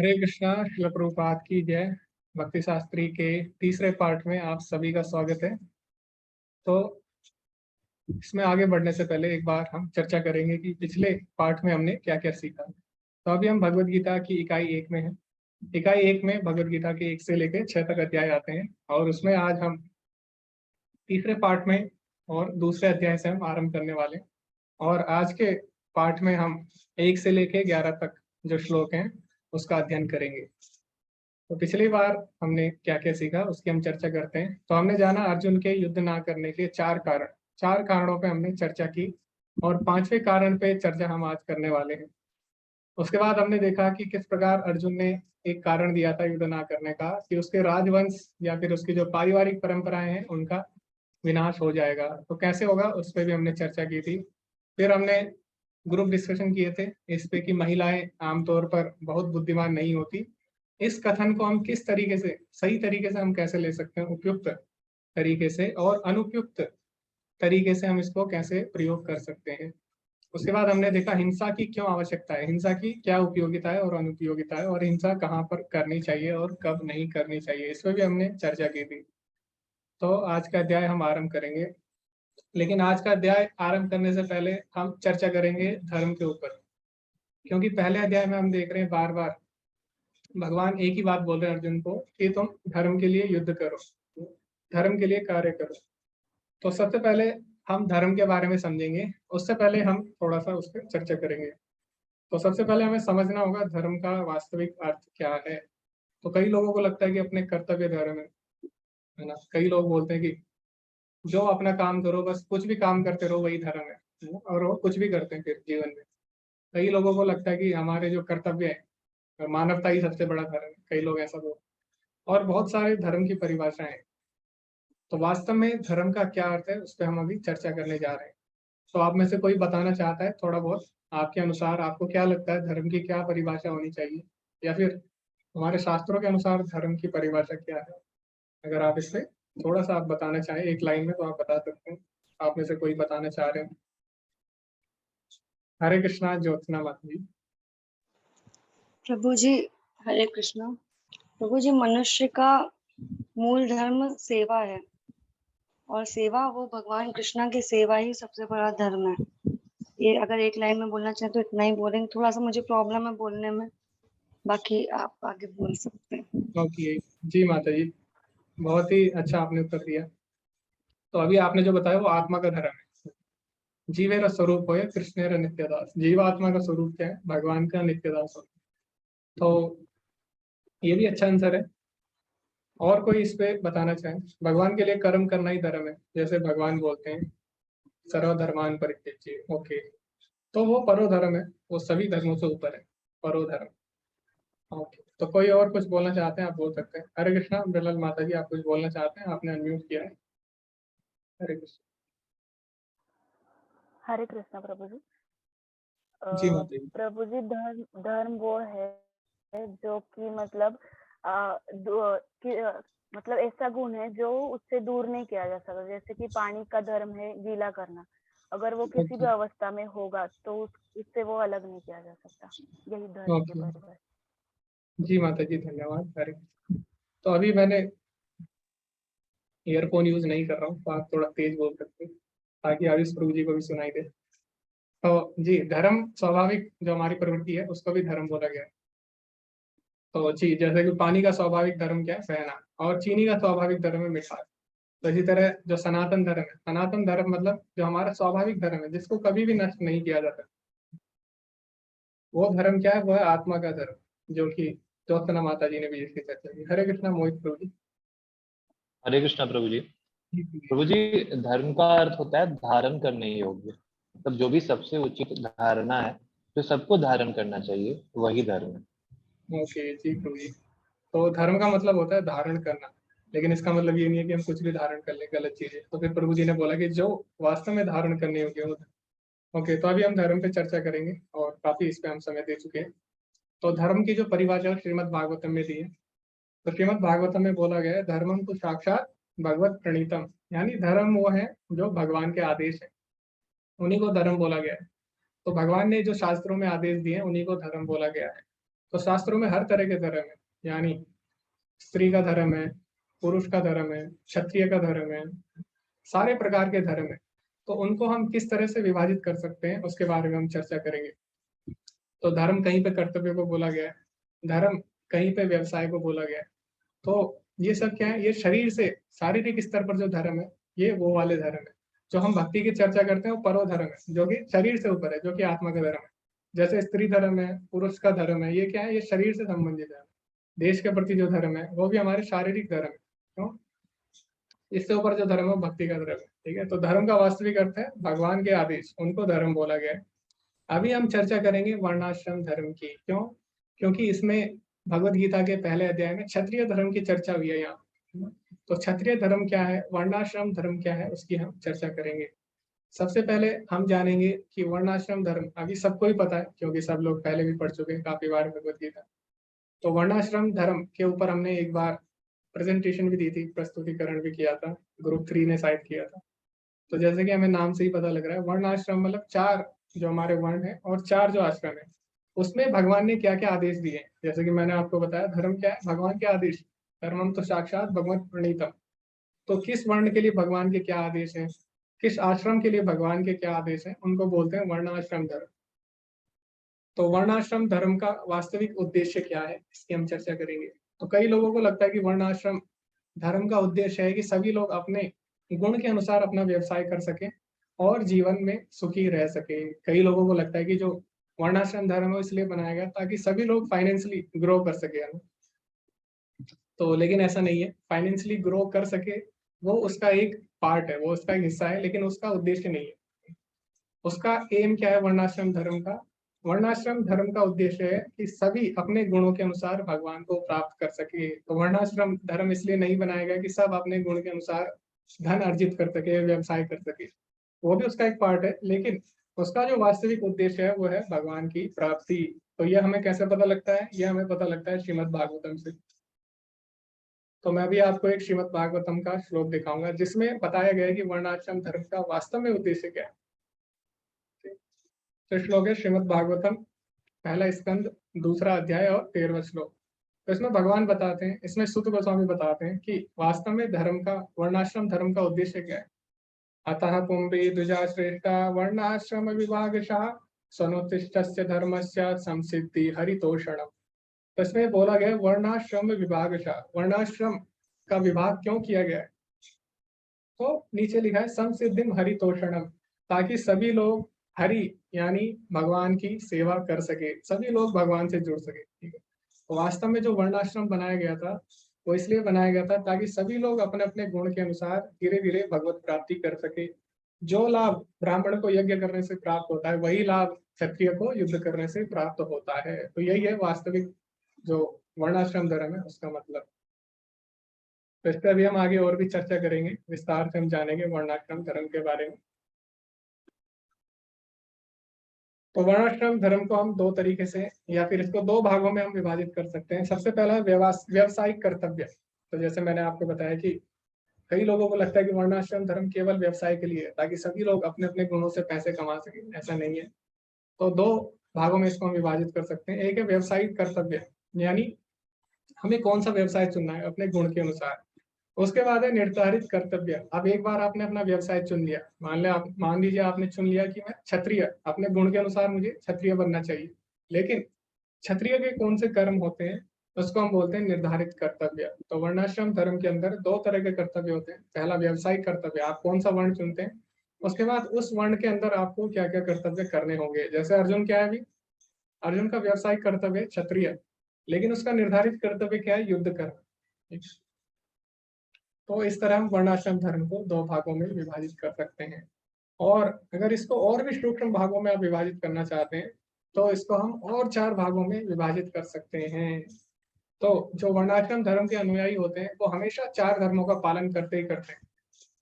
हरे कृष्णा। शिल प्रभुपाद की जय। भक्ति शास्त्री के तीसरे पार्ट में आप सभी का स्वागत है। तो इसमें आगे बढ़ने से पहले एक बार हम चर्चा करेंगे कि पिछले पार्ट में हमने क्या क्या सीखा। तो अभी हम भगवत गीता की इकाई 1 में हैं। इकाई 1 में भगवत गीता के 1 से लेकर 6 तक अध्याय आते हैं और उसमें आज हम तीसरे पार्ट में और दूसरे अध्याय से हम आरंभ करने वाले हैं। और आज के पार्ट में हम 1 से लेकर 11 तक जो श्लोक हैं उसका अध्ययन करेंगे। तो पिछली बार हमने क्या क्या सीखा उसकी हम चर्चा करते हैं। तो हमने जाना अर्जुन के युद्ध ना करने के 4 कारणों पे हमने चर्चा की और 5वें कारण पे चर्चा हम आज करने वाले हैं। उसके बाद हमने देखा कि किस प्रकार अर्जुन ने एक कारण दिया था युद्ध ना करने का कि उसके राजवंश या फिर उसकी जो पारिवारिक परंपराएं हैं उनका विनाश हो जाएगा। तो कैसे होगा उस पर भी हमने चर्चा की थी। फिर हमने ग्रुप डिस्कशन किए थे इस पे कि महिलाएं आमतौर पर बहुत बुद्धिमान नहीं होती। इस कथन को हम किस तरीके से सही तरीके से हम कैसे ले सकते हैं, उपयुक्त तरीके से और अनुपयुक्त तरीके से हम इसको कैसे प्रयोग कर सकते हैं। उसके बाद हमने देखा हिंसा की क्यों आवश्यकता है, हिंसा की क्या उपयोगिता है और अनुपयोगिता है, और हिंसा कहाँ पर करनी चाहिए और कब नहीं करनी चाहिए, इस पर भी हमने चर्चा की थी। तो आज का अध्याय हम आरंभ करेंगे, लेकिन आज का अध्याय आरंभ करने से पहले हम चर्चा करेंगे धर्म के ऊपर। क्योंकि पहले अध्याय में हम देख रहे हैं बार बार भगवान एक ही बात बोल रहे हैं अर्जुन को कि तुम धर्म के लिए युद्ध करो, धर्म के लिए कार्य करो। तो सबसे पहले हम धर्म के बारे में समझेंगे, उससे पहले हम थोड़ा सा उस पर चर्चा करेंगे। तो सबसे पहले हमें समझना होगा धर्म का वास्तविक अर्थ क्या है। तो कई लोगों को लगता है कि अपने कर्तव्य धर्म है ना। कई लोग बोलते हैं कि जो अपना काम करो, बस कुछ भी काम करते रहो वही धर्म है, और वो कुछ भी करते हैं फिर जीवन में। कई लोगों को लगता है कि हमारे जो कर्तव्य है, मानवता ही सबसे बड़ा धर्म है, कई लोग ऐसा बोलते हैं। और बहुत सारे धर्म की परिभाषाएं हैं। तो वास्तव में धर्म का क्या अर्थ है उस पर हम अभी चर्चा करने जा रहे हैं। तो आप में से कोई बताना चाहता है थोड़ा बहुत, आपके अनुसार आपको क्या लगता है धर्म की क्या परिभाषा होनी चाहिए, या फिर हमारे शास्त्रों के अनुसार धर्म की परिभाषा क्या है? अगर आप इसमें थोड़ा सा आप बताना चाहें एक लाइन में तो आप बता सकते हैं। आप में से कोई बताना चाह रहे हैं? हरे कृष्णा ज्योत्सना माता जी। प्रभु जी हरे कृष्णा। प्रभु जी, मनुष्य का मूल धर्म सेवा है और सेवा वो भगवान कृष्णा की सेवा ही सबसे बड़ा धर्म है। ये अगर एक लाइन में बोलना चाहे तो इतना ही बोलेंगे। थोड़ा सा मुझे प्रॉब्लम है बोलने में, बाकी आप आगे बोल सकते हैं। ओके जी माता जी, बहुत ही अच्छा आपने उत्तर दिया। तो अभी आपने जो बताया वो आत्मा का धर्म है। जीवेर स्वरूप है कृष्णेर नित्यदास। जीवात्मा का स्वरूप क्या है? भगवान का नित्यदास हो। तो ये भी अच्छा आंसर है। और कोई इस पे बताना चाहे? भगवान के लिए कर्म करना ही धर्म है, जैसे भगवान बोलते हैं सर्वधर्मान परित्यज्य। ओके, तो वो परो धर्म है, वो सभी धर्मों से ऊपर है, परो धर्म। ओके, तो कोई और कुछ बोलना चाहते हैं आप बोल सकते हैं। हरे कृष्णा बिरलाल माता जी, आप कुछ बोलना चाहते हैं? आपने अनम्यूट किया है। हरे कृष्ण। हरे कृष्णा प्रभु जी। जी माता जी। प्रभु जी, धर्म धर्म वो है जो कि मतलब मतलब ऐसा गुण है जो उससे दूर नहीं किया जा सकता। जैसे कि पानी का धर्म है गीला करना, अगर वो किसी भी ओके अवस्था में होगा तो उससे वो अलग नहीं किया जा सकता। यही धर्म की ओके परिभाषा। जी माता जी, धन्यवाद। हरे कृष्ण। तो अभी मैंने ईयरफोन यूज नहीं कर रहा हूँ, तो आप थोड़ा तेज बोल सकते हैं ताकि आयुष प्रभु जी को भी सुनाई दे। तो जी, धर्म स्वाभाविक जो हमारी प्रवृत्ति है उसको भी धर्म बोला गया है। तो जी, जैसे कि पानी का स्वाभाविक धर्म क्या है? बहना। और चीनी का स्वाभाविक धर्म है मिठास। तो इसी तरह जो सनातन धर्म है, सनातन धर्म मतलब जो हमारा स्वाभाविक धर्म है जिसको कभी भी नष्ट नहीं किया जाता, वो धर्म क्या है? वो है आत्मा का धर्म, जो कि ज्योत्सना माता जी ने भी इसकी चर्चा की। हरे कृष्णा मोहित प्रभु जी। हरे कृष्णा प्रभु जी। प्रभु जी, धर्म का अर्थ होता है धारण करने योग्य। मतलब जो भी सबसे उचित धारणा है, जो सबको धारण करना चाहिए, वही धर्म है। ओके जी प्रभु जी। तो धर्म का मतलब होता है धारण करना, लेकिन इसका मतलब ये नहीं है कि हम कुछ भी धारण कर लें गलत चीजें। तो फिर प्रभु जी ने बोला कि जो वास्तव में धारण करने योग्य हो। ओके, तो अभी हम धर्म पे चर्चा करेंगे और काफी इस पे हम समय दे चुके हैं। तो धर्म की जो परिभाषा श्रीमद् भागवतम में दी है, तो श्रीमद् भागवतम में बोला गया है धर्मम तो साक्षात भगवत प्रणीतम, यानी धर्म वो है जो भगवान के आदेश है, उन्हीं को धर्म बोला गया है। तो भगवान ने जो शास्त्रों में आदेश दिए हैं उन्हीं को धर्म बोला गया है। तो शास्त्रों में हर तरह के धर्म है, यानी स्त्री का धर्म है, पुरुष का धर्म है, क्षत्रिय का धर्म है, सारे प्रकार के धर्म है। तो उनको हम किस तरह से विभाजित कर सकते हैं उसके बारे में हम चर्चा करेंगे। तो धर्म कहीं पे कर्तव्य को बोला गया है, धर्म कहीं पे व्यवसाय को बोला गया है। तो ये सब क्या है, ये शरीर से शारीरिक स्तर पर जो धर्म है ये वो वाले धर्म है। जो हम भक्ति की चर्चा करते हैं वो परो धर्म है, जो कि शरीर से ऊपर है, जो कि आत्मा का धर्म है। जैसे स्त्री धर्म है, पुरुष का धर्म है, ये क्या है, ये शरीर से संबंधित है। देश के प्रति जो धर्म है वो भी हमारे शारीरिक धर्म है। क्यों? इससे ऊपर जो धर्म है भक्ति का धर्म है। ठीक है, तो धर्म का वास्तविक अर्थ है भगवान के आदेश, उनको धर्म बोला गया है। अभी हम चर्चा करेंगे वर्णाश्रम धर्म की। क्यों? क्योंकि इसमें भगवत गीता के पहले अध्याय में क्षत्रिय धर्म की चर्चा हुई है यहाँ। तो क्षत्रिय धर्म क्या है, वर्णाश्रम धर्म क्या है, उसकी हम चर्चा करेंगे। सबसे पहले हम जानेंगे कि वर्णाश्रम धर्म अभी सबको ही पता है, क्योंकि सब लोग पहले भी पढ़ चुके हैं काफी बार भगवत गीता। तो वर्णाश्रम धर्म के ऊपर हमने एक बार प्रेजेंटेशन भी दी थी, प्रस्तुतिकरण भी किया था, ग्रुप 3 ने शायद किया था। तो जैसे कि हमें नाम से ही पता लग रहा है, वर्ण आश्रम मतलब 4 जो हमारे वर्ण है और 4 जो आश्रम है, उसमें भगवान ने क्या क्या आदेश दिए। जैसे कि मैंने आपको बताया, धर्म क्या है, भगवान के आदेश। धर्मम तो साक्षात भगवत प्रणीतम। तो किस वर्ण के लिए भगवान के क्या आदेश हैं, किस आश्रम के लिए भगवान के क्या आदेश हैं, उनको बोलते हैं वर्णाश्रम धर्म। तो वर्णाश्रम धर्म का वास्तविक उद्देश्य क्या है, इसकी हम चर्चा करेंगे। तो कई लोगों को लगता है कि वर्णाश्रम धर्म का उद्देश्य है कि सभी लोग अपने गुण के अनुसार अपना व्यवसाय कर सके और जीवन में सुखी रह सके। कई लोगों को लगता है कि जो वर्णाश्रम धर्म है इसलिए बनाया गया ताकि सभी लोग फाइनेंशियली ग्रो कर सके। तो लेकिन ऐसा नहीं है, फाइनेंशियली ग्रो कर सके वो उसका एक पार्ट है, वो उसका एक हिस्सा है, लेकिन उसका उद्देश्य नहीं है। उसका एम क्या है वर्णाश्रम धर्म का? वर्णाश्रम धर्म का उद्देश्य है कि सभी अपने गुणों के अनुसार भगवान को प्राप्त कर सके। तो वर्णाश्रम धर्म इसलिए नहीं बनाया गया कि सब अपने गुण के अनुसार धन अर्जित कर सके, व्यवसाय कर सके, वो भी उसका एक पार्ट है, लेकिन उसका जो वास्तविक उद्देश्य है वो है भगवान की प्राप्ति। तो यह हमें कैसे पता लगता है? यह हमें पता लगता है श्रीमद् भागवतम से। तो मैं भी आपको एक श्रीमद् भागवतम का श्लोक दिखाऊंगा जिसमें बताया गया है कि वर्णाश्रम धर्म का वास्तव में उद्देश्य क्या है। तो श्लोक है श्रीमद् भागवतम, पहला स्कंद, दूसरा अध्याय और 13वां श्लोक। तो इसमें भगवान बताते हैं, इसमें सुत गोस्वामी बताते हैं कि वास्तव में धर्म का, वर्णाश्रम धर्म का उद्देश्य क्या है। अतः पुंबे द्विजा श्रेष्ठा वर्णाश्रम विभागशः स्वनुतिष्ठस्य धर्मस्य संसिद्धि हरितोषणम। तो इसमें बोला गया वर्णाश्रम विभागशः, वर्णाश्रम का विभाग क्यों किया गया है? तो नीचे लिखा है संसिद्धिम हरितोषणम, ताकि सभी लोग हरि यानी भगवान की सेवा कर सके, सभी लोग भगवान से जुड़ सके। ठीक है, तो वास्तव में जो वर्णाश्रम बनाया गया था वो इसलिए बनाया गया था ताकि सभी लोग अपने अपने गुण के अनुसार धीरे धीरे भगवत प्राप्ति कर सके। जो लाभ ब्राह्मण को यज्ञ करने से प्राप्त होता है वही लाभ क्षत्रिय को युद्ध करने से प्राप्त होता है। तो यही है वास्तविक जो वर्णाश्रम धर्म है उसका मतलब। तो इस पर अभी हम आगे और भी चर्चा करेंगे, विस्तार से हम जानेंगे वर्णाश्रम धर्म के बारे में। तो वर्णाश्रम धर्म को हम 2 तरीके से या फिर इसको 2 भागों में हम विभाजित कर सकते हैं। सबसे पहला है व्यवसायिक कर्तव्य। तो जैसे मैंने आपको बताया कि कई लोगों को लगता है कि वर्णाश्रम धर्म केवल व्यवसाय के लिए है ताकि सभी लोग अपने अपने गुणों से पैसे कमा सके, ऐसा नहीं है। तो 2 भागों में इसको हम विभाजित कर सकते हैं। एक है व्यवसायिक कर्तव्य, यानी हमें कौन सा व्यवसाय चुनना है अपने गुण के अनुसार। उसके बाद है निर्धारित कर्तव्य। अब एक बार आपने अपना व्यवसाय चुन लिया, मान लीजिए आपने चुन लिया कि मैं क्षत्रिय, अपने गुण के अनुसार मुझे क्षत्रिय बनना चाहिए, लेकिन क्षत्रिय के कौन से कर्म होते हैं उसको हम बोलते हैं निर्धारित कर्तव्य। तो वर्णाश्रम धर्म के अंदर 2 तरह के कर्तव्य होते हैं। पहला व्यवसायिक कर्तव्य, आप कौन सा वर्ण चुनते हैं, उसके बाद उस वर्ण के अंदर आपको क्या क्या कर्तव्य करने होंगे। जैसे अर्जुन क्या है, अभी अर्जुन का व्यवसायिक कर्तव्य क्षत्रिय, लेकिन उसका निर्धारित कर्तव्य क्या है, युद्ध करना। तो इस तरह हम वर्णाश्रम धर्म को 2 भागों में विभाजित कर सकते हैं। और अगर इसको और भी सूक्ष्म भागों में आप विभाजित करना चाहते हैं तो इसको हम और 4 भागों में विभाजित कर सकते हैं। तो जो वर्णाश्रम धर्म के अनुयायी होते हैं वो हमेशा 4 धर्मों का पालन करते ही करते हैं।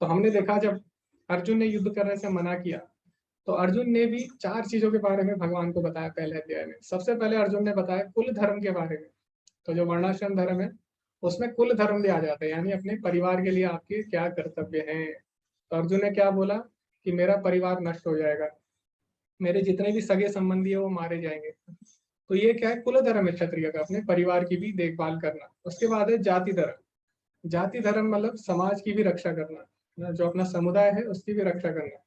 तो हमने देखा जब अर्जुन ने युद्ध करने से मना किया तो अर्जुन ने भी 4 चीजों के बारे में भगवान को बताया पहले अध्याय में। सबसे पहले अर्जुन ने बताया कुल धर्म के बारे में। तो जो वर्णाश्रम धर्म है उसमें कुल धर्म भी आ जाता है, यानी अपने परिवार के लिए आपके क्या कर्तव्य हैं। तो अर्जुन ने क्या बोला कि मेरा परिवार नष्ट हो जाएगा, मेरे जितने भी सगे संबंधी है वो मारे जाएंगे। तो ये क्या है, कुल धर्म है क्षत्रिय का, अपने परिवार की भी देखभाल करना। उसके बाद है जाति धर्म। जाति धर्म मतलब समाज की भी रक्षा करना ना, जो अपना समुदाय है उसकी भी रक्षा करना।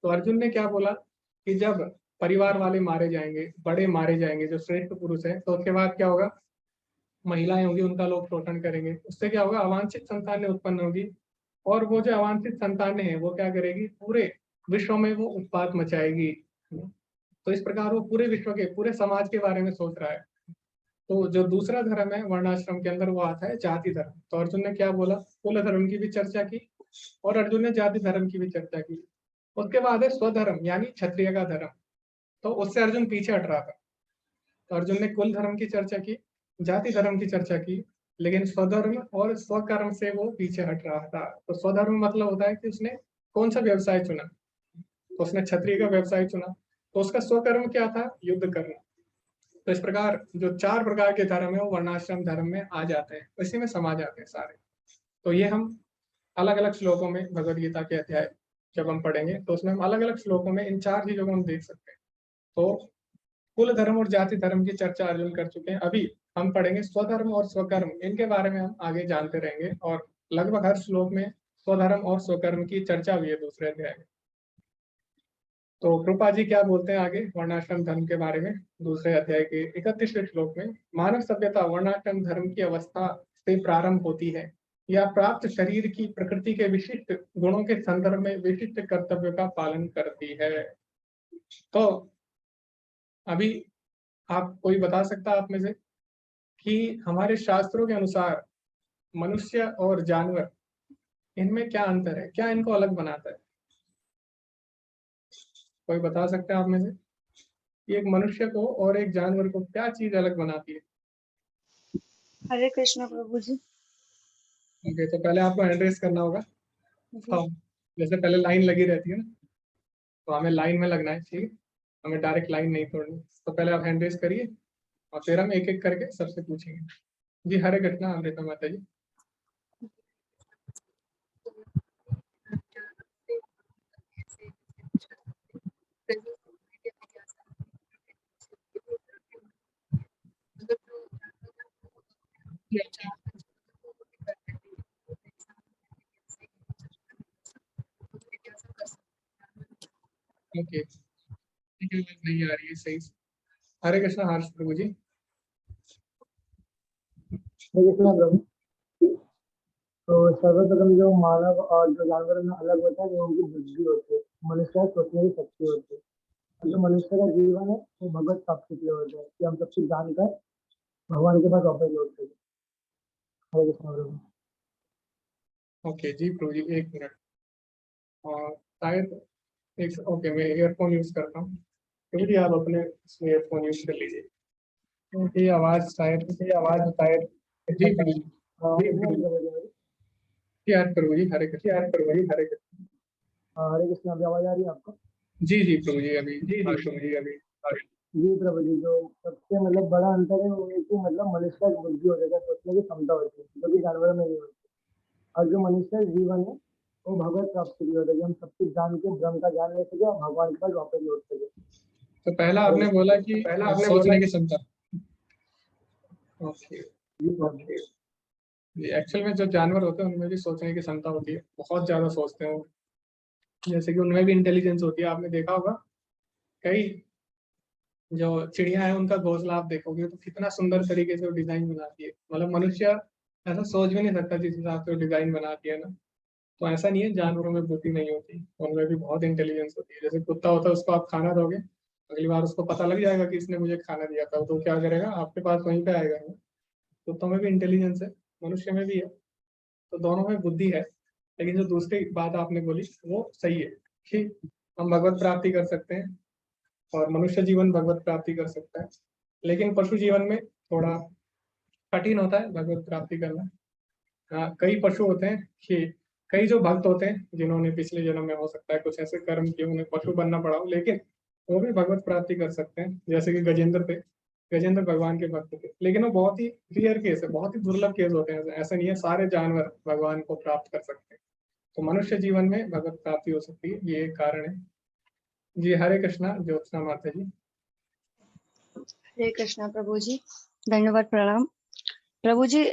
तो अर्जुन ने क्या बोला कि जब परिवार वाले मारे जाएंगे, बड़े मारे जाएंगे, जो श्रेष्ठ पुरुष है, तो उसके बाद क्या होगा, महिलाएं होंगी, उनका लोग शोषण करेंगे। उससे क्या होगा, अवांछित संतानें उत्पन्न होगी, और वो जो अवांछित संतानें हैं वो क्या करेगी, पूरे विश्व में वो उत्पात मचाएगी। तो इस प्रकार वो पूरे विश्व के, पूरे समाज के बारे में सोच रहा है। तो जो दूसरा धर्म है वर्णाश्रम के अंदर, वो आता है जाति धर्म। तो अर्जुन ने क्या बोला, कुल धर्म की भी चर्चा की, और अर्जुन ने जाति धर्म की भी चर्चा की। उसके बाद है स्वधर्म, यानी क्षत्रिय का धर्म। तो उससे अर्जुन पीछे हट रहा था। तो अर्जुन ने कुल धर्म की चर्चा की, जाति धर्म की चर्चा की, लेकिन स्वधर्म और स्वकर्म से वो पीछे हट रहा था। तो स्वधर्म मतलब होता है कि उसने कौन सा व्यवसाय चुना, तो उसने क्षत्रिय का व्यवसाय चुना। तो उसका स्वकर्म क्या था, युद्ध करना। तो इस प्रकार जो 4 प्रकार के धर्म है वो वर्णाश्रम धर्म में आ जाते हैं, इसी में समा जाते हैं सारे। तो ये हम अलग अलग श्लोकों में भगवद गीता के अध्याय जब हम पढ़ेंगे, तो उसमें हम अलग अलग श्लोकों में इन 4 चीजों को हम देख सकते हैं। तो कुल धर्म और जाति धर्म की चर्चा अर्जुन कर चुके हैं। अभी हम पढ़ेंगे स्वधर्म और स्वकर्म, इनके बारे में हम आगे जानते रहेंगे, और लगभग हर श्लोक में स्वधर्म और स्वकर्म की चर्चा हुई है दूसरे अध्याय में। तो कृपा जी क्या बोलते हैं आगे वर्णाश्रम धर्म के बारे में, दूसरे अध्याय के 31वें श्लोक में। मानव सभ्यता वर्णाश्रम धर्म की अवस्था से प्रारंभ होती है, या प्राप्त शरीर की प्रकृति के विशिष्ट गुणों के संदर्भ में विशिष्ट कर्तव्य का पालन करती है। तो अभी आप कोई बता सकता है आप में से कि हमारे शास्त्रों के अनुसार मनुष्य और जानवर, इनमें क्या अंतर है, क्या इनको अलग बनाता है? कोई बता सकता है आप में से कि एक मनुष्य को और एक जानवर को क्या चीज अलग बनाती है? हरे कृष्ण प्रभु जी। ओके, तो पहले आपको हैंड रेस करना होगा। जी। हाँ, जैसे पहले लाइन लगी रहती है ना, तो हमें लाइन में लगना है, ठीक है, हमें डायरेक्ट लाइन नहीं तोड़नी। तो पहले आप हैंड रेस करिए, और फिर हम एक एक करके सबसे पूछेंगे। जी हरे कृष्णा अमृता माता जी। ओके, ठीक है, नहीं आ रही है सही से। हरे कृष्णा हर्ष प्रभु जी। प्रभु। तो सर्वप्रथम जो मानव और जो जानवर में अलग होता है वो उनकी बुद्धि होती है, मनुष्य का सोचने की शक्ति होती है। और जो मनुष्य का जीवन है वो भगवत प्राप्ति के लिए होता है कि हम सब कुछ जानकर भगवान के पास वापस लौट सके। हरे कृष्ण प्रभु। ओके जी प्रभु जी, एक मिनट। और शायद एक, ओके मैं ईयरफोन यूज करता हूँ, प्रभु जी आप अपने ईयरफोन यूज कर लीजिए, क्योंकि आवाज शायद जी प्रभु जी। हरे कृष्ण यार प्रभु जी हरे कृष्ण। हरे कृष्ण। अभी आवाज आ रही है आपको? जी जी प्रभु जी, अभी जी प्रभु जी अभी। जी प्रभु जी, जो सबसे मतलब बड़ा अंतर है वो है कि मतलब मनुष्य का बुद्धि होता है, सोचने की क्षमता होती है, जो कि जानवरों में नहीं होती। और जो मनुष्य जीवन है वो भगवत प्राप्ति की होता है कि हम सब कुछ जान के ब्रह्म का ज्ञान ले सके और भगवान के पास वापस लौट सके। तो पहला आपने बोला कि सोचने की क्षमता। ओके जी, एक्चुअल में जो जानवर होते हैं उनमें भी सोचने की क्षमता होती है, बहुत ज्यादा सोचते हैं वो। जैसे कि उनमें भी इंटेलिजेंस होती है, आपने देखा होगा कई जो चिड़िया है उनका घोंसला आप देखोगे तो कितना सुंदर तरीके से वो डिजाइन बनाती है। मतलब मनुष्य ऐसा सोच भी नहीं सकता जिस हिसाब से वो डिजाइन बनाती है ना। तो ऐसा नहीं है जानवरों में बुद्धि नहीं होती, उनमें भी बहुत इंटेलिजेंस होती है। जैसे कुत्ता होता है, उसको आप खाना दोगे, अगली बार उसको पता लग जाएगा कि इसने मुझे खाना दिया था, तो क्या करेगा, आपके पास वहीं पे आएगा। कुत्तों में भी इंटेलिजेंस है, मनुष्य में भी है, तो दोनों में बुद्धि है। लेकिन जो दूसरी बात आपने बोली वो सही है कि हम भगवत प्राप्ति कर सकते हैं, और मनुष्य जीवन भगवत प्राप्ति कर सकता है, लेकिन पशु जीवन में थोड़ा कठिन होता है भगवत प्राप्ति करना। हाँ, कई पशु होते हैं कि कई जो भक्त होते हैं जिन्होंने पिछले जन्म में हो सकता है कुछ ऐसे कर्म किए, उन्हें पशु बनना पड़ा हो, लेकिन वो भी भगवत प्राप्ति कर सकते हैं। जैसे कि गजेंद्र थे, गजेंद्र भगवान के भक्त थे, लेकिन वो बहुत ही रेयर केस है, बहुत ही दुर्लभ केस होते हैं। ऐसा नहीं है सारे जानवर भगवान को प्राप्त कर सकते हैं। तो मनुष्य जीवन में भगवत प्राप्ति हो सकती है, ये एक कारण है। जी हरे कृष्णा ज्योत्सना माता जी। हरे कृष्णा प्रभु जी, धन्यवाद, प्रणाम प्रभु जी।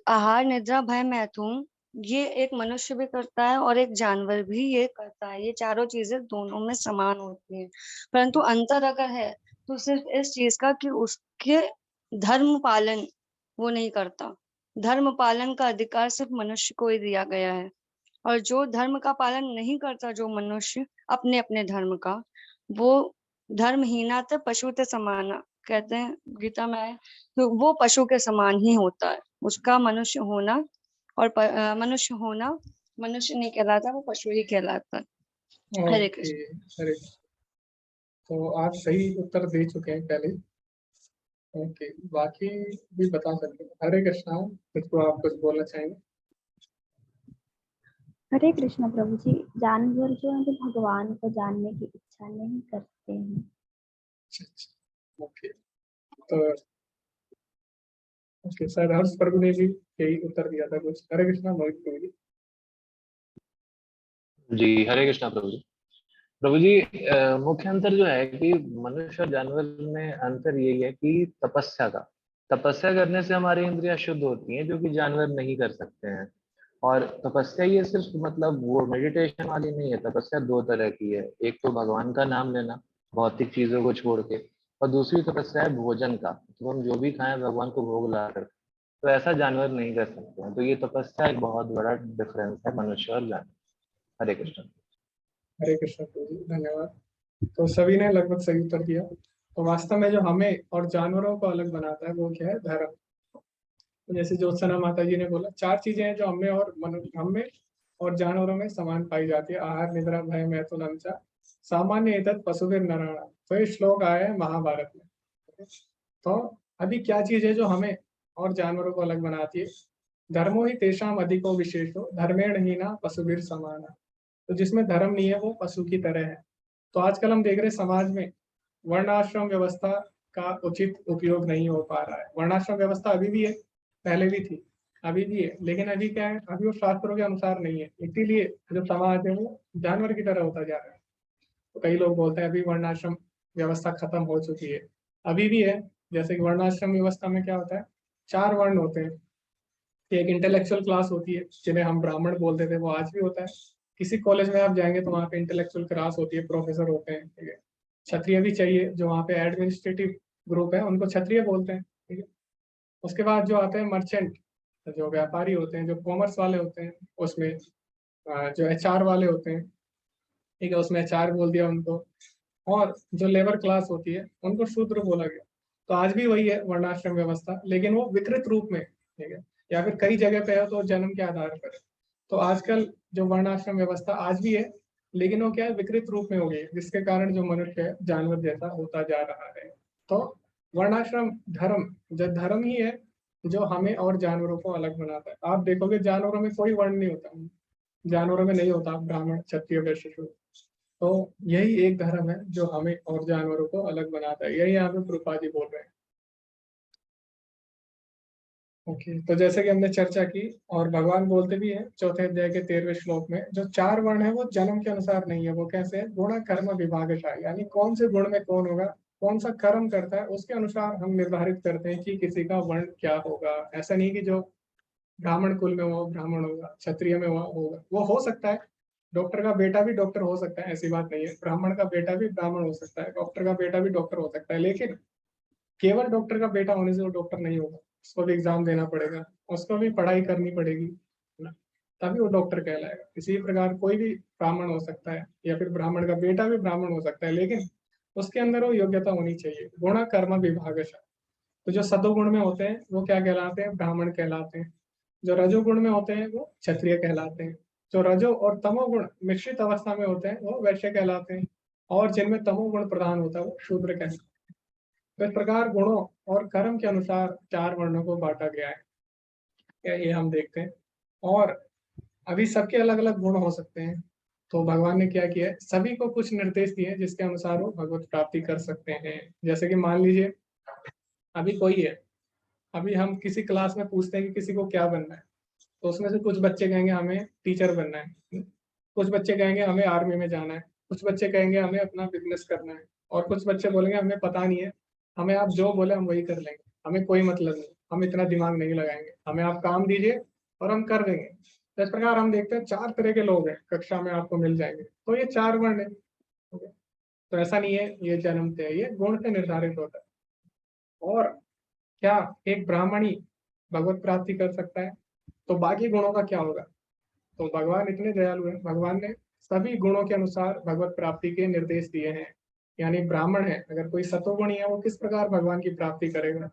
आहार, निद्रा, भय, मैथुन, ये एक मनुष्य भी करता है और एक जानवर भी ये करता है। ये चारों चीजें दोनों में समान होती हैं, परंतु अंतर अगर है तो सिर्फ इस चीज का कि उसके धर्म पालन वो नहीं करता। धर्म पालन का अधिकार सिर्फ मनुष्य को ही दिया गया है, और जो धर्म का पालन नहीं करता, जो मनुष्य अपने अपने धर्म का, वो धर्महीना ते पशु ते समाना कहते हैं गीता में है। तो वो पशु के समान ही होता है। उसका मनुष्य होना और मनुष्य होना मनुष्य नहीं कहलाता, वो पशु ही कहलाता है। हरे ओके, कृष्ण। हरे। तो आप सही उत्तर दे चुके हैं पहले। ओके, बाकी भी बता सकते हैं। हरे कृष्णा, कुछ आप कुछ बोलना चाहेंगे? हरे कृष्ण प्रभु जी, जानवर जो है वो भगवान को जानने की इच्छा नहीं करते हैं। अच्छा, ओके। तो ओके सर, हर्ष प्रभु ने भी यही उत्तर दिया था कुछ। हरे कृष्णा, मोहित प्रभु जी। जी हरे कृष्णा प्रभु जी। प्रभु जी मुख्य अंतर जो है कि मनुष्य और जानवर में अंतर यही है कि तपस्या करने से हमारी इंद्रियां शुद्ध होती हैं, जो कि जानवर नहीं कर सकते हैं। और तपस्या ये सिर्फ मतलब वो मेडिटेशन वाली नहीं है। तपस्या दो तरह की है, एक तो भगवान का नाम लेना भौतिक चीजों को छोड़ के, और दूसरी तपस्या है भोजन का, तो हम जो भी खाएं भगवान को भोग ला कर। तो ऐसा जानवर नहीं कर सकते हैं। तो ये तपस्या एक बहुत बड़ा डिफरेंस है मनुष्य और जानवर। हरे कृष्ण। हरे कृष्णा प्रभु जी, धन्यवाद। तो सभी ने लगभग सही उत्तर दिया। तो वास्तव में जो हमें और जानवरों को अलग बनाता है वो क्या है? धर्म। तो जैसे ज्योत्सना माता जी ने बोला, चार चीजें हैं जो हमें और जानवरों में समान पाई जाती है। आहार, निद्रा, भय, मैथुन, अंचा, सामान्य एतत् पशुभिर नराणाम्। तो ये श्लोक आया है महाभारत में। तो अभी क्या चीज है जो हमें और जानवरों को अलग बनाती है? धर्मो ही तेषाम अधिको विशेषो धर्मेण हीना पशुभिर समाना। तो जिसमें धर्म नहीं है वो पशु की तरह है। तो आजकल हम देख रहे हैं समाज में वर्णाश्रम व्यवस्था का उचित उपयोग नहीं हो पा रहा है। वर्णाश्रम व्यवस्था अभी भी है, पहले भी थी, अभी भी है, लेकिन अभी क्या है, अभी वो शास्त्रों के अनुसार नहीं है। इसीलिए जो समाज है वो जानवर की तरह होता जा रहा है। तो कई लोग बोलते हैं अभी वर्णाश्रम व्यवस्था खत्म हो चुकी है, अभी भी है। जैसे कि वर्णाश्रम व्यवस्था में क्या होता है, चार वर्ण होते हैं। एक इंटेलेक्चुअल क्लास होती है जिन्हें हम ब्राह्मण बोलते थे, वो आज भी होता है। किसी कॉलेज में आप जाएंगे तो वहाँ पे इंटेलेक्चुअल क्लास होती है, प्रोफेसर होते हैं, ठीक है। क्षत्रिय भी चाहिए, जो वहाँ पे एडमिनिस्ट्रेटिव ग्रुप है उनको क्षत्रिय बोलते हैं, ठीक है। उसके बाद जो आते हैं मर्चेंट, जो व्यापारी होते हैं, जो कॉमर्स वाले होते हैं, उसमें जो एचआर वाले होते हैं, ठीक है, उसमें एचआर बोल दिया उनको। और जो लेबर क्लास होती है उनको शूद्र बोला गया। तो आज भी वही है वर्णाश्रम व्यवस्था, लेकिन वो विकृत रूप में, ठीक है, या फिर कई जगह पे है तो जन्म के आधार पर है। तो आजकल जो वर्णाश्रम व्यवस्था आज भी है, लेकिन वो क्या है, विकृत रूप में हो गई है, जिसके कारण जो मनुष्य है जानवर जैसा होता जा रहा है। तो वर्णाश्रम धर्म, जो धर्म ही है जो हमें और जानवरों को अलग बनाता है। आप देखोगे जानवरों में कोई वर्ण नहीं होता, जानवरों में नहीं होता ब्राह्मण, क्षत्रिय, वैश्य, शूद्र। तो यही एक धर्म है जो हमें और जानवरों को अलग बनाता है। यही यहाँ पे प्रभुपाद जी बोल रहे हैं। ओके, तो जैसे कि हमने चर्चा की, और भगवान बोलते भी हैं चौथे अध्याय के 13वें श्लोक में, जो चार वर्ण है वो जन्म के अनुसार नहीं है। वो कैसे है? गुण कर्म विभागशः, यानी कौन से गुण में कौन होगा, कौन सा कर्म करता है, उसके अनुसार हम निर्धारित करते हैं कि किसी का वर्ण क्या होगा। ऐसा नहीं कि जो ब्राह्मण कुल में वो ब्राह्मण होगा, क्षत्रिय में वो होगा। वो हो सकता है, डॉक्टर का बेटा भी डॉक्टर हो सकता है, ऐसी बात नहीं है। ब्राह्मण का बेटा भी ब्राह्मण हो सकता है, डॉक्टर का बेटा भी डॉक्टर हो सकता है। लेकिन केवल डॉक्टर का बेटा होने से वो डॉक्टर नहीं होगा, उसको भी एग्जाम देना पड़ेगा, उसको भी पढ़ाई करनी पड़ेगी, है ना, तभी वो डॉक्टर कहलाएगा। इसी प्रकार कोई भी ब्राह्मण हो सकता है, या फिर ब्राह्मण का बेटा भी ब्राह्मण हो सकता है, लेकिन उसके अंदर वो योग्यता होनी चाहिए। गुण कर्म विभागशः। तो जो सदोगुण में होते हैं वो क्या कहलाते हैं? ब्राह्मण कहलाते हैं। जो रजोगुण में होते हैं वो क्षत्रिय कहलाते हैं। जो रजो और तमोगुण मिश्रित अवस्था में होते हैं वो वैश्य कहलाते हैं। और जिनमें तमोगुण प्रधान होता है वो शूद्र कहलाते हैं। तो इस प्रकार गुणों और कर्म के अनुसार चार वर्णों को बांटा गया है, क्या ये हम देखते हैं। और अभी सबके अलग अलग गुण हो सकते हैं। तो भगवान ने क्या किया है, सभी को कुछ निर्देश दिए हैं जिसके अनुसार वो भगवत प्राप्ति कर सकते हैं। जैसे कि मान लीजिए अभी कोई है, अभी हम किसी क्लास में पूछते हैं कि किसी को क्या बनना है, तो उसमें से कुछ बच्चे कहेंगे हमें टीचर बनना है, कुछ बच्चे कहेंगे हमें आर्मी में जाना है, कुछ बच्चे कहेंगे हमें अपना बिजनेस करना है, और कुछ बच्चे बोलेंगे हमें पता नहीं है, हमें आप जो बोले हम वही कर लेंगे, हमें कोई मतलब नहीं, हम इतना दिमाग नहीं लगाएंगे, हमें आप काम दीजिए और हम कर देंगे। तो इस प्रकार हम देखते हैं 4 तरह के लोग हैं कक्षा में, आपको मिल जाएंगे। तो ये 4 वर्ण है। ठीक है? तो ऐसा नहीं है ये जन्म से है, ये गुण से निर्धारित होता है। और क्या एक ब्राह्मण ही भगवत प्राप्ति कर सकता है? तो बाकी गुणों का क्या होगा? तो भगवान इतने दयालु हैं, भगवान ने सभी गुणों के अनुसार भगवत प्राप्ति के निर्देश दिए हैं। यानी ब्राह्मण है, अगर कोई सतोगुणी है वो किस प्रकार भगवान की प्राप्ति करेगा,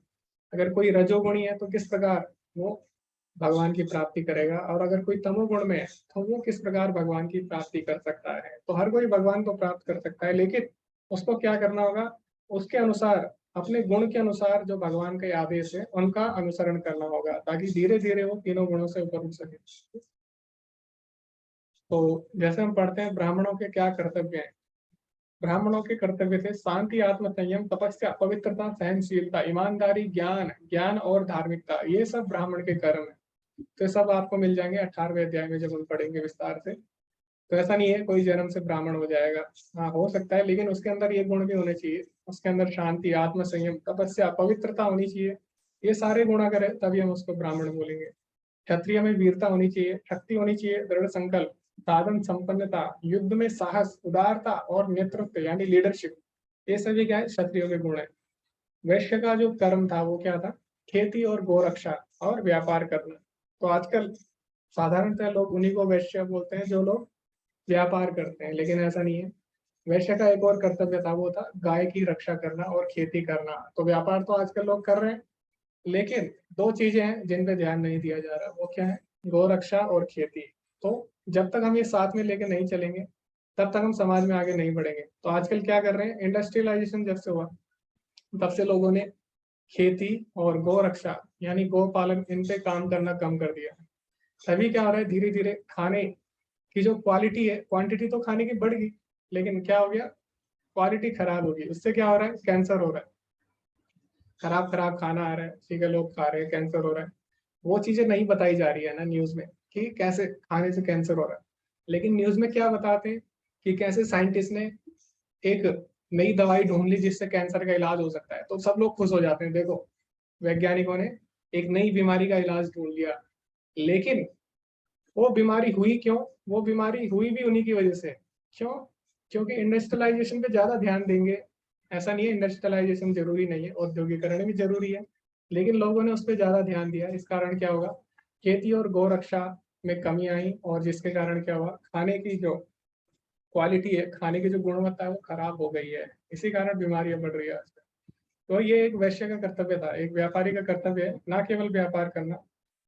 अगर कोई रजोगुणी है तो किस प्रकार वो भगवान की प्राप्ति करेगा, और अगर कोई तमोगुण में है तो वो किस प्रकार भगवान की प्राप्ति कर सकता है। तो हर कोई भगवान को प्राप्त कर सकता है, लेकिन उसको क्या करना होगा, उसके अनुसार, अपने गुण के अनुसार जो भगवान के आदेश है उनका अनुसरण करना होगा, ताकि धीरे धीरे वो तीनों गुणों से ऊपर उठ सके। तो जैसे हम पढ़ते हैं ब्राह्मणों के क्या कर्तव्य हैं। ब्राह्मणों के कर्तव्य थे शांति, आत्म संयम, तपस्या, पवित्रता, सहनशीलता, ईमानदारी, ज्ञान और धार्मिकता। ये सब ब्राह्मण के कर्म है। तो सब आपको मिल जाएंगे 18वें अध्याय में जब हम पढ़ेंगे विस्तार से। तो ऐसा नहीं है कोई जन्म से ब्राह्मण हो जाएगा, हाँ हो सकता है, लेकिन उसके अंदर ये गुण भी होने चाहिए। उसके अंदर शांति, आत्म संयम, तपस्या, पवित्रता होनी चाहिए। ये सारे गुण अगर है तभी हम उसको ब्राह्मण बोलेंगे। क्षत्रिय में वीरता होनी चाहिए, शक्ति होनी चाहिए, दृढ़ संकल्प, साधन संपन्नता, युद्ध में साहस, उदारता और नेतृत्व यानी लीडरशिप। ये सभी क्या है, क्षत्रियों के गुण है। वैश्य का जो कर्म था वो क्या था, खेती और गोरक्षा और व्यापार करना। तो आजकल साधारणतः लोग उन्हीं को वैश्य बोलते हैं जो लोग व्यापार करते हैं, लेकिन ऐसा नहीं है। वैश्य का एक और कर्तव्य था, वो था गाय की रक्षा करना और खेती करना। तो व्यापार तो आजकल लोग कर रहे हैं, लेकिन 2 चीजें हैं जिन पे ध्यान नहीं दिया जा रहा, वो क्या है, गोरक्षा और खेती। तो जब तक हम ये साथ में लेके नहीं चलेंगे तब तक हम समाज में आगे नहीं बढ़ेंगे। तो आजकल क्या कर रहे हैं, इंडस्ट्रियलाइजेशन जब से हुआ तब से लोगों ने खेती और गौ रक्षा यानी गौ पालन इन पे काम करना कम कर दिया। तभी क्या हो रहा है, धीरे धीरे खाने की जो क्वालिटी है, क्वांटिटी तो खाने की बढ़ गई, लेकिन क्या हो गया, क्वालिटी खराब होगी। उससे क्या हो रहा है, कैंसर हो रहा है। खराब खराब खाना आ रहा है, ठीक है, लोग खा रहे हैं, कैंसर हो रहा है। वो चीजें नहीं बताई जा रही है ना न्यूज में कि कैसे खाने से कैंसर हो रहा है, लेकिन न्यूज में क्या बताते हैं कि कैसे साइंटिस्ट ने एक नई दवाई ढूंढ ली जिससे कैंसर का इलाज हो सकता है। तो सब लोग खुश हो जाते हैं, देखो वैज्ञानिकों ने एक नई बीमारी का इलाज ढूंढ लिया। लेकिन वो बीमारी हुई क्यों, वो बीमारी हुई भी उन्हीं की वजह से। क्यों? क्योंकि इंडस्ट्रियलाइजेशन पे ज्यादा ध्यान देंगे। ऐसा नहीं है इंडस्ट्रियलाइजेशन जरूरी नहीं है, औद्योगिकरण भी जरूरी है, लेकिन लोगों ने उस पर ज्यादा ध्यान दिया। इस कारण क्या होगा, खेती और गौ रक्षा में कमी आई, और जिसके कारण क्या हुआ, खाने की जो क्वालिटी है, खाने की जो गुणवत्ता है वो खराब हो गई है। इसी कारण बीमारियां बढ़ रही है आजकल। तो ये एक वैश्य का कर्तव्य था, एक व्यापारी का कर्तव्य है ना केवल व्यापार करना,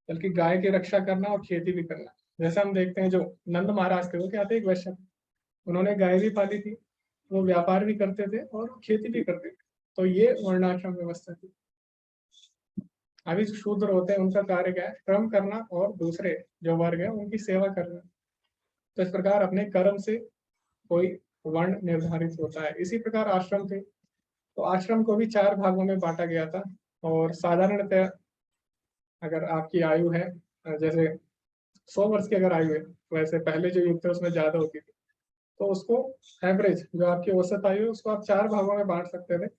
बल्कि गाय की रक्षा करना और खेती भी करना। जैसा हम देखते हैं जो नंद महाराज थे वो क्या थे, एक वैश्य थे। उन्होंने गाय भी पाली थी, वो व्यापार भी करते थे और खेती भी करते थे। तो ये वर्णाश्रम व्यवस्था थी। अभी जो शूद्र होते हैं उनका कार्य क्या है, श्रम करना और दूसरे जो वर्ग है उनकी सेवा करना। तो इस प्रकार अपने कर्म से कोई वर्ण निर्धारित होता है। इसी प्रकार आश्रम थे, तो आश्रम को भी 4 भागों में बांटा गया था। और साधारणतः अगर आपकी आयु है, जैसे 100 वर्ष की अगर आयु है, वैसे पहले जो युग थे उसमें ज्यादा होती थी, तो उसको एवरेज जो आपकी औसत आयु है उसको आप 4 भागों में बांट सकते थे।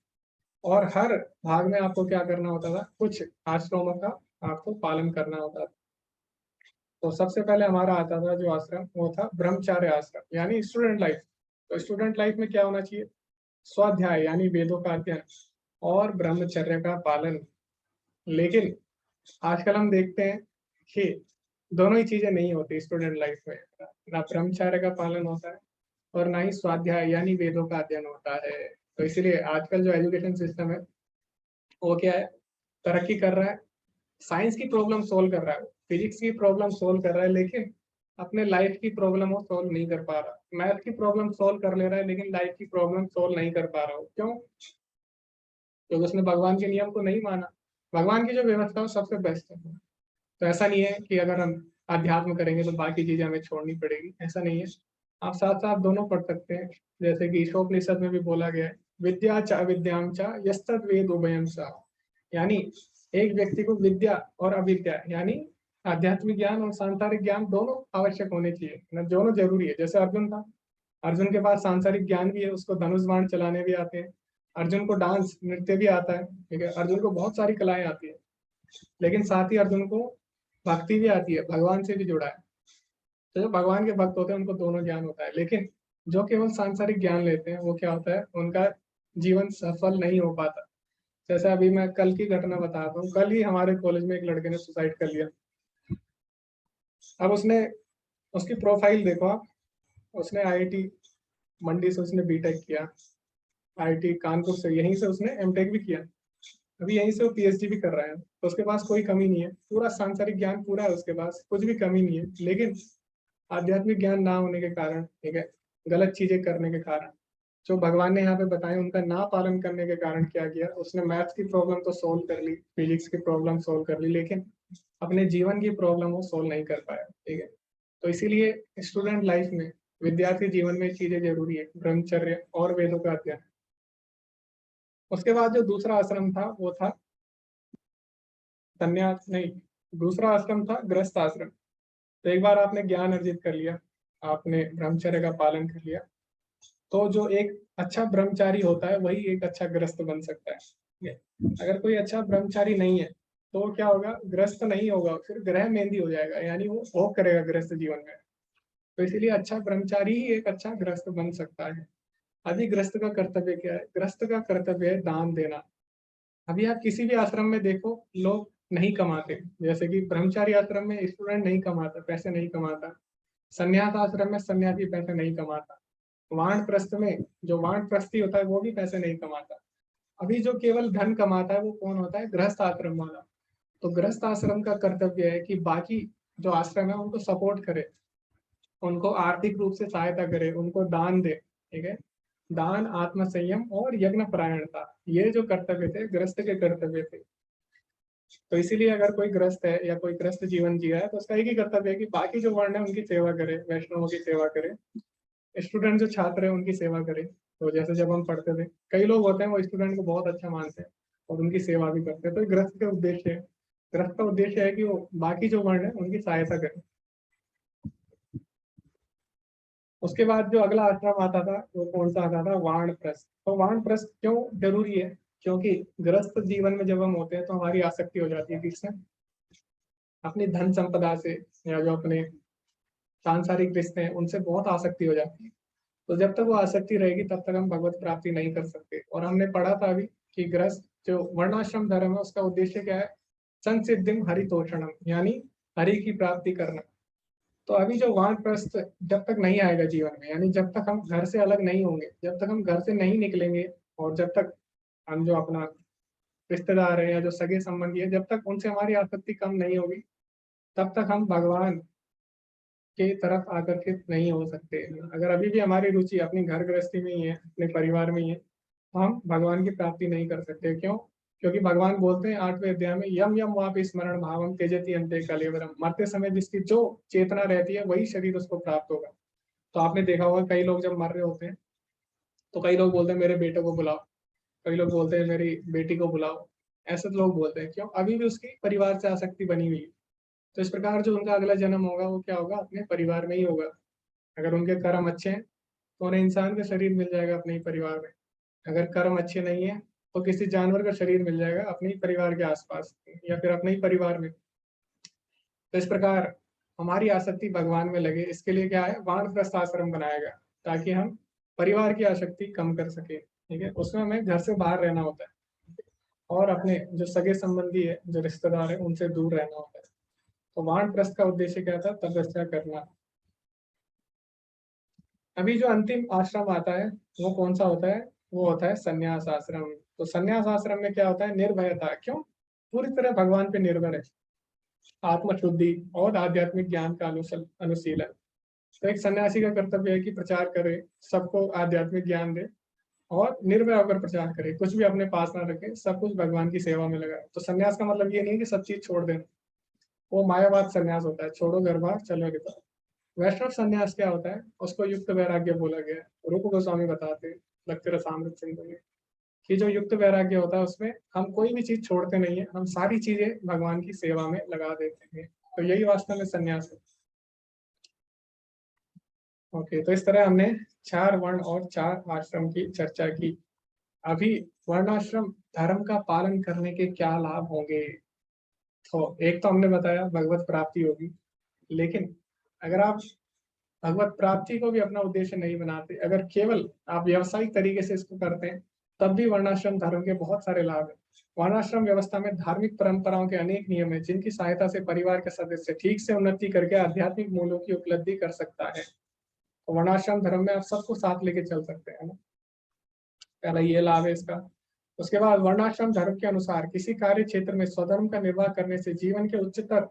और हर भाग में आपको क्या करना होता था, कुछ आश्रमों का आपको पालन करना होता था। तो सबसे पहले हमारा आता था जो आश्रम, वो था ब्रह्मचार्य आश्रम यानी स्टूडेंट लाइफ। तो स्टूडेंट लाइफ में क्या होना चाहिए, स्वाध्याय यानी वेदों का अध्ययन और ब्रह्मचर्य का पालन। लेकिन आजकल हम देखते हैं कि दोनों ही चीजें नहीं होती स्टूडेंट लाइफ में, ना ब्रह्मचर्य का पालन होता है और ना ही स्वाध्याय यानी वेदों का अध्ययन होता है। तो इसीलिए आजकल जो एजुकेशन सिस्टम है वो क्या है, तरक्की कर रहा है, साइंस की प्रॉब्लम सोल्व कर रहा है, फिजिक्स की प्रॉब्लम सोल्व कर रहा है, लेकिन अपने लाइफ की प्रॉब्लम वो सोल्व नहीं कर पा रहा। मैथ की प्रॉब्लम सोल्व कर ले रहा है, लेकिन लाइफ की प्रॉब्लम सोल्व नहीं कर पा रहा हो। क्यों? क्योंकि उसने भगवान के नियम को नहीं माना। भगवान की जो व्यवस्था है सबसे बेस्ट है। तो ऐसा नहीं है कि अगर हम अध्यात्म करेंगे तो बाकी चीजें हमें छोड़नी पड़ेगी, ऐसा नहीं है। आप साथ साथ दोनों पढ़ सकते हैं, जैसे कि ईशोपनिषद में भी बोला गया है, विद्या च विद्याम च यस्तद वेद उभयम स। यानी एक व्यक्ति को विद्या और अविद्या यानी आध्यात्मिक ज्ञान और सांसारिक ज्ञान दोनों आवश्यक होने चाहिए ना, दोनों जरूरी है। जैसे अर्जुन था, अर्जुन के पास सांसारिक ज्ञान भी है, उसको धनुष बाण चलाने भी आते हैं, अर्जुन को डांस नृत्य भी आता है, ठीक है, अर्जुन को बहुत सारी कलाएं आती है, लेकिन साथ ही अर्जुन को भक्ति भी आती है, भगवान से भी जुड़ा है। तो जो भगवान के भक्त होते हैं उनको दोनों ज्ञान होता है, लेकिन जो केवल सांसारिक ज्ञान लेते हैं वो क्या होता है, उनका जीवन सफल नहीं हो पाता। जैसे अभी मैं कल की घटना बताता हूँ, कल ही हमारे कॉलेज में एक लड़के ने सुसाइड कर लिया। अब उसने, उसकी प्रोफाइल देखो आप, उसने आईआईटी मंडी से उसने बीटेक किया, आईआईटी कानपुर से यहीं से उसने एमटेक भी किया, अभी यहीं से वो पीएचडी भी कर रहा है। तो उसके पास कोई कमी नहीं है, पूरा सांसारिक ज्ञान पूरा है उसके पास, कुछ भी कमी नहीं है, लेकिन आध्यात्मिक ज्ञान ना होने के कारण, ठीक है, गलत चीजें करने के कारण, जो भगवान ने यहाँ पे बताए उनका ना पालन करने के कारण क्या किया, उसने मैथ्स की प्रॉब्लम तो सोल्व कर ली, फिजिक्स की प्रॉब्लम सोल्व कर ली, लेकिन अपने जीवन की प्रॉब्लम वो सोल्व नहीं कर पाया, ठीक है। तो इसीलिए स्टूडेंट लाइफ में, विद्यार्थी जीवन में चीजें जरूरी है, ब्रह्मचर्य और वेदों का अध्ययन। उसके बाद जो दूसरा आश्रम था वो था संन्यास, नहीं, दूसरा आश्रम था गृहस्थ आश्रम। तो एक बार आपने ज्ञान अर्जित कर लिया, आपने ब्रह्मचर्य का पालन कर लिया, तो जो एक अच्छा ब्रह्मचारी होता है वही एक अच्छा गृहस्थ बन सकता है, ठीक है। अगर कोई अच्छा ब्रह्मचारी नहीं है तो क्या होगा, गृहस्थ नहीं होगा, फिर ग्रह मेहंदी हो जाएगा, यानी वो भोग करेगा गृहस्थ जीवन में। तो इसीलिए अच्छा ब्रह्मचारी ही एक अच्छा गृहस्थ बन सकता है। अभी गृहस्थ का कर्तव्य क्या है, गृहस्थ का कर्तव्य है दान देना। अभी आप किसी भी आश्रम में देखो, लोग नहीं कमाते, जैसे कि ब्रह्मचारी आश्रम में स्टूडेंट नहीं कमाता, पैसे नहीं कमाता, संन्यास आश्रम में सन्यासी पैसे नहीं कमाता, वानप्रस्थ में जो वानप्रस्थी होता है वो भी पैसे नहीं कमाता। अभी जो केवल धन कमाता है वो कौन होता है, गृहस्थ आश्रम वाला। तो गृहस्थ आश्रम का कर्तव्य है कि बाकी जो आश्रम है उनको सपोर्ट करे, उनको आर्थिक रूप से सहायता करे, उनको दान दे, ठीक है। दान, आत्म संयम और यज्ञ परायणता, ये जो कर्तव्य थे गृहस्थ के कर्तव्य थे। तो इसीलिए अगर कोई ग्रस्त है या कोई ग्रस्त जीवन जिया है तो उसका एक ही कर्तव्य है कि बाकी जो वर्ण है उनकी सेवा करे, वैष्णवों की सेवा करे, स्टूडेंट जो छात्र है उनकी सेवा करे। तो जैसे जब हम पढ़ते थे, कई लोग होते हैं वो स्टूडेंट को बहुत अच्छा मानते हैं और उनकी सेवा भी करते हैं, तो ग्रस्त का उद्देश्य है, ग्रस्त का उद्देश्य है कि वो बाकी जो वर्ण है उनकी सहायता करे। उसके बाद जो अगला आश्रम आता था वो कौन सा आता था, वानप्रस्थ। तो वानप्रस्थ क्यों जरूरी है, क्योंकि गृहस्थ जीवन में जब हम होते हैं तो हमारी आसक्ति हो जाती है किससे, अपनी धन संपदा से, या जो अपने सांसारिक रिश्ते हैं उनसे बहुत आसक्ति हो जाती है। तो जब तक वो आसक्ति रहेगी तब तक हम भगवत प्राप्ति नहीं कर सकते। और हमने पढ़ा था अभी कि गृहस्थ जो वर्णाश्रम धर्म है उसका उद्देश्य क्या है, संसिद्धिम हरितोषणम, यानी हरि की प्राप्ति करना। तो अभी जो वानप्रस्थ जब तक नहीं आएगा जीवन में, यानी जब तक हम घर से अलग नहीं होंगे, जब तक हम घर से नहीं निकलेंगे, और जब तक हम जो अपना रिश्तेदार है या जो सगे संबंधी है, जब तक उनसे हमारी आसक्ति कम नहीं होगी तब तक हम भगवान के तरफ आकर्षित नहीं हो सकते। अगर अभी भी हमारी रुचि अपनी घर गृहस्थी में ही है, अपने परिवार में ही है, तो हम भगवान की प्राप्ति नहीं कर सकते। क्यों? क्योंकि भगवान बोलते हैं 8वें अध्याय में, यम यम वापि स्मरण भावम त्यजति अन्ते कलेवरम, मरते समय जिसकी जो चेतना रहती है वही शरीर उसको प्राप्त होगा। तो आपने देखा होगा कई लोग जब मर रहे होते हैं तो कई लोग बोलते हैं मेरे बेटे को बुलाओ, कई लोग बोलते हैं मेरी बेटी को बुलाओ, ऐसे लोग बोलते हैं। क्यों? अभी भी उसकी परिवार से आसक्ति बनी हुई है। तो इस प्रकार जो उनका अगला जन्म होगा वो क्या होगा, अपने परिवार में ही होगा। अगर उनके कर्म अच्छे हैं तो उन्हें इंसान का शरीर मिल जाएगा अपने ही परिवार में, अगर कर्म अच्छे नहीं है तो किसी जानवर का शरीर मिल जाएगा अपने ही परिवार के आसपास या फिर अपने ही परिवार में। तो इस प्रकार हमारी आसक्ति भगवान में लगे, इसके लिए क्या है, वानप्रस्थ आश्रम बनाया गया ताकि हम परिवार की आसक्ति कम कर सके, ठीक है। उसमें हमें घर से बाहर रहना होता है और अपने जो सगे संबंधी है, जो रिश्तेदार है, उनसे दूर रहना होता है। तो वानप्रस्थ का उद्देश्य क्या था, तपस्या करना। अभी जो अंतिम आश्रम आता है वो कौन सा होता है, वो होता है संन्यास आश्रम। तो संन्यास आश्रम में क्या होता है, निर्भयता। क्यों? पूरी तरह भगवान पे निर्भर है, आत्मशुद्धि और आध्यात्मिक ज्ञान का अनुशीलन। तो एक सन्यासी का कर्तव्य है कि प्रचार करे, सबको आध्यात्मिक ज्ञान दे और निर्भय होकर प्रचार करे, कुछ भी अपने पास ना रखे, सब कुछ भगवान की सेवा में लगाए। तो सन्यास का मतलब ये नहीं कि सब चीज छोड़ देना, वो मायावाद सन्यास होता है, छोड़ो घर बार चलो के साथ। वैष्णव सन्यास क्या होता है, उसको युक्त वैराग्य बोला गया है। रूप गोस्वामी बताते हैं भक्ति रसामृत सिंधु में कि जो युक्त वैराग्य होता है उसमें हम कोई भी चीज छोड़ते नहीं है, हम सारी चीजें भगवान की सेवा में लगा देते हैं। तो यही वास्तव में सन्यास है। ओके, तो इस तरह हमने 4 वर्ण और 4 आश्रम की चर्चा की। अभी वर्णाश्रम धर्म का पालन करने के क्या लाभ होंगे? तो एक तो हमने बताया भगवत प्राप्ति होगी, लेकिन अगर आप भगवत प्राप्ति को भी अपना उद्देश्य नहीं बनाते, अगर केवल आप व्यावसायिक तरीके से इसको करते हैं, तब भी वर्णाश्रम धर्म के बहुत सारे लाभ हैं। वर्णाश्रम व्यवस्था में धार्मिक परंपराओं के अनेक नियम हैं, जिनकी सहायता से परिवार के सदस्य ठीक से उन्नति करके आध्यात्मिक मूल्यों की उपलब्धि कर सकता है। तो वर्णाश्रम धर्म में आप सबको साथ लेके चल सकते हैं ना, पहला ये लाभ है इसका। उसके बाद वर्णाश्रम धर्म के अनुसार किसी कार्य क्षेत्र में स्वधर्म का निर्वाह करने से जीवन के उच्चतर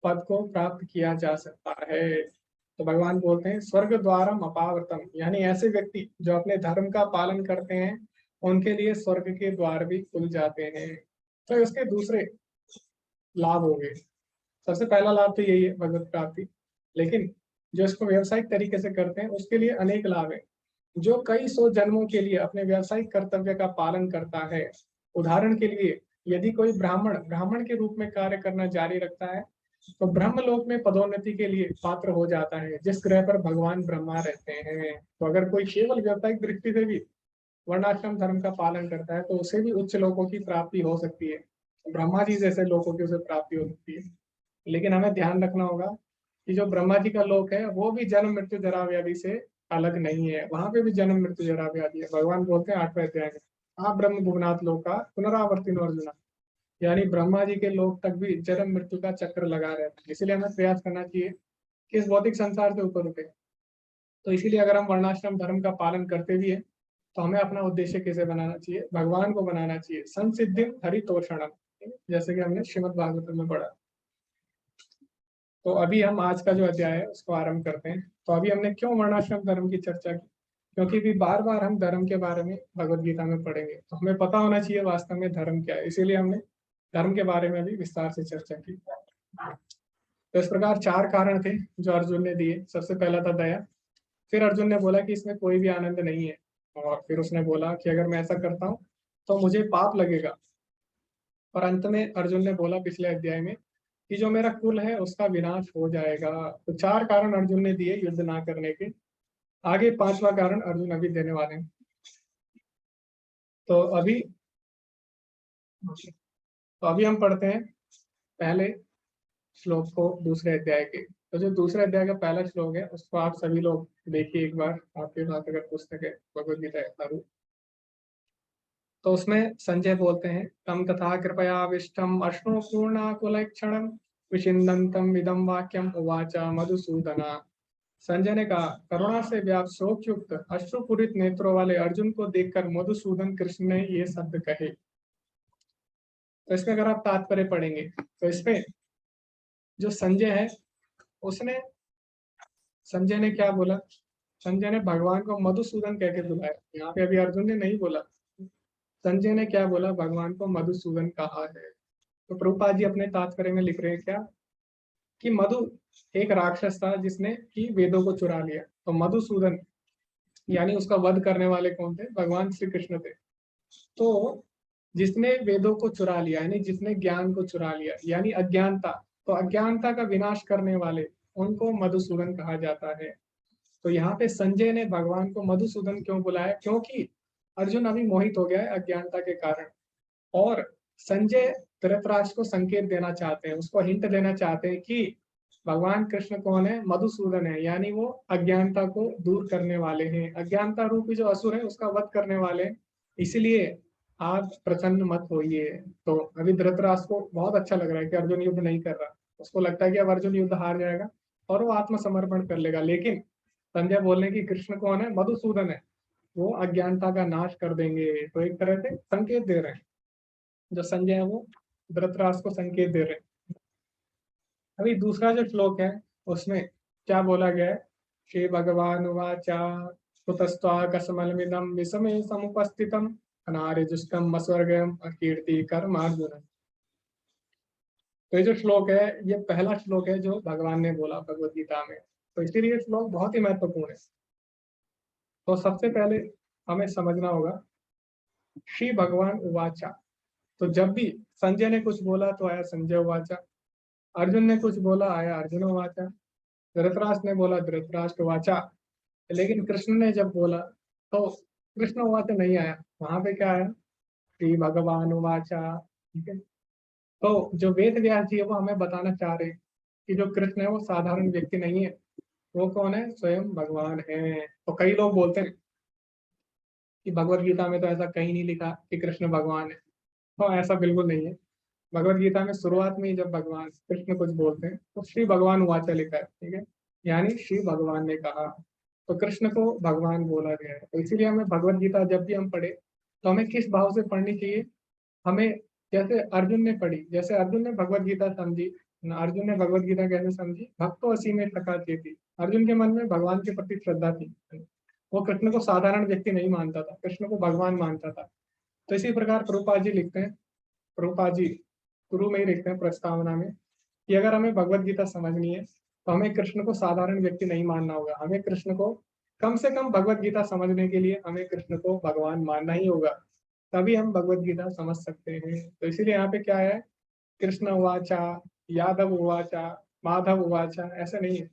पद को प्राप्त किया जा सकता है। तो भगवान बोलते हैं स्वर्ग द्वारम अपावृतम, यानी ऐसे व्यक्ति जो अपने धर्म का पालन करते हैं उनके लिए स्वर्ग के द्वार भी खुल जाते हैं। तो इसके दूसरे लाभ हो गए। सबसे पहला लाभ तो यही है भगवत प्राप्ति, लेकिन जो इसको व्यावसायिक तरीके से करते हैं उसके लिए अनेक लाभ है। जो कई सौ जन्मों के लिए अपने व्यावसायिक कर्तव्य का पालन करता है, उदाहरण के लिए यदि कोई ब्राह्मण के रूप में कार्य करना जारी रखता है, तो ब्रह्मलोक में पदोन्नति के लिए पात्र हो जाता है, जिस ग्रह पर भगवान ब्रह्मा रहते हैं। तो अगर कोई केवल व्यावसायिक दृष्टि से भी वर्णाश्रम धर्म का पालन करता है, तो उसे भी उच्च लोकों की प्राप्ति हो सकती है, ब्रह्मा जी जैसे लोगों की उसे प्राप्ति हो सकती है। लेकिन हमें ध्यान रखना होगा कि जो ब्रह्मा जी का लोक है वो भी जन्म मृत्यु जरा व्याधि से अलग नहीं है, वहां पे भी जन्म मृत्यु जरा व्याधि है। भगवान बोलते हैं 8वें अध्याय में, आप ब्रह्म भुवनाथ लोका पुनरावर्तिनो अर्जुना, यानी ब्रह्मा जी के लोक तक भी जन्म मृत्यु का चक्र लगा रहता है। इसीलिए हमें प्रयास करना चाहिए कि इस भौतिक संसार से ऊपर उठे। तो इसीलिए अगर हम वर्णाश्रम धर्म का पालन करते भी है, तो हमें अपना उद्देश्य कैसे बनाना चाहिए? भगवान को बनाना चाहिए। संसिद्धि हरितोषणम, जैसे कि हमने श्रीमद् भागवत में पढ़ा। तो अभी हम आज का जो अध्याय है उसको आरंभ करते हैं। तो अभी हमने क्यों वर्णाश्रम धर्म की चर्चा की? क्योंकि भी बार बार हम धर्म के बारे में भगवत गीता में पढ़ेंगे, तो हमें पता होना चाहिए वास्तव में धर्म क्या है। इसीलिए हमने धर्म के बारे में भी विस्तार से चर्चा की। तो इस प्रकार 4 कारण थे जो अर्जुन ने दिए। सबसे पहला था दया। फिर अर्जुन ने बोला कि इसमें कोई भी आनंद नहीं है, और फिर उसने बोला कि अगर मैं ऐसा करता हूँ तो मुझे पाप लगेगा। और अंत में अर्जुन ने बोला पिछले अध्याय में कि जो मेरा कुल है उसका विनाश हो जाएगा। तो 4 कारण अर्जुन ने दिए युद्ध ना करने के। आगे 5वां कारण अर्जुन अभी देने वाले हैं। तो अभी हम पढ़ते हैं पहले श्लोक को दूसरे अध्याय के। तो जो दूसरे अध्याय का पहला श्लोक है उसको आप सभी लोग देखिए एक बार, आपके पास अगर पुस्तक है भगवद गीता। तो उसमें संजय बोलते हैं तम तथा कृपया विष्टम अश्नु पूर्णाकुलक्षणम विचिंदंतम इदम वाक्यम उवाच मधुसूदना। संजय ने कहा, करुणा से व्याप्त शोक युक्त अश्रुपूरित नेत्रों वाले अर्जुन को देखकर मधुसूदन कृष्ण ने ये शब्द कहे। तो इसमें अगर आप तात्पर्य पढ़ेंगे तो इसमें जो संजय है संजय ने क्या बोला? संजय ने भगवान को मधुसूदन कह के बुलाया। यहाँ पे अभी अर्जुन ने नहीं बोला, संजय ने क्या बोला? भगवान को मधुसूदन कहा है। तो प्रभुपाद जी अपने तात्पर्य में लिख रहे हैं क्या कि मधु एक राक्षस था जिसने कि वेदों को चुरा लिया। तो मधुसूदन यानी उसका वध करने वाले कौन थे? भगवान श्री कृष्ण थे। तो जिसने वेदों को चुरा लिया यानी जिसने ज्ञान को चुरा लिया यानी अज्ञानता, तो अज्ञानता का विनाश करने वाले उनको मधुसूदन कहा जाता है। तो यहाँ पे संजय ने भगवान को मधुसूदन क्यों बुलाया? क्योंकि अर्जुन अभी मोहित हो गया है अज्ञानता के कारण, और संजय धृतराष्ट्र को संकेत देना चाहते हैं, उसको हिंट देना चाहते हैं कि भगवान कृष्ण कौन है? मधुसूदन है, यानी वो अज्ञानता को दूर करने वाले हैं, अज्ञानता रूपी जो असुर है उसका वध करने वाले। इसलिए आप प्रसन्न मत होइए। तो अभी धृतराष्ट्र को बहुत अच्छा लग रहा है कि अर्जुन युद्ध नहीं कर रहा। उसको लगता है कि अब अर्जुन युद्ध हार जाएगा और वो आत्मसमर्पण कर लेगा। लेकिन संजय बोलने की कृष्ण कौन है? मधुसूदन है, वो अज्ञानता का नाश कर देंगे। तो एक तरह से संकेत दे रहे हैं, जो संजय है वो धृतराष्ट्र को संकेत दे रहे हैं। अभी दूसरा जो श्लोक है उसमें क्या बोला गया है? श्री भगवान वाचा कुतस्त्वा कसमलमिदं विषमे समुपस्थितम अनार्यजुष्टम स्वर्गम कीर्ति कर्म अर्जुन। तो ये जो श्लोक है ये पहला श्लोक है जो भगवान ने बोला भगवद गीता में। तो इसीलिए श्लोक बहुत ही महत्वपूर्ण है। तो सबसे पहले हमें समझना होगा श्री भगवान उवाचा। तो जब भी संजय ने कुछ बोला तो आया संजय उवाचा, अर्जुन ने कुछ बोला आया अर्जुन उवाचा, धृतराष्ट्र ने बोला धृतराष्ट्र उवाचा। लेकिन कृष्ण ने जब बोला तो कृष्ण उवाच नहीं आया, वहां पे क्या आया, श्री भगवान उवाचा। ठीक है, तो जो वेद व्यास जी है वो हमें बताना चाह रहे हैं कि जो कृष्ण है वो साधारण व्यक्ति नहीं है, वो कौन है, स्वयं भगवान है। तो कई लोग बोलते हैं कि भगवत गीता में तो ऐसा कहीं नहीं लिखा कि कृष्ण भगवान है। तो ऐसा बिल्कुल नहीं है। भगवत गीता में शुरुआत में ही जब भगवान कृष्ण कुछ बोलते हैं तो श्री भगवान वाचा लिखा है। ठीक है, यानी श्री भगवान ने कहा, तो कृष्ण को भगवान बोला गया है। तो इसीलिए हमें भगवत गीता जब भी हम पढ़े तो हमें किस भाव से पढ़नी चाहिए, हमें जैसे अर्जुन ने पढ़ी, जैसे अर्जुन ने भगवत गीता समझी। अर्जुन ने भगवत गीता कैसे समझी, भक्तो असी में प्रकाश थी। अर्जुन के मन में भगवान के प्रति श्रद्धा थी, वो कृष्ण को साधारण व्यक्ति नहीं मानता था, कृष्ण को भगवान मानता था। तो इसी प्रकार प्रभुपाद जी लिखते हैं, प्रभुपाद जी शुरू में ही लिखते हैं प्रस्तावना में कि अगर हमें भगवत गीता समझनी है तो हमें कृष्ण को साधारण व्यक्ति नहीं मानना होगा, हमें कृष्ण को कम से कम भगवत गीता समझने के लिए हमें कृष्ण को भगवान मानना ही होगा, तभी हम भगवत गीता समझ सकते हैं। तो इसीलिए यहाँ पे क्या है, कृष्ण उवाचा, यादव उवाचा, माधव उवाचा, ऐसा नहीं है।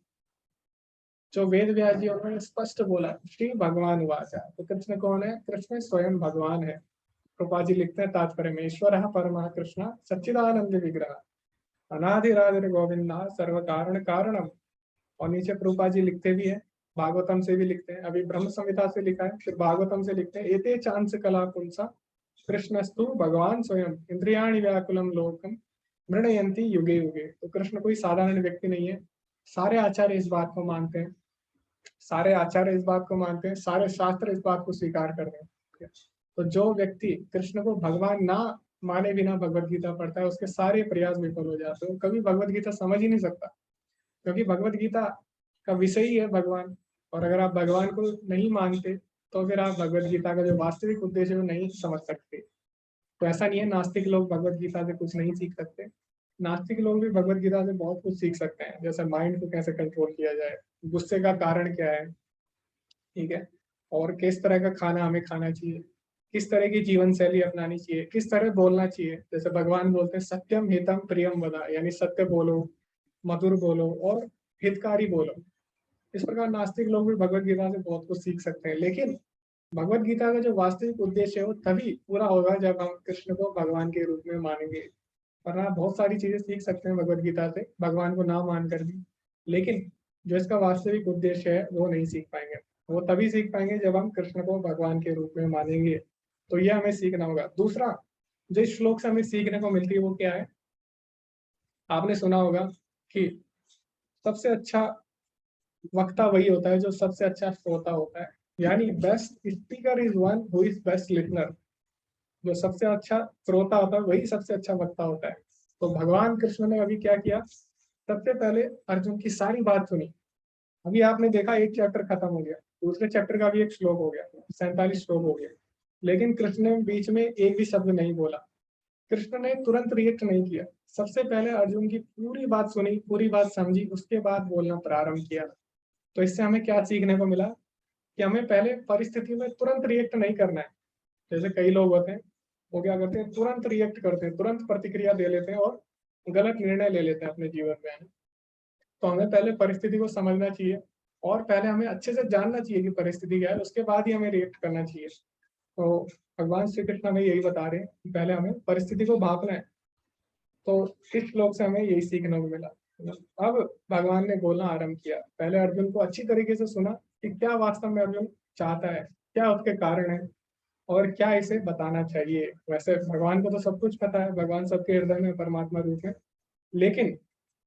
जो वेद व्यास जी उन्होंने स्पष्ट बोला श्री भगवान उवाचा, तो कृष्ण कौन है, कृष्ण स्वयं भगवान है। कृपा जी लिखते हैं तात्पर्य में, ईश्वर परम कृष्ण सच्चिदानंद विग्रह अनाधिराधिर गोविंदा सर्व कारण कारणम। और नीचे प्रभुपा जी लिखते भी है, भागवतम से भी लिखते हैं, अभी ब्रह्म संहिता से लिखा है, फिर भागवतम से लिखते हैं, एते चांस कला पुंसा कृष्णस्तु भगवान स्वयं इंद्रियाणि व्याकुलम लोकम मृणयंती युगे युगे। तो कृष्ण कोई साधारण व्यक्ति नहीं है, सारे आचार्य इस बात को मानते हैं, सारे आचार्य इस बात को मानते हैं, सारे शास्त्र इस बात को स्वीकार कर रहे हैं। तो जो व्यक्ति कृष्ण को भगवान ना माने बिना भगवत गीता पढ़ता है उसके सारे प्रयास विफल हो जाते हैं, कभी भगवत गीता समझ ही नहीं सकता, क्योंकि भगवत गीता का विषय ही है भगवान। और अगर आप भगवान को नहीं मानते तो फिर आप भगवत गीता का जो वास्तविक उद्देश्य है वो नहीं समझ सकते। तो ऐसा नहीं है नास्तिक लोग भगवत गीता से कुछ नहीं सीख सकते, नास्तिक लोग भी भगवत गीता से बहुत कुछ सीख सकते हैं, जैसे माइंड को कैसे कंट्रोल किया जाए, गुस्से का कारण क्या है, ठीक है, और किस तरह का खाना हमें खाना चाहिए, किस तरह की जीवन शैली अपनानी चाहिए, किस तरह बोलना चाहिए। जैसे भगवान बोलते हैं सत्यम हितम प्रियम वदा, यानी सत्य बोलो, मधुर बोलो और हितकारी बोलो। इस प्रकार नास्तिक लोग भी भगवत गीता से बहुत कुछ सीख सकते हैं, लेकिन भगवत गीता का जो वास्तविक उद्देश्य है वो तभी पूरा होगा जब हम कृष्ण को भगवान के रूप में मानेंगे। वरना बहुत सारी चीजें सीख सकते हैं भगवत गीता से भगवान को ना मान कर भी, लेकिन जो इसका वास्तविक उद्देश्य है वो नहीं सीख पाएंगे। वो तभी सीख पाएंगे जब हम कृष्ण को भगवान के रूप में मानेंगे। तो यह हमें सीखना होगा। दूसरा जो इस श्लोक से हमें सीखने को मिलती है वो क्या है, आपने सुना होगा कि सबसे अच्छा वक्ता वही होता है जो सबसे अच्छा श्रोता होता है, यानी best speaker is one who is best listener. जो सबसे अच्छा श्रोता होता है वही सबसे अच्छा वक्ता होता है। तो भगवान कृष्ण ने अभी क्या किया, सबसे पहले अर्जुन की सारी बात सुनी। अभी आपने देखा एक चैप्टर खत्म हो गया, दूसरे चैप्टर का भी एक श्लोक हो गया, 47 श्लोक हो गया, लेकिन कृष्ण ने बीच में एक भी शब्द नहीं बोला। कृष्ण ने तुरंत रिएक्ट नहीं किया, सबसे पहले अर्जुन की पूरी बात सुनी, पूरी बात समझी, उसके बाद बोलना प्रारंभ किया। तो इससे हमें क्या सीखने को मिला कि हमें पहले परिस्थिति में तुरंत रिएक्ट नहीं करना है। जैसे कई लोग होते हैं वो क्या करते हैं, तुरंत रिएक्ट करते हैं, तुरंत प्रतिक्रिया दे लेते हैं और गलत निर्णय ले लेते हैं अपने जीवन में। तो हमें पहले परिस्थिति को समझना चाहिए और पहले हमें अच्छे से जानना चाहिए कि परिस्थिति क्या है, उसके बाद ही हमें रिएक्ट करना चाहिए। तो भगवान श्री कृष्ण हमें यही बता रहे हैं कि पहले हमें परिस्थिति को भांपना है। तो इस श्लोक से हमें यही सीखने को मिला। अब भगवान ने बोलना आरंभ किया, पहले अर्जुन को अच्छी तरीके से सुना कि क्या वास्तव में अर्जुन चाहता है, क्या उसके कारण है और क्या इसे बताना चाहिए। वैसे भगवान को तो सब कुछ पता है, भगवान सबके हृदय में परमात्मा रूप है, लेकिन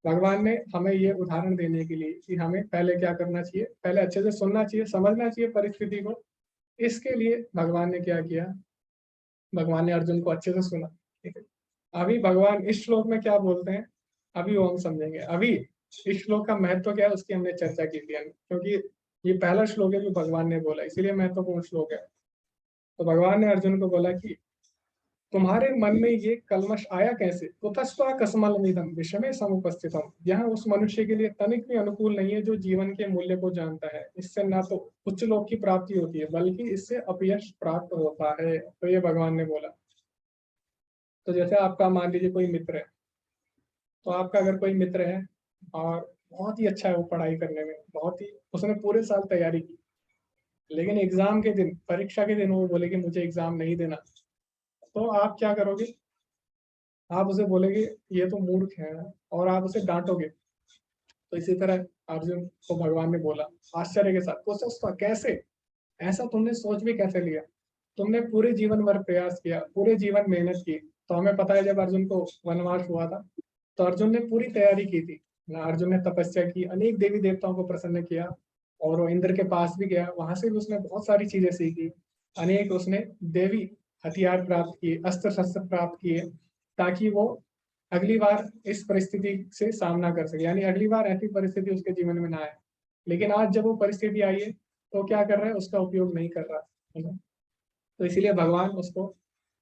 भगवान ने हमें ये उदाहरण देने के लिए कि हमें पहले क्या करना चाहिए, पहले अच्छे से सुनना चाहिए, समझना चाहिए परिस्थिति को। इसके लिए भगवान ने क्या किया, भगवान ने अर्जुन को अच्छे से सुना। ठीक है, अभी भगवान इस श्लोक में क्या बोलते हैं अभी वो हम समझेंगे। अभी इस श्लोक का महत्व क्या है उसकी हमने चर्चा की थी, क्योंकि ये पहला श्लोक है जो भगवान ने बोला, इसीलिए महत्वपूर्ण श्लोक है। तो भगवान ने अर्जुन को बोला कि तुम्हारे मन में ये कलमश आया कैसे, कुतस्त्वा कसमलमिदं विषमे समुपस्थितम। यह उस मनुष्य के लिए तनिक भी अनुकूल नहीं है जो जीवन के मूल्य को जानता है। इससे ना तो उच्च लोक की प्राप्ति होती है बल्कि इससे अपयश प्राप्त होता है। तो ये भगवान ने बोला। तो जैसे आपका मान लीजिए कोई मित्र है, तो आपका अगर कोई मित्र है और बहुत ही अच्छा है वो पढ़ाई करने में, बहुत ही उसने पूरे साल तैयारी की, लेकिन एग्जाम के दिन, परीक्षा के दिन वो बोले कि मुझे एग्जाम नहीं देना, तो आप क्या करोगे? आप उसे बोलेगे ये तो मूर्ख है, और आप उसे डांटोगे। तो इसी तरह अर्जुन को भगवान ने बोला आश्चर्य के साथ, वो सोचता कैसे, ऐसा तुमने सोच भी कैसे लिया? तुमने पूरे जीवन भर प्रयास किया, पूरे जीवन मेहनत की। तो हमें पता है जब अर्जुन को वनवास हुआ था तो अर्जुन ने पूरी तैयारी की थी ना, अर्जुन ने तपस्या की, अनेक देवी देवताओं को प्रसन्न किया, और वो इंद्र के पास भी गया, वहां से भी उसने बहुत सारी चीजें सीखी, अनेक उसने देवी हथियार प्राप्त किए, अस्त्र शस्त्र प्राप्त किए, ताकि वो अगली बार इस परिस्थिति से सामना कर सके, यानी अगली बार ऐसी परिस्थिति उसके जीवन में ना आए। लेकिन आज जब वो परिस्थिति आई है तो क्या कर रहा है, उसका उपयोग नहीं कर रहा है ना। तो इसीलिए भगवान उसको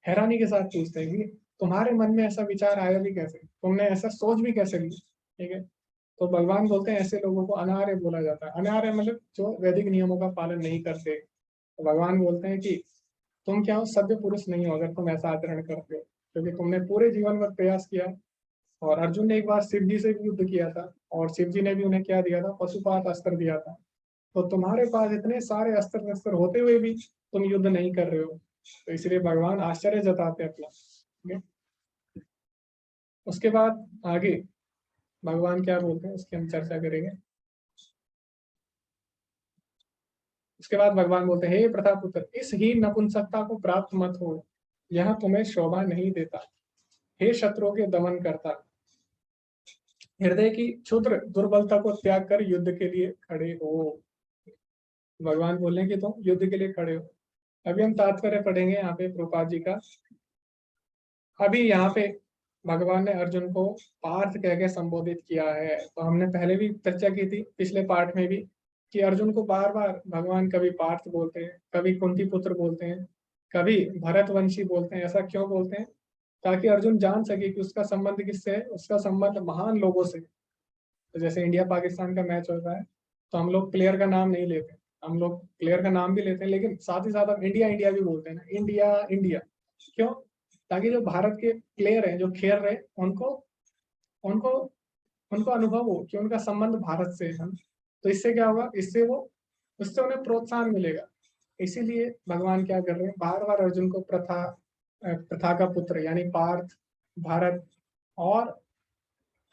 हैरानी के साथ पूछते हैं कि तुम्हारे मन में ऐसा विचार आया भी कैसे, तुमने ऐसा सोच भी कैसे ली, ठीक है। तो भगवान बोलते हैं ऐसे लोगों को अनार्य बोला जाता है। अनार्य मतलब जो वैदिक नियमों का पालन नहीं करते। तो भगवान बोलते हैं कि तुम क्या हो, सभ्य पुरुष नहीं हो अगर तुम ऐसा आचरण करते हो, क्योंकि तुमने पूरे जीवन भर प्रयास किया। और अर्जुन ने एक बार शिव जी से भी युद्ध किया था, और शिव जी ने भी उन्हें क्या दिया था, पशुपात अस्त्र दिया था। तो तुम्हारे पास इतने सारे अस्त्र शस्त्र होते हुए भी तुम युद्ध नहीं कर रहे हो, तो इसलिए भगवान आश्चर्य जताते हैं अपना, ठीक है। उसके बाद आगे भगवान क्या बोलते हैं उसकी हम चर्चा करेंगे। उसके बाद भगवान बोलते हैं हे प्रतापुत्र, इस ही नपुंसकता को प्राप्त मत हो, यह तुम्हें शोभा नहीं देता। हे शत्रुओं के दमन करता, हृदय की क्षुद्र दुर्बलता को त्याग कर युद्ध के लिए खड़े हो। भगवान बोले कि तुम युद्ध के लिए खड़े हो। अभी हम तात्पर्य पढ़ेंगे यहाँ पे प्रभुपाद जी का। अभी यहाँ पे भगवान ने अर्जुन को पार्थ कह के संबोधित किया है। तो हमने पहले भी चर्चा की थी पिछले पार्ट में भी कि अर्जुन को बार बार भगवान कभी पार्थ बोलते हैं, कभी कुंती पुत्र बोलते हैं, कभी भरतवंशी बोलते हैं। ऐसा क्यों बोलते हैं? ताकि अर्जुन जान सके कि उसका संबंध किससे है, उसका संबंध महान लोगों से। तो जैसे इंडिया पाकिस्तान का मैच होता है तो हम लोग प्लेयर का नाम नहीं लेते, हम लोग प्लेयर का नाम भी लेते हैं, लेकिन साथ ही साथ हम इंडिया इंडिया भी बोलते हैं ना, इंडिया इंडिया। क्यों? ताकि जो भारत के प्लेयर हैं जो खेल रहे हैं उनको उनको उनको अनुभव हो कि उनका संबंध भारत से है। तो इससे क्या होगा, उससे उन्हें प्रोत्साहन मिलेगा। इसीलिए भगवान क्या कर रहे हैं, बार बार अर्जुन को प्रथा का पुत्र यानी पार्थ, भारत और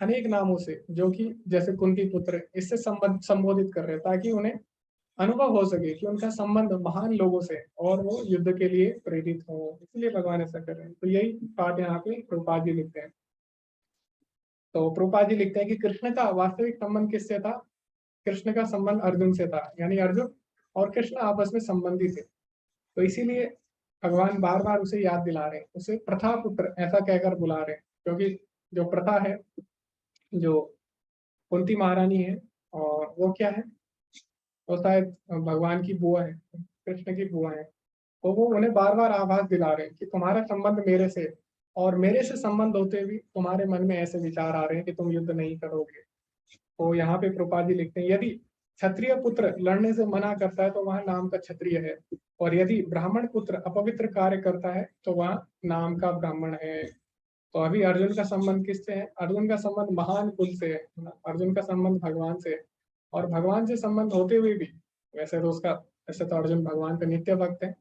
अनेक नामों से, जो कि जैसे कुंती पुत्र, इससे संबोधित कर रहे हैं ताकि उन्हें अनुभव हो सके कि उनका संबंध महान लोगों से और वो युद्ध के लिए प्रेरित हो। इसलिए भगवान ऐसा कर रहे हैं। तो यही बात यहाँ पे प्रभुपाद जी लिखते हैं। तो प्रभुपाद जी लिखते हैं कि कृष्ण का वास्तविक संबंध किससे था? कृष्ण का संबंध अर्जुन से था, यानी अर्जुन और कृष्ण आपस में संबंधी थे। तो इसीलिए भगवान बार बार उसे याद दिला रहे हैं, उसे प्रथा पुत्र ऐसा कहकर बुला रहे हैं, क्योंकि जो प्रथा है, जो कुंती महारानी है, और वो क्या है, वो शायद भगवान की बुआ है, कृष्ण की बुआ है। तो वो उन्हें बार बार आभास दिला रहे हैं कि तुम्हारा संबंध मेरे से, और मेरे से संबंध होते भी तुम्हारे मन में ऐसे विचार आ रहे हैं कि तुम युद्ध नहीं करोगे। तो यहाँ पे प्रभुपाद जी लिखते हैं यदि क्षत्रिय पुत्र लड़ने से मना करता है तो वह नाम का क्षत्रिय है, और यदि ब्राह्मण पुत्र अपवित्र कार्य करता है तो वह नाम का ब्राह्मण है। तो अभी अर्जुन का संबंध किससे है? अर्जुन का संबंध महान कुल से है, अर्जुन का संबंध भगवान से है। और भगवान से संबंध होते हुए भी वैसे तो अर्जुन भगवान का नित्य भक्त है,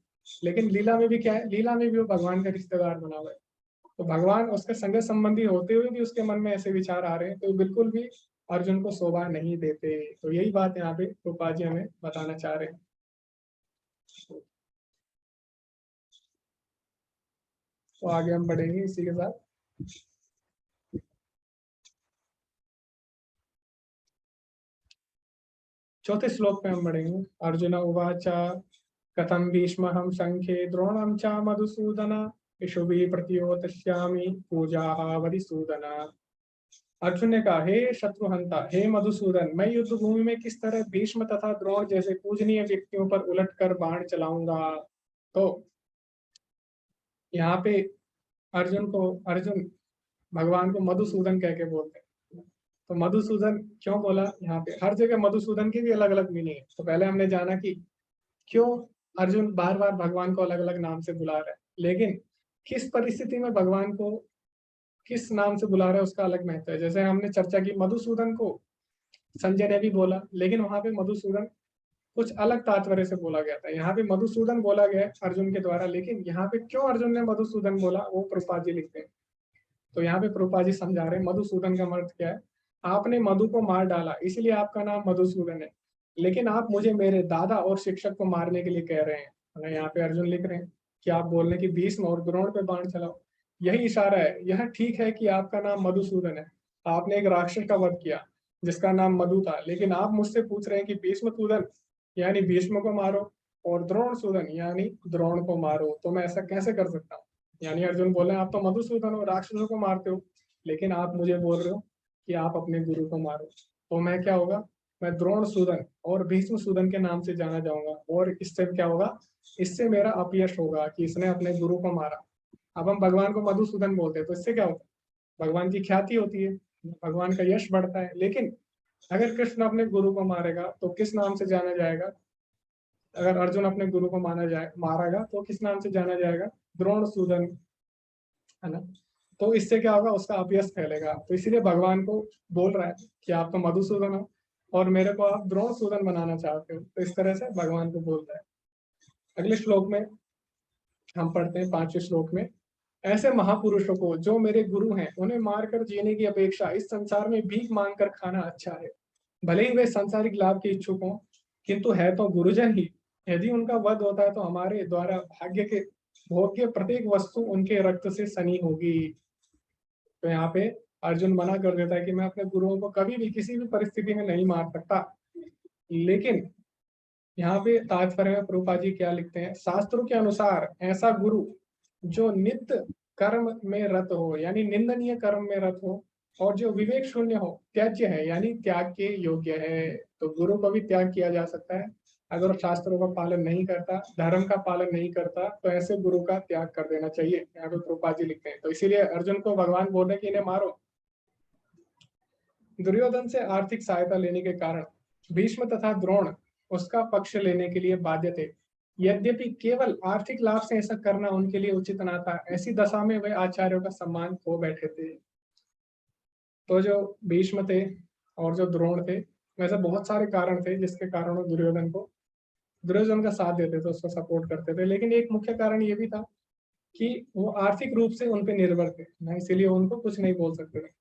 लेकिन लीला में भी क्या है, लीला में भी वो भगवान का रिश्तेदार बना हुआ है। तो भगवान उसके संग संबंधी होते हुए भी उसके मन में ऐसे विचार आ रहे हैं, तो बिल्कुल भी अर्जुन को शोभा नहीं देते। तो यही बात यहाँ पे प्रभुपाद जी हमें बताना चाह रहे हैं। तो आगे हम बढ़ेंगे इसी के साथ। चौथे श्लोक पे हम बढ़ेंगे। अर्जुन उवाच कथम भीष्महं संख्ये द्रोणं च मधुसूदन इषुभिः प्रतियोतस्यामि पूजाः वरिसूदन। अर्जुन ने कहा, हे शत्रुहंता, हे मधुसूदन, मैं युद्ध भूमि में किस तरह भीष्म तथा द्रोण जैसे पूजनीय व्यक्तियों पर उलटकर बाण चलाऊंगा। तो यहाँ पे अर्जुन भगवान को मधुसूदन कह के बोलते हैं। तो मधुसूदन क्यों बोला, यहाँ पे हर जगह मधुसूदन की भी अलग अलग मीनिंग है। तो पहले हमने जाना कि क्यों अर्जुन बार बार भगवान को अलग अलग नाम से बुला रहा है, लेकिन किस परिस्थिति में भगवान को किस नाम से बुला रहा है उसका अलग महत्व है। जैसे हमने चर्चा की, मधुसूदन को संजय ने भी बोला, लेकिन वहां पे मधुसूदन कुछ अलग तात्पर्य से बोला गया था। यहाँ पे मधुसूदन बोला गया है अर्जुन के द्वारा, लेकिन यहाँ पे क्यों अर्जुन ने मधुसूदन बोला वो प्रभुपाद जी लिखते हैं। तो यहाँ पे प्रभुपाद जी समझा रहे हैं मधुसूदन का अर्थ क्या है। आपने मधु को मार डाला इसलिए आपका नाम मधुसूदन है, लेकिन आप मुझे मेरे दादा और शिक्षक को मारने के लिए कह रहे हैं। मतलब यहाँ पे अर्जुन लिख रहे हैं कि आप बोल रहे हैं कि भीष्म और द्रोण पे बाण चलाओ, यही इशारा है। यह ठीक है कि आपका नाम मधुसूदन है, आपने एक राक्षस का वध किया जिसका नाम मधु था, लेकिन आप मुझसे पूछ रहे हैं कि भीष्मसूदन यानी भीष्म को मारो और द्रोणसूदन यानी द्रोण को मारो, तो मैं ऐसा कैसे कर सकता हूँ। यानी अर्जुन बोले आप तो मधुसूदन और राक्षसों को मारते हो, लेकिन आप मुझे बोल रहे हो कि आप अपने गुरु को मारो, तो मैं क्या होगा, मैं द्रोणसूदन और भीष्मसूदन के नाम से जाना जाऊंगा, और इससे क्या होगा, इससे मेरा अपयश होगा कि इसने अपने गुरु को मारा। अब हम भगवान को मधुसूदन बोलते हैं तो इससे क्या होता है, भगवान की ख्याति होती है, भगवान का यश बढ़ता है। लेकिन अगर कृष्ण अपने गुरु को मारेगा तो किस नाम से जाना जाएगा। अगर अर्जुन अपने गुरु को मारेगा तो किस नाम से जाना जाएगा, द्रोणसूदन, है ना। तो इससे क्या होगा, उसका अपयश फैलेगा। तो इसीलिए भगवान को बोल रहा है कि आप तो मधुसूदन हो और मेरे को आप द्रोणसूदन बनाना चाहते हो, तो इस तरह से भगवान को बोलता है। अगले श्लोक में हम पढ़ते हैं 5वें श्लोक में, ऐसे महापुरुषों को जो मेरे गुरु हैं उन्हें मारकर जीने की अपेक्षा इस संसार में भीख मांगकर खाना अच्छा है। भले ही वे सांसारिक लाभ के इच्छुक हों, किंतु है तो गुरुजन ही। यदि उनका वध होता है तो हमारे द्वारा भाग्य के भोग्य प्रत्येक वस्तु उनके रक्त से सनी होगी। तो यहाँ पे अर्जुन मना कर देता है कि मैं अपने गुरुओं को कभी भी किसी भी परिस्थिति में नहीं मार सकता। लेकिन यहाँ पे तात्पर्य में प्रभुपाद जी क्या लिखते हैं, शास्त्रों के अनुसार ऐसा गुरु जो नित्य कर्म में रत हो यानी निंदनीय कर्म में रत हो, और जो विवेक शून्य हो, त्याज्य है यानी त्याग के योग्य है। तो गुरु को भी त्याग किया जा सकता है। अगर वो शास्त्रों का पालन नहीं करता, धर्म का पालन नहीं करता, तो ऐसे गुरु का त्याग कर देना चाहिए, यहाँ पे प्रभुपाद जी लिखते हैं। तो इसीलिए अर्जुन को भगवान बोल रहे कि इन्हें मारो। दुर्योधन से आर्थिक सहायता लेने के कारण भीष्म तथा द्रोण उसका पक्ष लेने के लिए बाध्य थे। यद्यपि केवल आर्थिक लाभ से ऐसा करना उनके लिए उचित न था, ऐसी दशा में वे आचार्यों का सम्मान खो बैठे थे। तो जो भीष्म थे और जो द्रोण थे, वैसे बहुत सारे कारण थे जिसके कारण वो दुर्योधन का साथ देते थे, उसको सपोर्ट करते थे। लेकिन एक मुख्य कारण ये भी था कि वो आर्थिक रूप से उन पे निर्भर थे ना, इसीलिए उनको कुछ नहीं बोल सकते थे।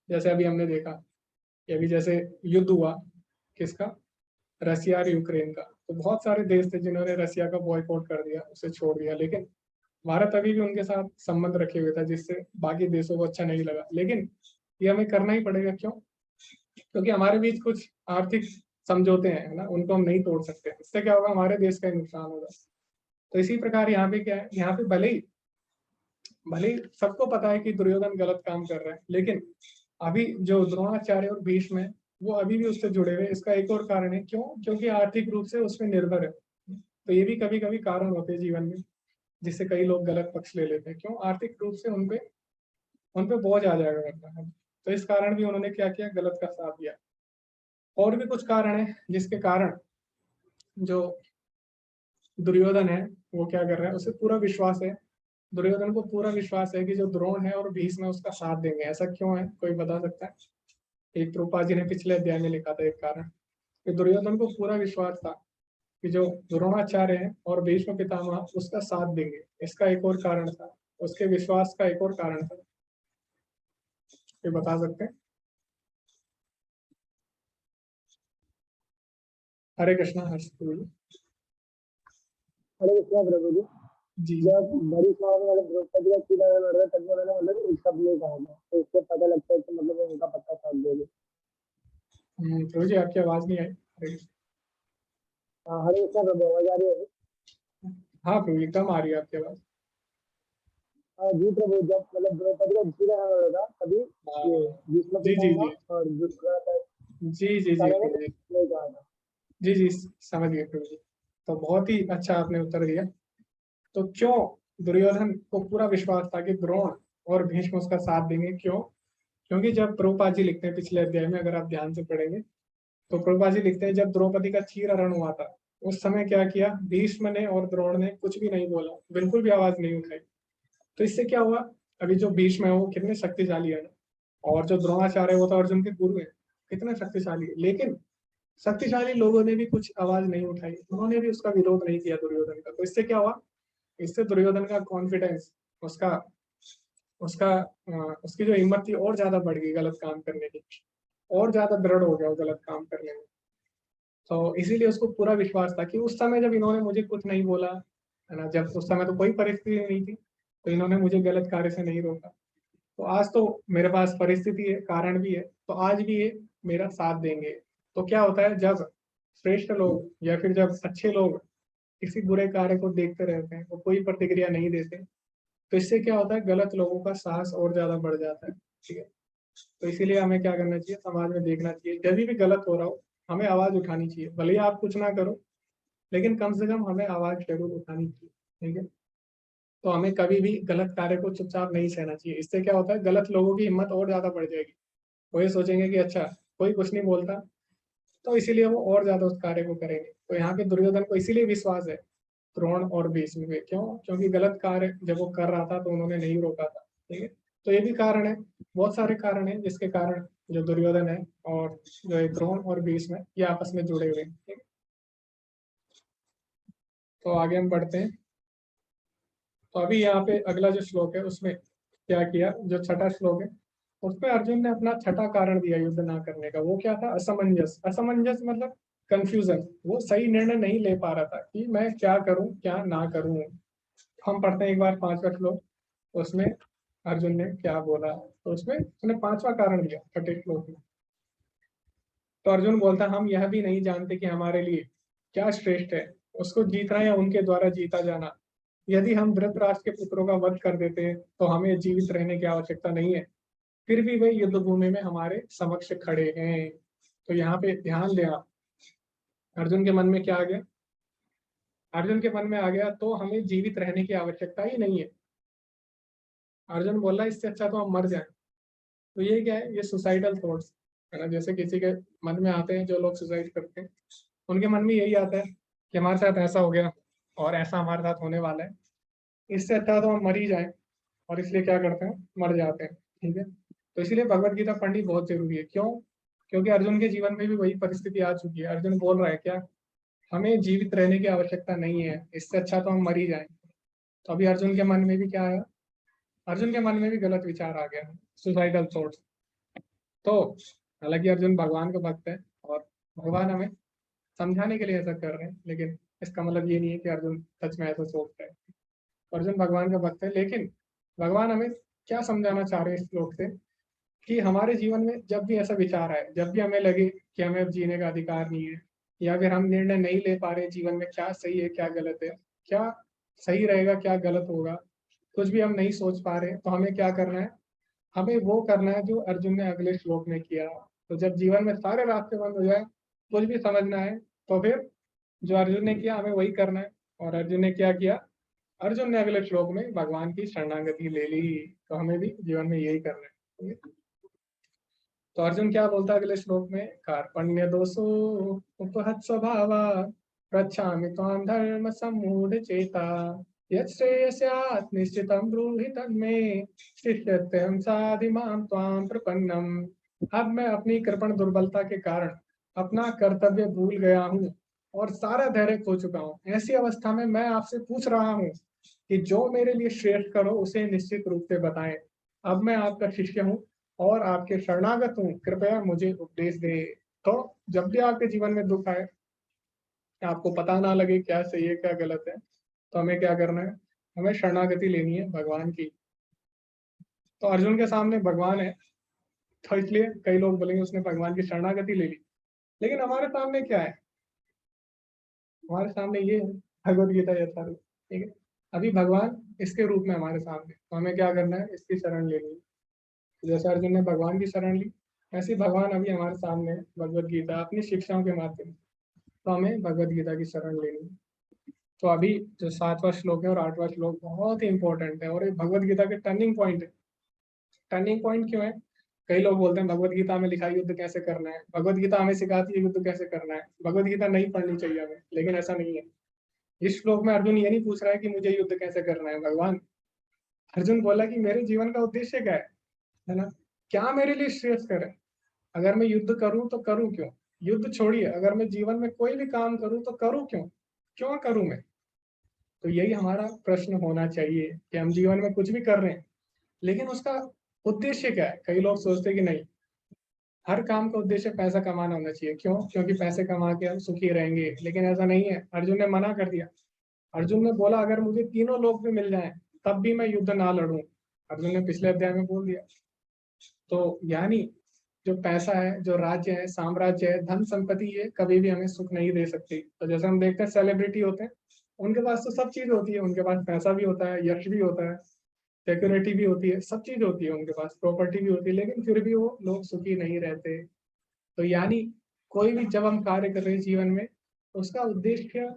जैसे अभी हमने देखा कि अभी जैसे युद्ध हुआ किसका, रसिया और यूक्रेन का, तो बहुत सारे देश थे जिन्होंने रसिया का बॉयकॉट कर दिया, उसे छोड़ दिया। लेकिन भारत अभी भी उनके साथ संबंध रखे हुए था, जिससे बाकी देशों को अच्छा नहीं लगा। लेकिन ये हमें करना ही पड़ेगा, क्यों, क्योंकि हमारे बीच कुछ आर्थिक समझौते हैं, है ना, उनको हम नहीं तोड़ सकते। इससे क्या होगा, हमारे देश का ही नुकसान होगा। तो इसी प्रकार यहाँ पे क्या है, यहाँ पे भले ही सबको पता है कि दुर्योधन गलत काम कर रहा है, लेकिन अभी जो द्रोणाचार्य और भीष्म है वो अभी भी उससे जुड़े हुए। इसका एक और कारण है, क्यों, क्योंकि आर्थिक रूप से उसमें निर्भर है। तो ये भी कभी कभी कारण होते हैं जीवन में, जिससे कई लोग गलत पक्ष ले लेते हैं, क्यों, आर्थिक रूप से उनपे बोझ आ जाएगा करना है। तो इस कारण भी उन्होंने क्या किया, गलत का साथ दिया। और भी कुछ कारण है जिसके कारण जो दुर्योधन है वो क्या कर रहा है, उसे पूरा विश्वास है, दुर्योधन को पूरा विश्वास है कि जो द्रोण है और भीष्म है उसका साथ देंगे। ऐसा क्यों है, कोई बता सकता है। एक प्रभुपाद जी ने पिछले अध्याय में लिखा था एक कारण, कि दुर्योधन को पूरा विश्वास था कि जो द्रोणाचार्य है और भीष्म पितामह उसका साथ देंगे। इसका एक और कारण था, उसके विश्वास का एक और कारण था, ये बता सकते हैं। हरे कृष्णा हर्ष हरे कृष्णा प्रभु जी। जी। जब बड़ी सभा में मतलब द्रौपदी का सीधा लड़ रहा तब उन्होंने मतलब एक शब्द नहीं कहा था, तो इससे पता लगता है कि मतलब उनका पक्का साथ देंगे। प्रभु जी आपकी आवाज नहीं आई। हरे कृष्णा प्रभु, आवाज आ रही है? हाँ प्रभु एकदम आ रही है आपकी आवाज। जी प्रभु, जब मतलब द्रौपदी का सीधा लड़ रहा था तभी ये भीष्म जी जी जी और दुर्योधन जी जी जी प्रभु जी नहीं कहा था। जी जी समझ गए प्रभु जी। तो बहुत ही अच्छा आपने उत्तर दिया। तो क्यों दुर्योधन को पूरा विश्वास था कि द्रोण और भीष्म उसका साथ देंगे, क्यों, क्योंकि जब प्रभुपाद जी लिखते हैं पिछले अध्याय में, अगर आप ध्यान से पढ़ेंगे तो प्रभुपाद जी लिखते हैं जब द्रौपदी का चीरहरण हुआ था उस समय क्या किया, भीष्म ने और द्रोण ने कुछ भी नहीं बोला, बिल्कुल भी आवाज नहीं उठाई। तो इससे क्या हुआ, अभी जो भीष्म है वो कितने शक्तिशाली है ना, और जो द्रोणाचार्य है वो तो अर्जुन के गुरु है, कितने शक्तिशाली है। लेकिन शक्तिशाली लोगों ने भी कुछ आवाज नहीं उठाई, उन्होंने भी उसका विरोध नहीं किया दुर्योधन का। तो इससे क्या हुआ, इससे दुर्योधन का कॉन्फिडेंस, उसका उसका उसकी जो हिम्मत थी और ज्यादा बढ़ गई गलत काम करने की, और ज्यादा दृढ़ हो गया वो गलत काम करने में। तो इसीलिए उसको पूरा विश्वास था कि उस समय जब इन्होंने मुझे कुछ नहीं बोला है ना, जब उस समय तो कोई परिस्थिति नहीं थी, तो इन्होंने मुझे गलत कार्य से नहीं रोका, तो आज तो मेरे पास परिस्थिति है, कारण भी है, तो आज भी ये मेरा साथ देंगे। तो क्या होता है, जब श्रेष्ठ लोग या फिर जब अच्छे लोग किसी बुरे कार्य को देखते रहते हैं, वो कोई प्रतिक्रिया नहीं देते, तो इससे क्या होता है, गलत लोगों का साहस और ज्यादा बढ़ जाता है। ठीक है, तो इसीलिए हमें क्या करना चाहिए, समाज में देखना चाहिए, जब भी गलत हो रहा हो हमें आवाज उठानी चाहिए, भले ही आप कुछ ना करो, लेकिन कम से कम हमें आवाज जरूर उठानी चाहिए। ठीक है, तो हमें कभी भी गलत कार्य को चुपचाप नहीं सहना चाहिए। इससे क्या होता है, गलत लोगों की हिम्मत और ज्यादा बढ़ जाएगी, वो ये सोचेंगे कि अच्छा कोई कुछ नहीं बोलता, तो इसीलिए वो और ज्यादा उस कार्य को करेंगे। तो यहाँ पे दुर्योधन को इसीलिए विश्वास है द्रोण और भीष्म पे, क्यों, क्योंकि गलत कार्य जब वो कर रहा था तो उन्होंने नहीं रोका था। ठीक है, तो ये भी कारण है, बहुत सारे कारण है जिसके कारण जो दुर्योधन है और जो है द्रोण और भीष्म है, ये आपस में जुड़े हुए हैं। ठीक है, तो आगे हम बढ़ते हैं। तो अभी यहाँ पे अगला जो श्लोक है उसमें क्या किया, जो छठा श्लोक है उसमें अर्जुन ने अपना छठा कारण दिया युद्ध ना करने का। वो क्या था, असमंजस। असमंजस मतलब कंफ्यूजन, वो सही निर्णय नहीं ले पा रहा था कि मैं क्या करूं क्या ना करूं। हम पढ़ते हैं एक बार 5वां श्लोक, उसमें अर्जुन ने क्या बोला, तो उसमें उसने 5वां कारण दिया छठे श्लोक में। तो अर्जुन बोलता, हम यह भी नहीं जानते कि हमारे लिए क्या श्रेष्ठ है, उसको जीतना या उनके द्वारा जीता जाना। यदि हम धृतराष्ट्र के पुत्रों का वध कर देते हैं तो हमें जीवित रहने की आवश्यकता नहीं है, फिर भी वे युद्ध भूमि में हमारे समक्ष खड़े हैं। तो यहाँ पे ध्यान देना, अर्जुन के मन में क्या आ गया, अर्जुन के मन में आ गया तो हमें जीवित रहने की आवश्यकता ही नहीं है। अर्जुन बोला इससे अच्छा तो हम मर जाएं। तो ये क्या है, ये सुसाइडल थॉट्स है ना, जैसे किसी के मन में आते हैं, जो लोग सुसाइड करते हैं उनके मन में यही आता है कि हमारे साथ ऐसा हो गया और ऐसा हमारे साथ होने वाला है, इससे अच्छा तो हम मर ही जाएं, और इसलिए क्या करते हैं, मर जाते हैं। ठीक है, तो इसलिए भगवत गीता पढ़नी बहुत जरूरी है। क्यों, क्योंकि अर्जुन के जीवन में भी वही परिस्थिति आ चुकी है। अर्जुन बोल रहा है क्या, हमें जीवित रहने की आवश्यकता नहीं है, इससे अच्छा तो हम मर ही जाएं। तो अभी अर्जुन के मन में भी क्या आया, अर्जुन के मन में भी गलत विचार आ गया, सुसाइडल थॉट्स। तो हालांकि अर्जुन भगवान का भक्त है और भगवान हमें समझाने के लिए ऐसा कर रहे हैं, लेकिन इसका मतलब ये नहीं है कि अर्जुन सच में ऐसा सोचता है। अर्जुन भगवान का भक्त है, लेकिन भगवान हमें क्या समझाना चाह रहे हैं इस श्लोक से, कि हमारे जीवन में जब भी ऐसा विचार आए, जब भी हमें लगे कि हमें अब जीने का अधिकार नहीं है, या फिर हम निर्णय नहीं ले पा रहे जीवन में क्या सही है क्या गलत है, क्या सही रहेगा क्या गलत होगा, कुछ भी हम नहीं सोच पा रहे, तो हमें क्या करना है, हमें वो करना है जो अर्जुन ने अगले श्लोक में किया। तो जब जीवन में सारे रास्ते बंद हो जाए, कुछ भी समझना है, तो फिर जो अर्जुन ने किया हमें वही करना है। और अर्जुन ने क्या किया, अर्जुन ने अगले श्लोक में भगवान की शरणागति ले ली। तो हमें भी जीवन में यही करना है। तो अर्जुन क्या बोलता है अगले श्लोक में, कार्पण्य दोषो उपहत स्वभावा प्रच्छामि त्वां धर्म सम्मूढ़ चेता यत् श्रेयस्यात् निश्चितं ब्रूहि तन्मे शिष्यत्यहं साधिमां त्वां प्रपन्नम। अब मैं अपनी कृपण दुर्बलता के कारण अपना कर्तव्य भूल गया हूँ और सारा धैर्य खो चुका हूँ। ऐसी अवस्था में मैं आपसे पूछ रहा हूँ कि जो मेरे लिए श्रेष्ठ करो उसे निश्चित रूप से बताएं। अब मैं आपका शिष्य हूँ और आपके शरणागत हूँ, कृपया मुझे उपदेश दे। तो जब भी आपके जीवन में दुख आए, आपको पता ना लगे क्या सही है क्या गलत है, तो हमें क्या करना है, हमें शरणागति लेनी है भगवान की। तो अर्जुन के सामने भगवान है, तो इसलिए कई लोग बोलेंगे उसने भगवान की शरणागति ले ली, लेकिन हमारे सामने क्या है, हमारे सामने ये है भगवद गीता यथारूप। ठीक है, अभी भगवान इसके रूप में हमारे सामने, तो हमें क्या करना है, इसकी शरण लेनी है। जैसे अर्जुन ने भगवान की शरण ली, ऐसे भगवान अभी हमारे सामने भगवद गीता अपनी शिक्षाओं के माध्यम से, तो हमें भगवद गीता की शरण लेनी है। तो अभी जो 7वां श्लोक है और 8वां श्लोक बहुत ही इंपॉर्टेंट है, और ये भगवद गीता के टर्निंग पॉइंट है। टर्निंग पॉइंट क्यों है, कई लोग बोलते हैं भगवद गीता में लिखा युद्ध कैसे करना है, भगवद गीता हमें सिखाती है युद्ध कैसे करना है, भगवद गीता नहीं पढ़नी चाहिए हमें, लेकिन ऐसा नहीं है। इस श्लोक में अर्जुन ये नहीं पूछ रहा है कि मुझे युद्ध कैसे करना है, भगवान अर्जुन बोला कि मेरे जीवन का उद्देश्य क्या है ना, क्या मेरे लिए श्रेयस्कर है, अगर मैं युद्ध करूं तो करूं क्यों, युद्ध छोड़िए, अगर मैं जीवन में कोई भी काम करूं तो करूं क्यों, क्यों करूं मैं? तो यही हमारा प्रश्न होना चाहिए कि हम जीवन में कुछ भी कर रहे हैं, लेकिन उसका उद्देश्य क्या है? कई लोग सोचते हैं कि नहीं, हर काम का उद्देश्य पैसा कमाना होना चाहिए। क्यों? क्योंकि पैसे कमा के हम सुखी रहेंगे। लेकिन ऐसा नहीं है, अर्जुन ने मना कर दिया। अर्जुन ने बोला अगर मुझे तीनों लोग भी मिल जाएं तब भी मैं युद्ध ना लड़ूं। अर्जुन ने पिछले अध्याय में बोल दिया। तो यानी जो पैसा है, जो राज्य है, साम्राज्य है, धन संपत्ति, ये कभी भी हमें सुख नहीं दे सकती। तो जैसे हम देखते हैं सेलिब्रिटी होते हैं, उनके पास तो सब चीज होती है, उनके पास पैसा भी होता है, यश भी होता है, सिक्योरिटी भी होती है, सब चीज होती है, उनके पास प्रॉपर्टी भी होती है, लेकिन फिर भी वो लोग सुखी नहीं रहते। तो यानी कोई भी जब हम कार्य कर रहे हैं जीवन में, उसका उद्देश्य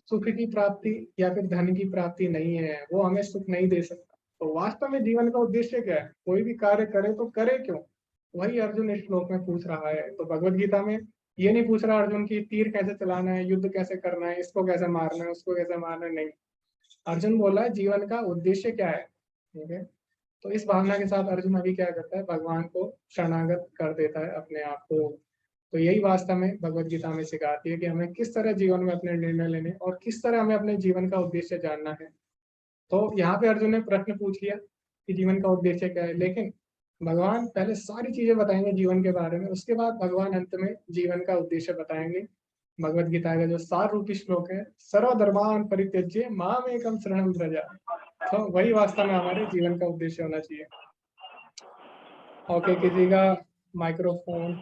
सुख की प्राप्ति या फिर धन की प्राप्ति नहीं है, वो हमें सुख नहीं दे सकता। तो वास्तव में जीवन का उद्देश्य क्या है? कोई भी कार्य करे तो करे क्यों, वही अर्जुन इस श्लोक में पूछ रहा है। तो भगवत गीता में ये नहीं पूछ रहा अर्जुन की तीर कैसे चलाना है, युद्ध कैसे करना है, इसको कैसे मारना है, उसको कैसे मारना है, नहीं। अर्जुन बोला है जीवन का उद्देश्य क्या है। ठीक है, तो इस भावना के साथ अर्जुन अभी क्या करता है, भगवान को शरणागत कर देता है अपने आप को। तो यही वास्तव में भगवत गीता में सिखाती है कि हमें किस तरह जीवन में अपने निर्णय लेने और किस तरह हमें अपने जीवन का उद्देश्य जानना है। तो यहाँ पे अर्जुन ने प्रश्न पूछ लिया कि जीवन का उद्देश्य क्या है, लेकिन भगवान पहले सारी चीजें बताएंगे जीवन के बारे में, उसके बाद भगवान अंत में जीवन का उद्देश्य बताएंगे। भगवत गीता का जो सार रूपी श्लोक है, सर्वधर्मान परित्यज्य माम एकम शरणम व्रज, तो वही वास्तव में हमारे जीवन का उद्देश्य होना चाहिए। ओके, किसी का माइक्रोफोन,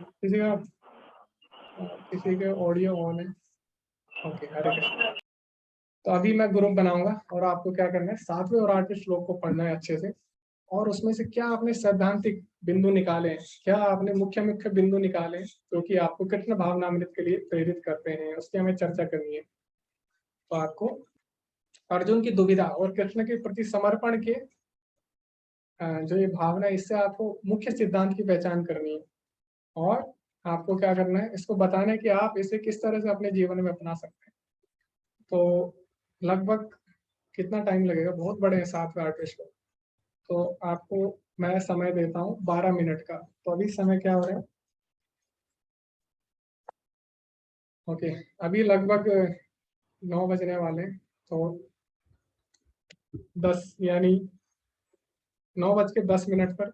किसी के ऑडियो ऑन है। ओके, हरे कृष्ण। तो अभी मैं ग्रुप बनाऊंगा और आपको क्या करना है, 7वें और 8वें श्लोक को पढ़ना है अच्छे से, और उसमें से क्या आपने सैद्धांतिक बिंदु निकाले हैं, क्या आपने मुख्य मुख्य बिंदु निकाले हैं जो कि आपको कृष्ण भावनामृत के लिए प्रेरित करते हैं, उसकी हमें चर्चा करनी है। तो आपको अर्जुन की दुविधा और कृष्ण के प्रति समर्पण के जो ये भावना है, इससे आपको मुख्य सिद्धांत की पहचान करनी है, और आपको क्या करना है, इसको बताना है कि आप इसे किस तरह से अपने जीवन में अपना सकते हैं। तो लगभग कितना टाइम लगेगा, बहुत बड़े हैं 7वें 8वें श्लोक। तो आपको मैं समय देता हूँ 12 मिनट का। तो अभी समय क्या हो रहा है? ओके, अभी लगभग 9 बजने वाले हैं। तो 10 यानी 9:10 पर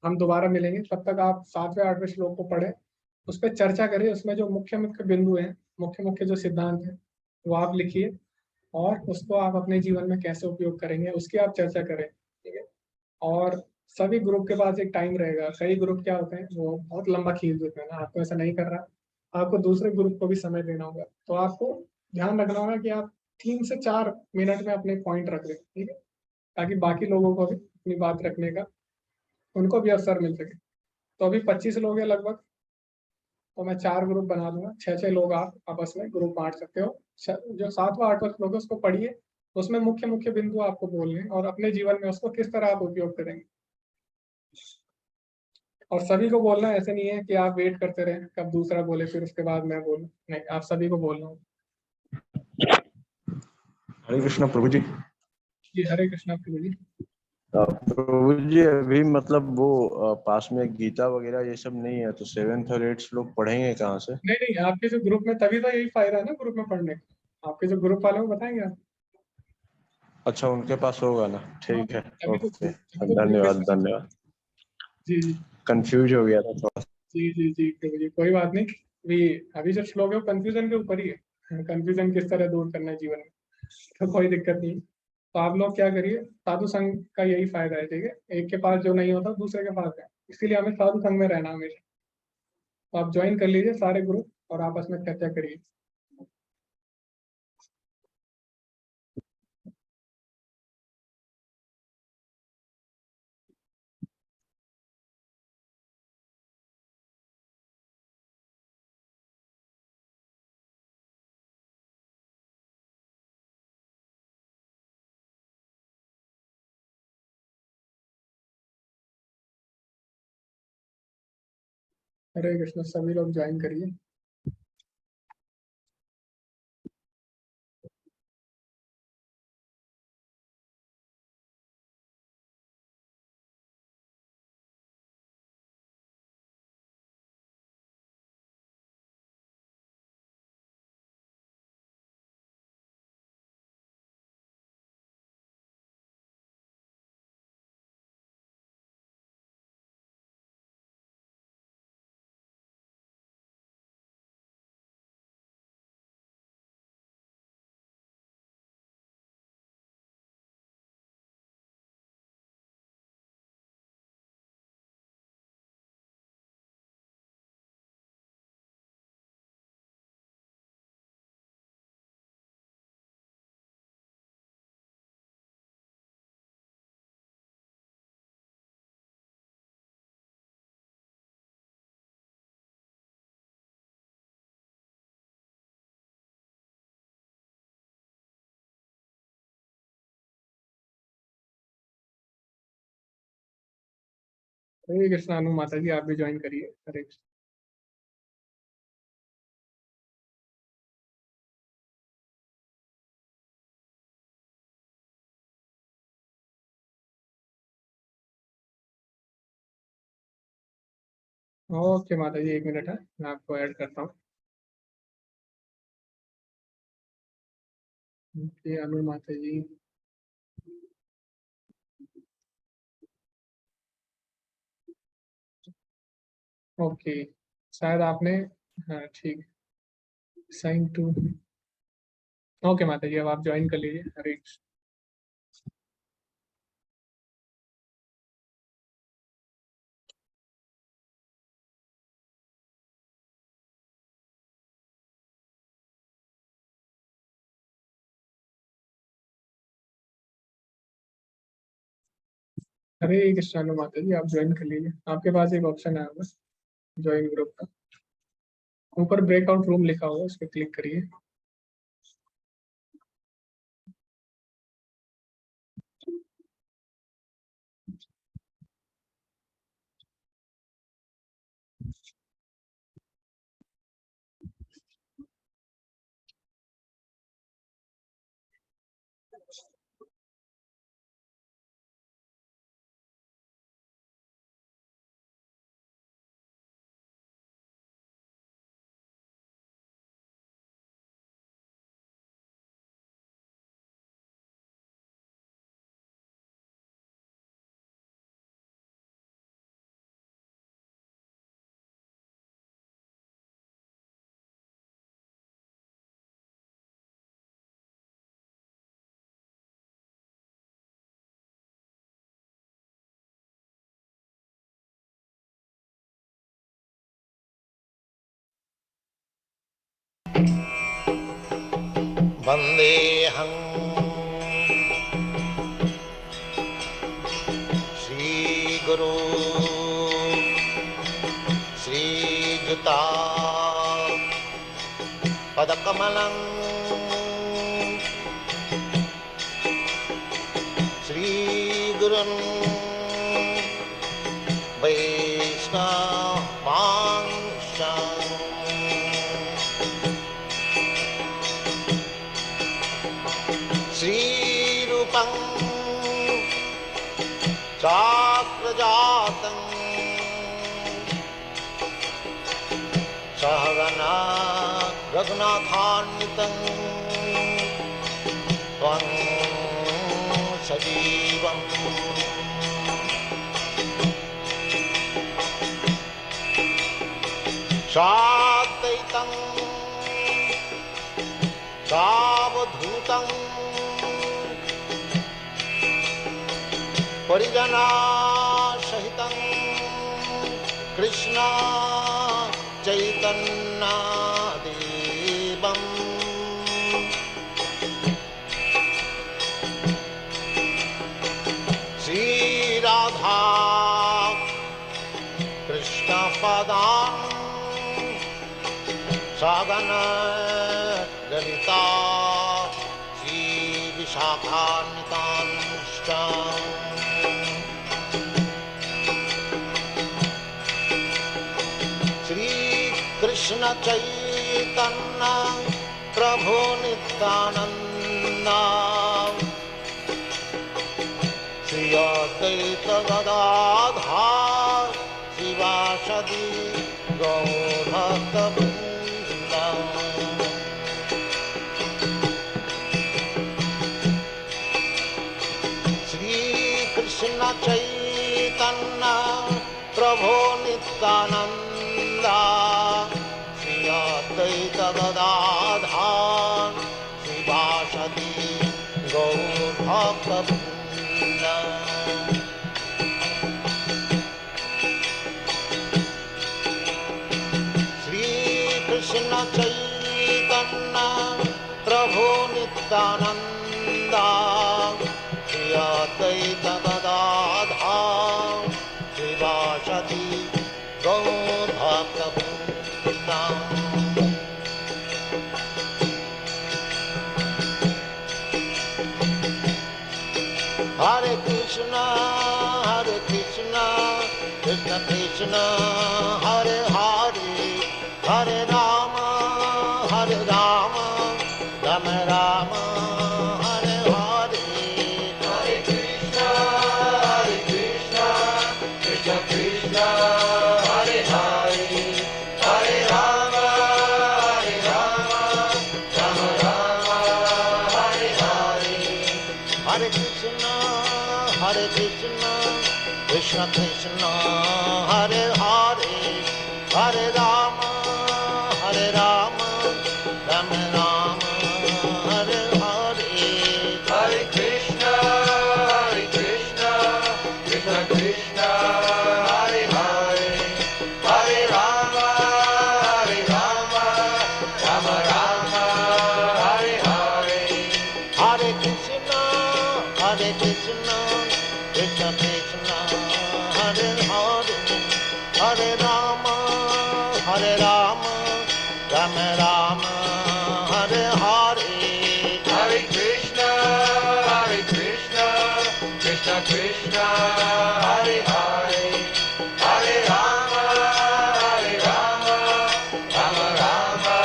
हम दोबारा मिलेंगे। तब तक आप 7वें 8वें श्लोक को पढ़ें, उस पर चर्चा करिए, उसमें जो मुख्य मुख्य बिंदु हैं, मुख्य मुख्य जो सिद्धांत हैं, वो आप लिखिए, और उसको आप अपने जीवन में कैसे उपयोग करेंगे उसकी आप चर्चा करें। ठीक है, और सभी ग्रुप के पास एक टाइम रहेगा। कई ग्रुप क्या होते हैं, वो बहुत लंबा खींच देते हैं ना, आपको ऐसा नहीं कर रहा, आपको दूसरे ग्रुप को भी समय देना होगा। तो आपको ध्यान रखना होगा कि आप 3 से 4 मिनट में अपने पॉइंट रख दें। ठीक है, ताकि बाकी लोगों को भी अपनी बात रखने का, उनको भी अवसर मिल सके। तो अभी 25 लोग हैं लगभग, तो मैं 4 ग्रुप बना दूंगा, 6-6 लोग आप आपस में ग्रुप बांट सकते हो। जो 7वां 8वां श्लोक है उसको पढ़िए, उसमें मुख्य मुख्य बिंदु आपको बोलने हैं और अपने जीवन में उसको किस तरह आप उपयोग करेंगे। और सभी को बोलना, ऐसे नहीं है कि आप वेट करते रहे कब दूसरा बोले फिर उसके बाद मैं बोलूं, नहीं, आप सभी को बोलना हो। हरे कृष्णा प्रभु जी। जी, हरे कृष्णा प्रभु जी। प्रभु जी अभी मतलब वो पास में गीता वगैरह ये सब नहीं है, तो 7th और 8th श्लोक पढ़ेंगे कहाँ से? नहीं नहीं, आपके जो ग्रुप में, तभी तो यही फायदा है ना ग्रुप में पढ़ने का, आपके जो ग्रुप वाले वो बताएंगे आप। अच्छा, उनके पास होगा ना, हाँ, ठीक है, ओके, तभी तो ग्रुप धन्यवाद डिस्कशन। धन्यवाद। जी जी कंफ्यूज हो गया था थोड़ा। जी जी जी प्रभु जी, कोई बात नहीं। अभी जो श्लोक है वो कंफ्यूजन के ऊपर ही है, कंफ्यूजन किस तरह दूर करना है जीवन में, तो कोई दिक्कत नहीं। तो आप लोग क्या करिए, साधु संघ का यही फायदा है। ठीक है, एक के पास जो नहीं होता दूसरे के पास है, इसीलिए हमें साधु संघ में रहना हमेशा। तो आप ज्वाइन कर लीजिए सारे ग्रुप और आपस में चर्चा करिए। हरे कृष्ण, सभी लोग ज्वाइन करिए। हरे कृष्णा अनु माता जी, आप भी ज्वाइन करिए। हरे कृष्ण। ओके माता जी, 1 मिनट है, मैं आपको ऐड करता हूँ। ओके अनु माता जी, ओके शायद आपने, हाँ ठीक, साइन टू। ओके माता जी, अब आप ज्वाइन कर लीजिए। हरे कृष्ण। हरे कृष्ण अनु माता जी, आप ज्वाइन कर लीजिए। आपके पास एक ऑप्शन है बस, ज्वाइन ग्रुप का, ऊपर ब्रेकआउट रूम लिखा हुआ है, उस पर क्लिक करिए। वन्देऽहं श्रीगुरो श्रीयुता पदकमलं श्रीगुरुन् वैष्णवांश्च श्रीरूपं चाप्रजातं सहगना रघुनाथान्वितं त्वं सजीवम् साद्वैतं सावधूतं परिजनासहितं कृष्ण चैतन्यदेवम् श्रीराधा कृष्णपदान् सागन ललिता श्रीविशाखान्वितांश्च श्रीकृष्ण चैतन्य प्रभु नित्यानंद श्री अद्वैत गदाधर शिवासदि गौरभक्तवृन्द श्रीकृष्ण चैतन्य प्रभु नित्यानंद श्री अद्वैत गदाधर शिवासदि गौरभक्तवृन्द श्रीकृष्ण चैतन्य प्रभु नित्यानंद श्री अद्वैत गदाधर शिवासदि गौरभक्तवृन्द हरे Krishna Krishna Krishna Hare Hare Hare Rama Hare Rama Rama Rama Hare Hare Hare Krishna Krishna Krishna Hare Hare Hare Rama Rama Rama Hare Hare Hare Krishna Krishna Krishna Hare Hare Hare Rama Rama Rama Hare Hare Hare Krishna Krishna Krishna Hare Hare Hare Rama Rama Rama Hare Hare Hare Krishna Krishna Krishna Hare Hare Hare Rama Rama Rama Hare Hare Hare Krishna Krishna Krishna Hare Hare Hare Rama Rama Rama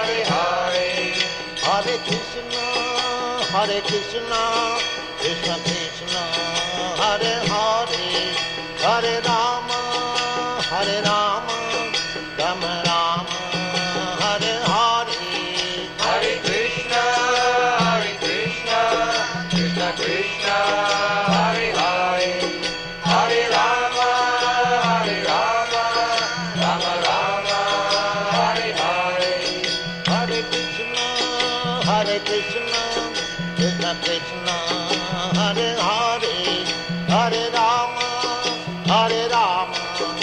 Hare Hare Hare Krishna Krishna Krishna Hare Hare Hare Rama Rama Rama Hare Hare Hare Krishna Krishna Krishna Hare Hare Hare Rama Rama Rama Hare Hare Hare Krishna Krishna Krishna Hare Hare Hare Rama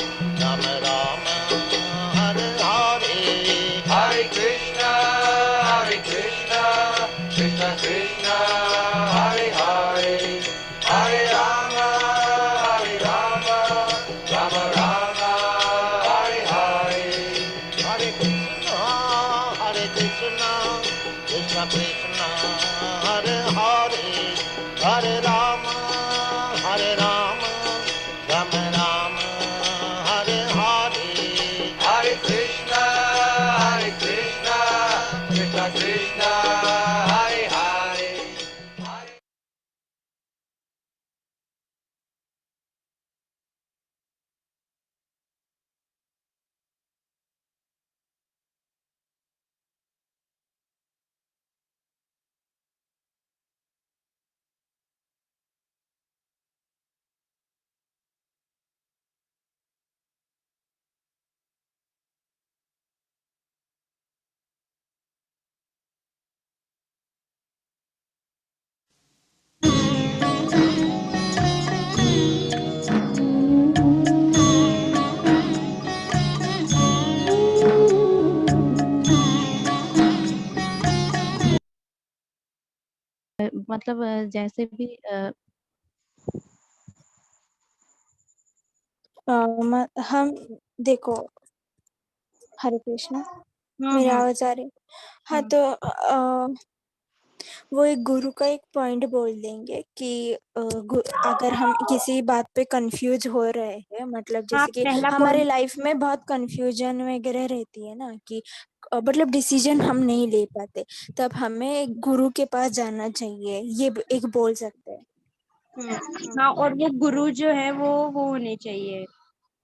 Rama Rama Hare Hare Hare Krishna Krishna Krishna Hare Hare Hare Rama Rama Rama Hare Hare Hare Krishna Krishna Krishna Hare Hare Hare Rama Rama Rama Hare Hare Hare Krishna Krishna Krishna Hare Hare मतलब जैसे भी हम देखो, हरे कृष्णा, मेरी हम्म। आवाज आ रही? हाँ, तो वो एक गुरु का एक पॉइंट बोल देंगे कि अगर हम किसी बात पे कंफ्यूज हो रहे हैं, मतलब हाँ, जैसे कि पहला हमारे पॉइंट। लाइफ में बहुत कंफ्यूजन वगैरह रहती है ना, कि मतलब डिसीजन हम नहीं ले पाते, तब हमें एक गुरु के पास जाना चाहिए, ये एक बोल सकते हैं। हाँ, और वो गुरु जो है वो होने चाहिए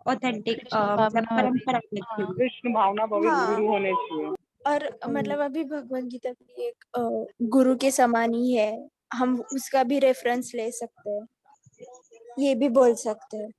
ऑथेंटिक, कृष्ण मतलब भावना वाले। परंपरागत हाँ, गुरु। कृष्ण भावना भरे हाँ, गुरु होने चाहिए। और मतलब अभी भगवत गीता भी एक गुरु के समान ही है, हम उसका भी रेफरेंस ले सकते हैं, ये भी बोल सकते हैं।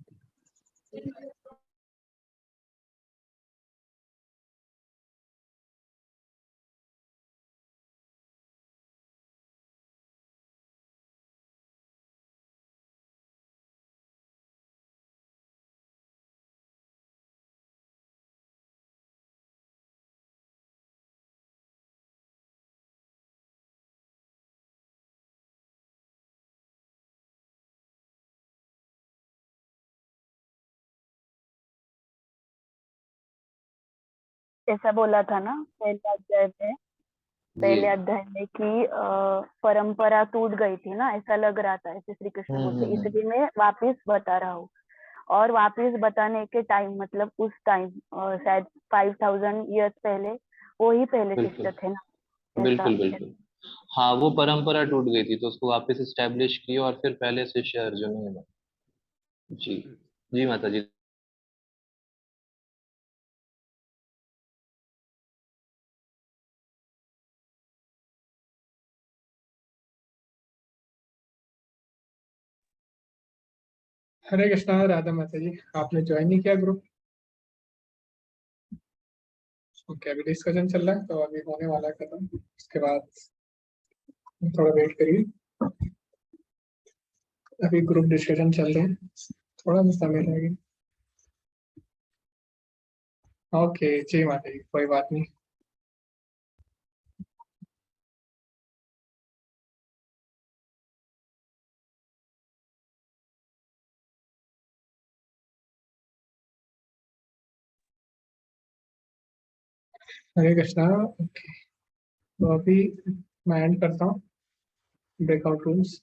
ऐसा बोला था ना पहले अध्याय में, जी। कि परंपरा टूट गई थी ना, ऐसा लग रहा था, ऐसे श्री कृष्ण बोलते, इसलिए मैं वापिस बता रहा हूँ। और वापस बताने के टाइम मतलब उस टाइम शायद 5000 ईयर्स पहले वो ही पहले बिल्कुल शिक्षक थे ना, ऐसा बिल्कुल बिल्कुल। हाँ, वो परंपरा टूट गई थी तो उसको वापस इस्टेब्लिश किया और फिर पहले शिष्य अर्जुन ही बने। जी जी माता जी। हरे कृष्णा, राधा माता जी। आपने ज्वाइन नहीं किया ग्रुप? ओके, अभी डिस्कशन चल रहा है तो अभी होने वाला है खत्म। उसके बाद थोड़ा वेट करिए, अभी ग्रुप डिस्कशन चल रहे हैं, थोड़ा सा समय लगेगा। ओके जी माता जी, कोई बात नहीं। हरे कृष्णा। ओके, तो अभी मैं एंड करता हूँ ब्रेकआउट रूम्स।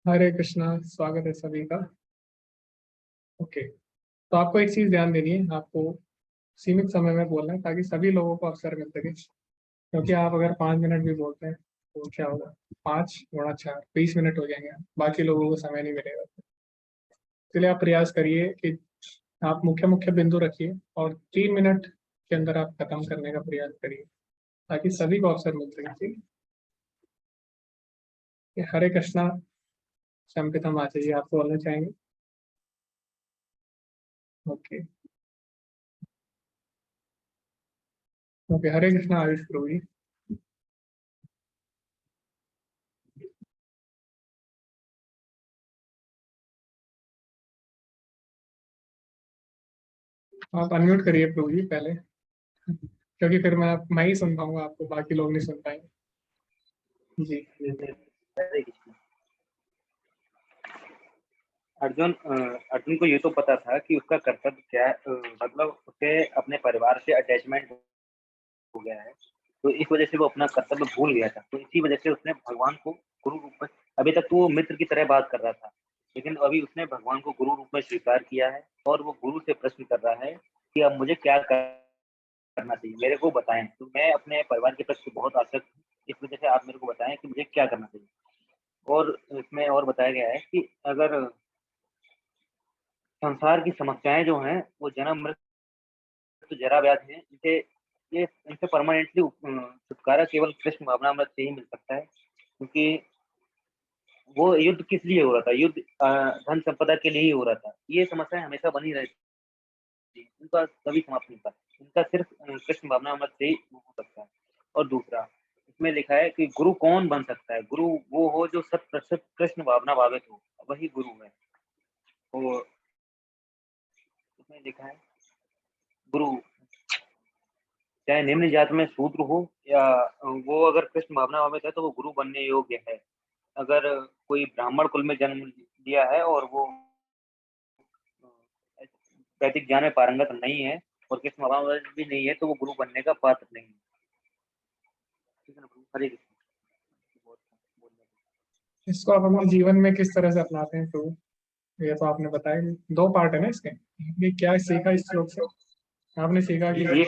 हरे कृष्णा, स्वागत है सभी का। ओके, तो आपको एक चीज ध्यान देनी है, आपको सीमित समय में बोलना है ताकि सभी लोगों को अवसर मिल सके। क्योंकि आप अगर 5 मिनट भी बोलते हैं तो क्या होगा, 5 गुणा 4 20 मिनट हो जाएंगे, बाकी लोगों को समय नहीं मिलेगा। इसलिए आप प्रयास करिए कि आप मुख्य मुख्य बिंदु रखिए और 3 मिनट के अंदर आप खत्म करने का प्रयास करिए ताकि सभी को अवसर मिल सके। ठीक है, हरे कृष्णा। संपिता माता जी, आप बोलना चाहेंगे? ओके ओके, हरे कृष्णा आयुष प्रभु जी। आप अनम्यूट करिए प्रभु जी पहले, क्योंकि फिर मैं ही सुन पाऊंगा आपको, बाकी लोग नहीं सुन पाएंगे। जी हरे कृष्ण। अर्जुन को ये तो पता था कि उसका कर्तव्य क्या है, मतलब उसे अपने परिवार से अटैचमेंट हो गया है, तो इस वजह से वो अपना कर्तव्य भूल गया था। तो इसी वजह से उसने भगवान को गुरु रूप में, अभी तक तो वो मित्र की तरह बात कर रहा था, लेकिन अभी उसने भगवान को गुरु रूप में स्वीकार किया है और वो गुरु से प्रश्न कर रहा है कि अब मुझे क्या करना चाहिए, मेरे को बताएं। तो मैं अपने परिवार के प्रति बहुत आसक्त हूँ, इस वजह से आप मेरे को बताएं कि मुझे क्या करना चाहिए। और इसमें और बताया गया है कि अगर संसार की समस्याएं जो हैं वो जन्म मृत्यु जरा व्याधि हैं, इनसे परमानेंटली छुटकारा केवल कृष्ण भावनामृत से ही मिल सकता है। क्योंकि वो युद्ध किस लिए हो रहा था, युद्ध धन संपदा के लिए ही हो रहा था। ये समस्याएं हमेशा बनी रहती, उनका कभी समाप्त नहीं होता, इनका सिर्फ कृष्ण भावनामृत से ही हो सकता है। और दूसरा इसमें लिखा है कि गुरु कौन बन सकता है, गुरु वो हो जो 100% कृष्ण भावना भावित हो, वही गुरु है। तो इसमें लिखा है गुरु चाहे निम्न जात में शूद्र हो या वो अगर कृष्ण भावना भावित है तो वो गुरु बनने योग्य है। अगर कोई ब्राह्मण कुल में जन्म लिया है और वो वैदिक ज्ञान में पारंगत नहीं है और कृष्ण भावना भावित भी नहीं है तो वो गुरु बनने का पात्र नहीं है। ठीक है ना प्रभु? हरे कृष्ण। इसको आप अपने जीवन में किस तरह से अपनाते हैं प्रभु, ये तो आपने बताया नहीं। 2 पार्ट है ना इसके, ये क्या सीखा इस श्लोक से? आपने सीखा कि ये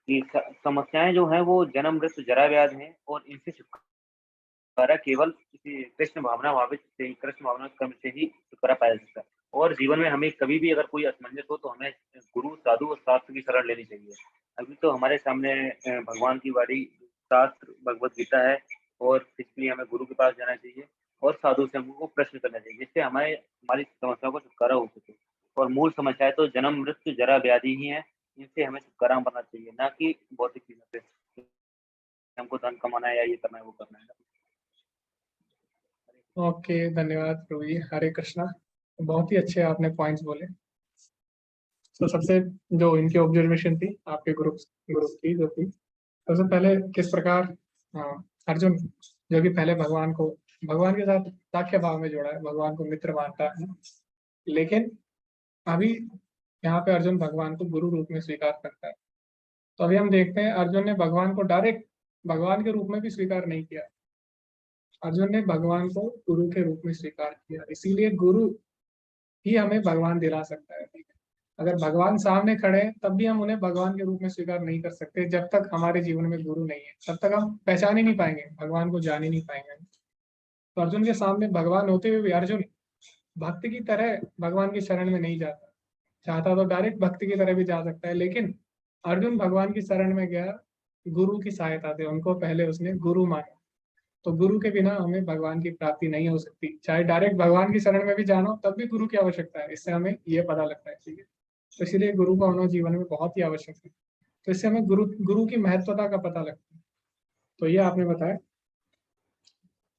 कि समस्याएं जो हैं वो जन्म मृत्यु जरा व्याध हैं और इनसे छुटकारा केवल किसी कृष्ण भावना भावित से, कृष्ण भावना कर्म से ही छुटकारा पाया जा सकता है। और जीवन में हमें कभी भी अगर कोई असमंजस हो तो हमें गुरु, साधु और शास्त्र की शरण लेनी चाहिए। अभी तो हमारे सामने भगवान की वाणी शास्त्र भगवत गीता है, और इसलिए हमें गुरु के पास जाना चाहिए और साधु से हमको प्रश्न करना चाहिए, जिससे हमारी समस्याओं को छुटकारा हो सके। और मूल समस्या है तो जन्म, मृत्यु, जरा, व्याधि ही है। इनसे हमें छुटकारा पाना चाहिए, ना कि भौतिक चीजों से। हमको धन कमाना है या ये करना है, वो करना है। ओके, धन्यवाद प्रभु जी। हरे कृष्णा। बहुत ही अच्छे आपने पॉइंट्स बोले। तो सबसे जो इनकी ऑब्जर्वेशन थी आपके ग्रुप ग्रुप की जो थी, सबसे पहले किस प्रकार अर्जुन जो कि पहले भगवान के साथ साख्य भाव में जोड़ा है, भगवान को मित्र मानता है, लेकिन अभी यहाँ पे अर्जुन भगवान को गुरु रूप में स्वीकार करता है। तो अभी हम देखते हैं अर्जुन ने भगवान को डायरेक्ट भगवान के रूप में भी स्वीकार नहीं किया, अर्जुन ने भगवान को गुरु के रूप में स्वीकार किया। इसीलिए गुरु ही हमें भगवान दिला सकता है। अगर भगवान सामने खड़े हैं तब भी हम उन्हें भगवान के रूप में स्वीकार नहीं कर सकते, जब तक हमारे जीवन में गुरु नहीं है तब तक हम पहचान ही नहीं पाएंगे, भगवान को जान ही नहीं पाएंगे। तो अर्जुन के सामने भगवान होते हुए भी अर्जुन भक्ति की तरह भगवान की शरण में नहीं जाता। चाहता तो डायरेक्ट भक्ति की तरह भी जा सकता है, लेकिन अर्जुन भगवान की शरण में गया गुरु की सहायता से, उनको पहले उसने गुरु माना। तो गुरु के बिना हमें भगवान की प्राप्ति नहीं हो सकती, चाहे डायरेक्ट भगवान की शरण में भी जानो तब भी गुरु की आवश्यकता है। इससे हमें ये पता लगता है, ठीक है। तो इसीलिए गुरु का होना जीवन में बहुत ही आवश्यक है। तो इससे हमें गुरु की महत्वता का पता लगता है। तो ये आपने बताया।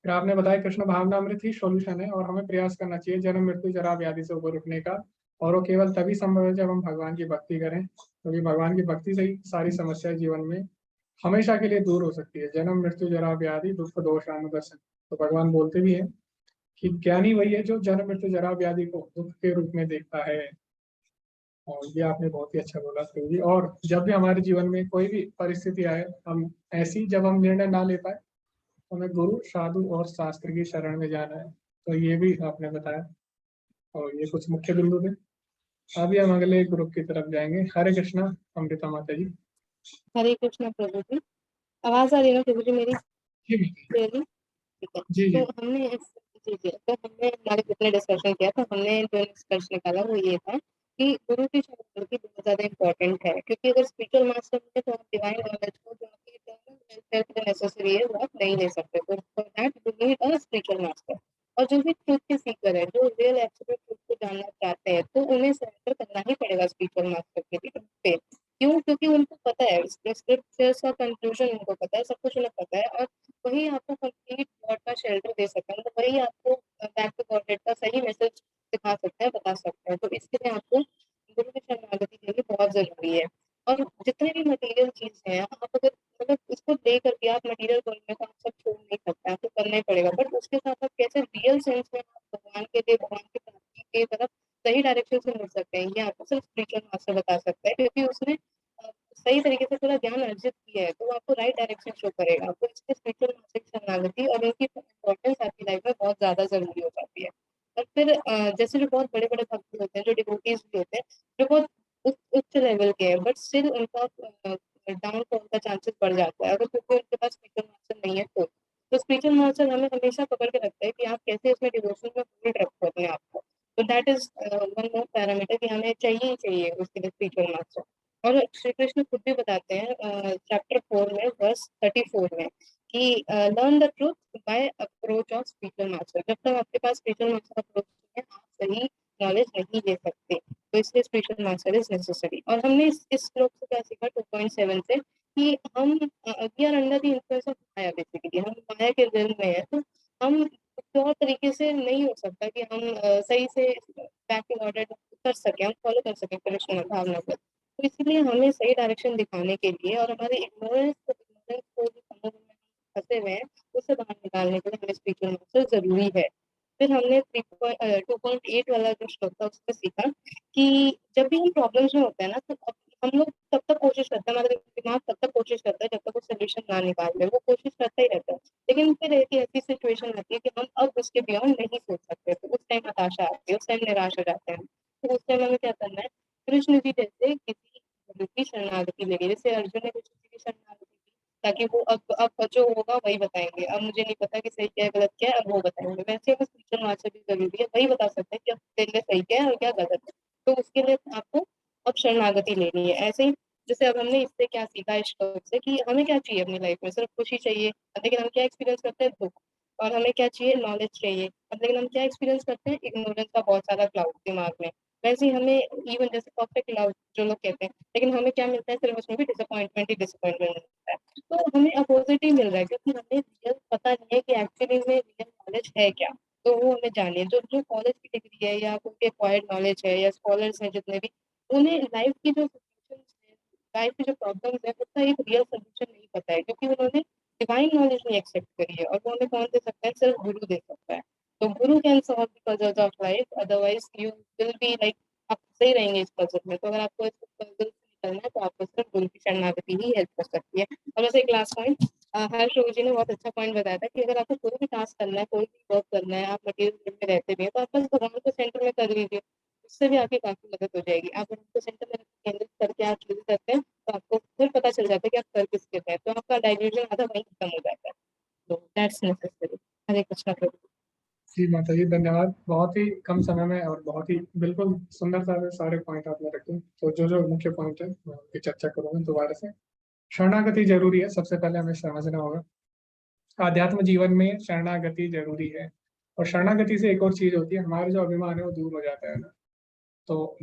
फिर आपने बताया कृष्ण भावनामृत ही सॉल्यूशन है और हमें प्रयास करना चाहिए जन्म, मृत्यु, जरा, व्याधि से ऊपर उठने का। और वो केवल तभी संभव है जब हम भगवान की भक्ति करें, क्योंकि भगवान की भक्ति से ही सारी समस्याएं जीवन में हमेशा के लिए दूर हो सकती है। जन्म, मृत्यु, जरा, व्याधि, दुख, दोष, अनुदर्शन। तो भगवान बोलते भी है कि ज्ञानी वही है जो जन्म, मृत्यु, जरा, व्याधि को दुख के रूप में देखता है। और ये आपने बहुत ही अच्छा बोला प्रभु जी। और जब भी हमारे जीवन में कोई भी परिस्थिति आए, हम ऐसी जब हम निर्णय ना ले पाए, तो हमें गुरु, साधु और शास्त्र की शरण में जाना है। तो ये भी आपने बताया और ये कुछ मुख्य बिंदु थे। अभी हम अगले ग्रुप की तरफ जाएंगे। हरे कृष्णा अमृता माता जी। हरे कृष्णा प्रभु जी। आवाज आ रही है ना प्रभु जी मेरी? जी क्लियरली? ठीक है। जी जी। तो हमने हमारे ग्रुप में डिस्कशन किया, तो हमने जो निष्कर्ष निकाला वो ये था कि गुरु की शरण बहुत ज्यादा इम्पोर्टेंट है, क्योंकि अगर स्पिरिचुअल मास्टर में तो हम डिवाइन नॉलेज को जो आपकी वेलफेयर नेसेसरी है वो आप नहीं ले सकते। तो for that you need a spiritual master. और जो भी ट्रूथ के सीकर है, जो रियल एब्सोल्यूट ट्रूथ को जानना चाहते हैं, तो उन्हें सरेंडर करना ही पड़ेगा स्पिरिचुअल मास्टर के पे। क्यों? क्योंकि उनको पता है, स्क्रिप्चर्स का कंक्लूजन उनको पता है, सब कुछ उन्हें पता है, और वही आपको कंप्लीट गॉड का शेल्टर दे सकता है, मतलब वही आपको बैक टू गॉड का सही मैसेज दिखा सकता है, बता सकता है। तो इसके लिए आपको गुरु की शरणागति लेनी बहुत जरूरी है। और जितने भी मटेरियल चीज है, आप अगर मतलब इसको दे करके आप मटेरियल वर्ल्ड में तो आप सब छोड़ नहीं सकते, आपको करना ही पड़ेगा। बट उसके साथ आप कैसे रियल सेंस में आप भगवान के लिए, भगवान की प्राप्ति की तरफ सही डायरेक्शन से मुड़ सकते हैं, ये आपको सिर्फ स्पिरिचुअल मास्टर बता सकता है, क्योंकि उसने सही तरीके से पूरा ज्ञान अर्जित किया है, तो वो आपको राइट डायरेक्शन शो करेगा। आपको इसके स्पिरिचुअल मास्टर की शरणागति और उनकी इम्पोर्टेंस आपकी लाइफ में बहुत ज्यादा जरूरी हो जाती है। और फिर जैसे जो बहुत बड़े बड़े भक्त होते हैं, जो डिवोटीज भी होते हैं, जो बहुत उच्च लेवल के हैं, बट स्टिल उनका डाउनफॉल का चांसेस बढ़ जाता है, अगर क्योंकि उनके पास स्पिरिचुअल मास्टर नहीं है। तो स्पिरिचुअल मास्टर हमें हमेशा पकड़ के रखता है कि आप कैसे इसमें डिवोशन में होल्ड रखो अपने आप को। तो that is one more parameter कि हमें चाहिए ही चाहिए उसके लिए स्पिरिचुअल मास्टर। और श्री कृष्ण खुद भी बताते हैं चैप्टर 4 में वर्स 34 में कि learn the truth by approach of spiritual master. जब तक आपके पास स्पिरिचुअल मास्टर अप्रोच है, आप सही नॉलेज नहीं ले सकते, तो इसलिए स्पिरिचुअल मास्टर इज नेसेसरी। और हमने इस श्लोक से क्या सीखा 2.7 से कि हम we are under the influence of Maya. Basically हम माया के रिल में है, तो हम और तरीके से नहीं हो सकता कि हम सही से बैक ऑर्डर कर सकें, हम फॉलो कर सकें कृष्ण भावना को। तो इसलिए हमें सही डायरेक्शन दिखाने के लिए और हमारे इग्नोरेंस को जो समुद्र में फंसे हुए हैं उससे बाहर निकालने के लिए हमें स्पिरिचुअल मास्टर जरूरी है। फिर हमने 2.8 वाला जो श्लोक था उसमें सीखा कि जब भी हम प्रॉब्लम्स में होते हैं ना, तो हम लोग तब तक कोशिश करते हैं, हमारा दिमाग तब तक कोशिश करता है जब तक वो सोल्यूशन ना निकाल ले, वो कोशिश करता ही रहता है। लेकिन फिर एक ऐसी सिचुएशन आती है कि हम अब उसके बियॉन्ड नहीं सोच सकते, तो उस टाइम हताशा आती है, उस टाइम निराश हो जाते हैं। तो उस टाइम हमें क्या करना है? कृष्ण जी जैसे किसी गुरु की शरणागति लेगी, जैसे अर्जुन ने किसी की शरणागति की, ताकि वो अब जो होगा वही बताएंगे। अब मुझे नहीं पता कि सही क्या है गलत क्या है, अब वो बताएंगे। वैसे अगर स्पिरिचुअल मास्टर भी जरूरी है, वही बता सकते हैं कि अब तेरे लिए सही क्या है और क्या गलत है। तो उसके लिए आपको अब शरणागति लेनी है। ऐसे ही जैसे अब हमने इससे क्या सीखा इस श्लोक से कि हमें क्या चाहिए अपनी लाइफ में, सिर्फ खुशी चाहिए, लेकिन हम क्या एक्सपीरियंस करते हैं, दुख। और हमें क्या चाहिए, नॉलेज चाहिए, लेकिन हम क्या एक्सपीरियंस करते हैं, इग्नोरेंस का बहुत सारा क्लाउड दिमाग में। वैसे ही हमें इवन जैसे परफेक्ट लव जो लोग कहते हैं, लेकिन हमें क्या मिलता है, सिर्फ उसमें भी डिसअपॉइंटमेंट ही डिसअपॉइंटमेंट मिलता है। तो हमें अपोजिट ही मिल रहा है, क्योंकि हमें रियल पता नहीं है कि एक्चुअली में रियल नॉलेज है क्या। तो वो हमें जानिए, जो जो कॉलेज की डिग्री है या कोई एक्वायर्ड नॉलेज है या स्कॉलर्स हैं जितने भी, उन्हें लाइफ की जो लाइफ की जो प्रॉब्लम है उसका एक रियल सोल्यूशन नहीं पता है, क्योंकि उन्होंने डिवाइन नॉलेज नहीं एक्सेप्ट करी है। और वो हमें कौन दे सकता है, सिर्फ गुरु दे सकता है। तो गुरु can solve the puzzles of life, otherwise you will be like, आप सही रहेंगे इस पजल में। तो अगर आपको इस पजल से निकलना है तो आपको सिर्फ गुरु की शरणागति ही हेल्प कर सकती है। और वैसे एक लास्ट पॉइंट, हर्ष जी ने बहुत अच्छा पॉइंट बताया था कि अगर आपको कोई भी टास्क करना है, कोई भी वर्क करना है, आप मटेरियल में रहते भी हैं, तो आप बस भगवान को सेंटर में कर लीजिए, उससे भी आपकी काफी मदद हो जाएगी। आप उनको सेंटर में केंद्रित करके आप चीजें करते हैं, तो आपको फिर पता चल जाता है कि आप कर किसके हैं, तो आपका डाइल्यूजन आधा वहीं खत्म हो जाता है। तो दैट्स नेसेसरी। हरे कृष्णा प्रभु। जी माता जी, धन्यवाद। बहुत ही कम समय में और बहुत ही बिल्कुल सुंदर सारे पॉइंट आपने रखे। तो जो जो मुख्य पॉइंट है मैं उनकी चर्चा करूंगा दोबारा से। शरणागति जरूरी है, सबसे पहले हमें समझना होगा आध्यात्म जीवन में शरणागति जरूरी है। और शरणागति से एक और चीज होती है, हमारा जो अभिमान है वो दूर हो जाता है ना। तो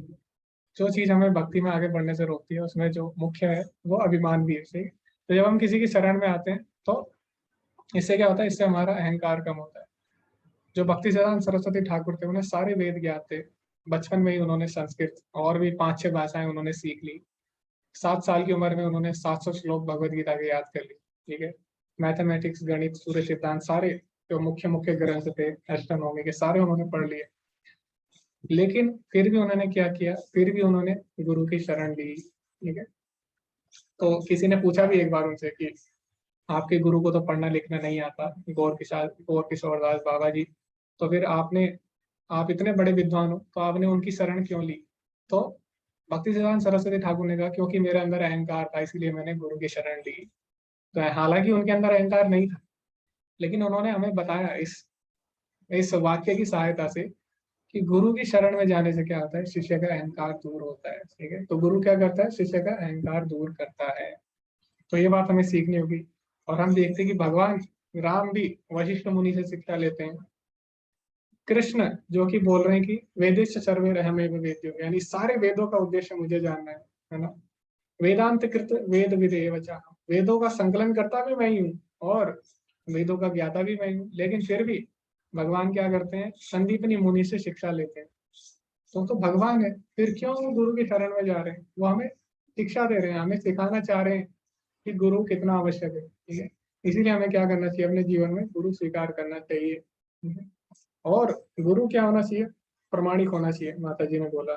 जो चीज हमें भक्ति में आगे बढ़ने से रोकती है उसमें जो मुख्य है वो अभिमान भी है, सही। तो जब हम किसी की शरण में आते हैं तो इससे क्या होता है, इससे हमारा अहंकार कम होता है। जो भक्ति सिद्धांत सरस्वती ठाकुर थे उन्हें सारे वेद ज्ञात थे। बचपन में ही उन्होंने संस्कृत और भी 5-6 भाषाएं उन्होंने सीख ली। 7 साल की उम्र में उन्होंने 700 श्लोक भगवद गीता के याद कर ली। ठीक है, मैथमेटिक्स, गणित, सूर्य सिद्धांत, सारे जो मुख्य मुख्य ग्रंथ थे एस्ट्रोनॉमी के, सारे उन्होंने पढ़ लिए। लेकिन फिर भी उन्होंने क्या किया, फिर भी उन्होंने गुरु की शरण ली। ठीक है, तो किसी ने पूछा भी एक बार उनसे कि आपके गुरु को तो पढ़ना लिखना नहीं आता, गौर किशोर दास बाबा जी, तो फिर आप इतने बड़े विद्वान हो तो आपने उनकी शरण क्यों ली। तो भक्ति सिद्धांत सरस्वती ठाकुर ने कहा क्योंकि मेरे अंदर अहंकार था, इसलिए मैंने गुरु की शरण ली। तो हालांकि उनके अंदर अहंकार नहीं था, लेकिन उन्होंने हमें बताया इस वाक्य की सहायता से कि गुरु की शरण में जाने से क्या होता है, शिष्य का अहंकार दूर होता है। ठीक है, तो गुरु क्या करता है, शिष्य का अहंकार दूर करता है। तो ये बात हमें सीखनी होगी। और हम देखते हैं कि भगवान राम भी वशिष्ठ मुनि से शिक्षा लेते हैं। कृष्ण जो कि बोल रहे हैं कि वेदेश सर्वे रहमेव वेद्यो, यानी सारे वेदों का उद्देश्य मुझे जानना है ना। वेदांत कृत वेद विदेव च, वेदों का संकलन करता भी मैं ही हूँ और वेदों का ज्ञाता भी मैं हूँ। लेकिन फिर भी भगवान क्या करते हैं, संदीपनी मुनि से शिक्षा लेते हैं। तो भगवान है, फिर क्यों वो गुरु की शरण में जा रहे हैं, वो हमें शिक्षा दे रहे हैं, हमें सिखाना चाह रहे हैं कि गुरु कितना आवश्यक है। ठीक है, इसीलिए हमें क्या करना चाहिए, अपने जीवन में गुरु स्वीकार करना चाहिए। ठीक है? और गुरु क्या होना चाहिए, प्रमाणिक होना चाहिए। माता जी ने बोला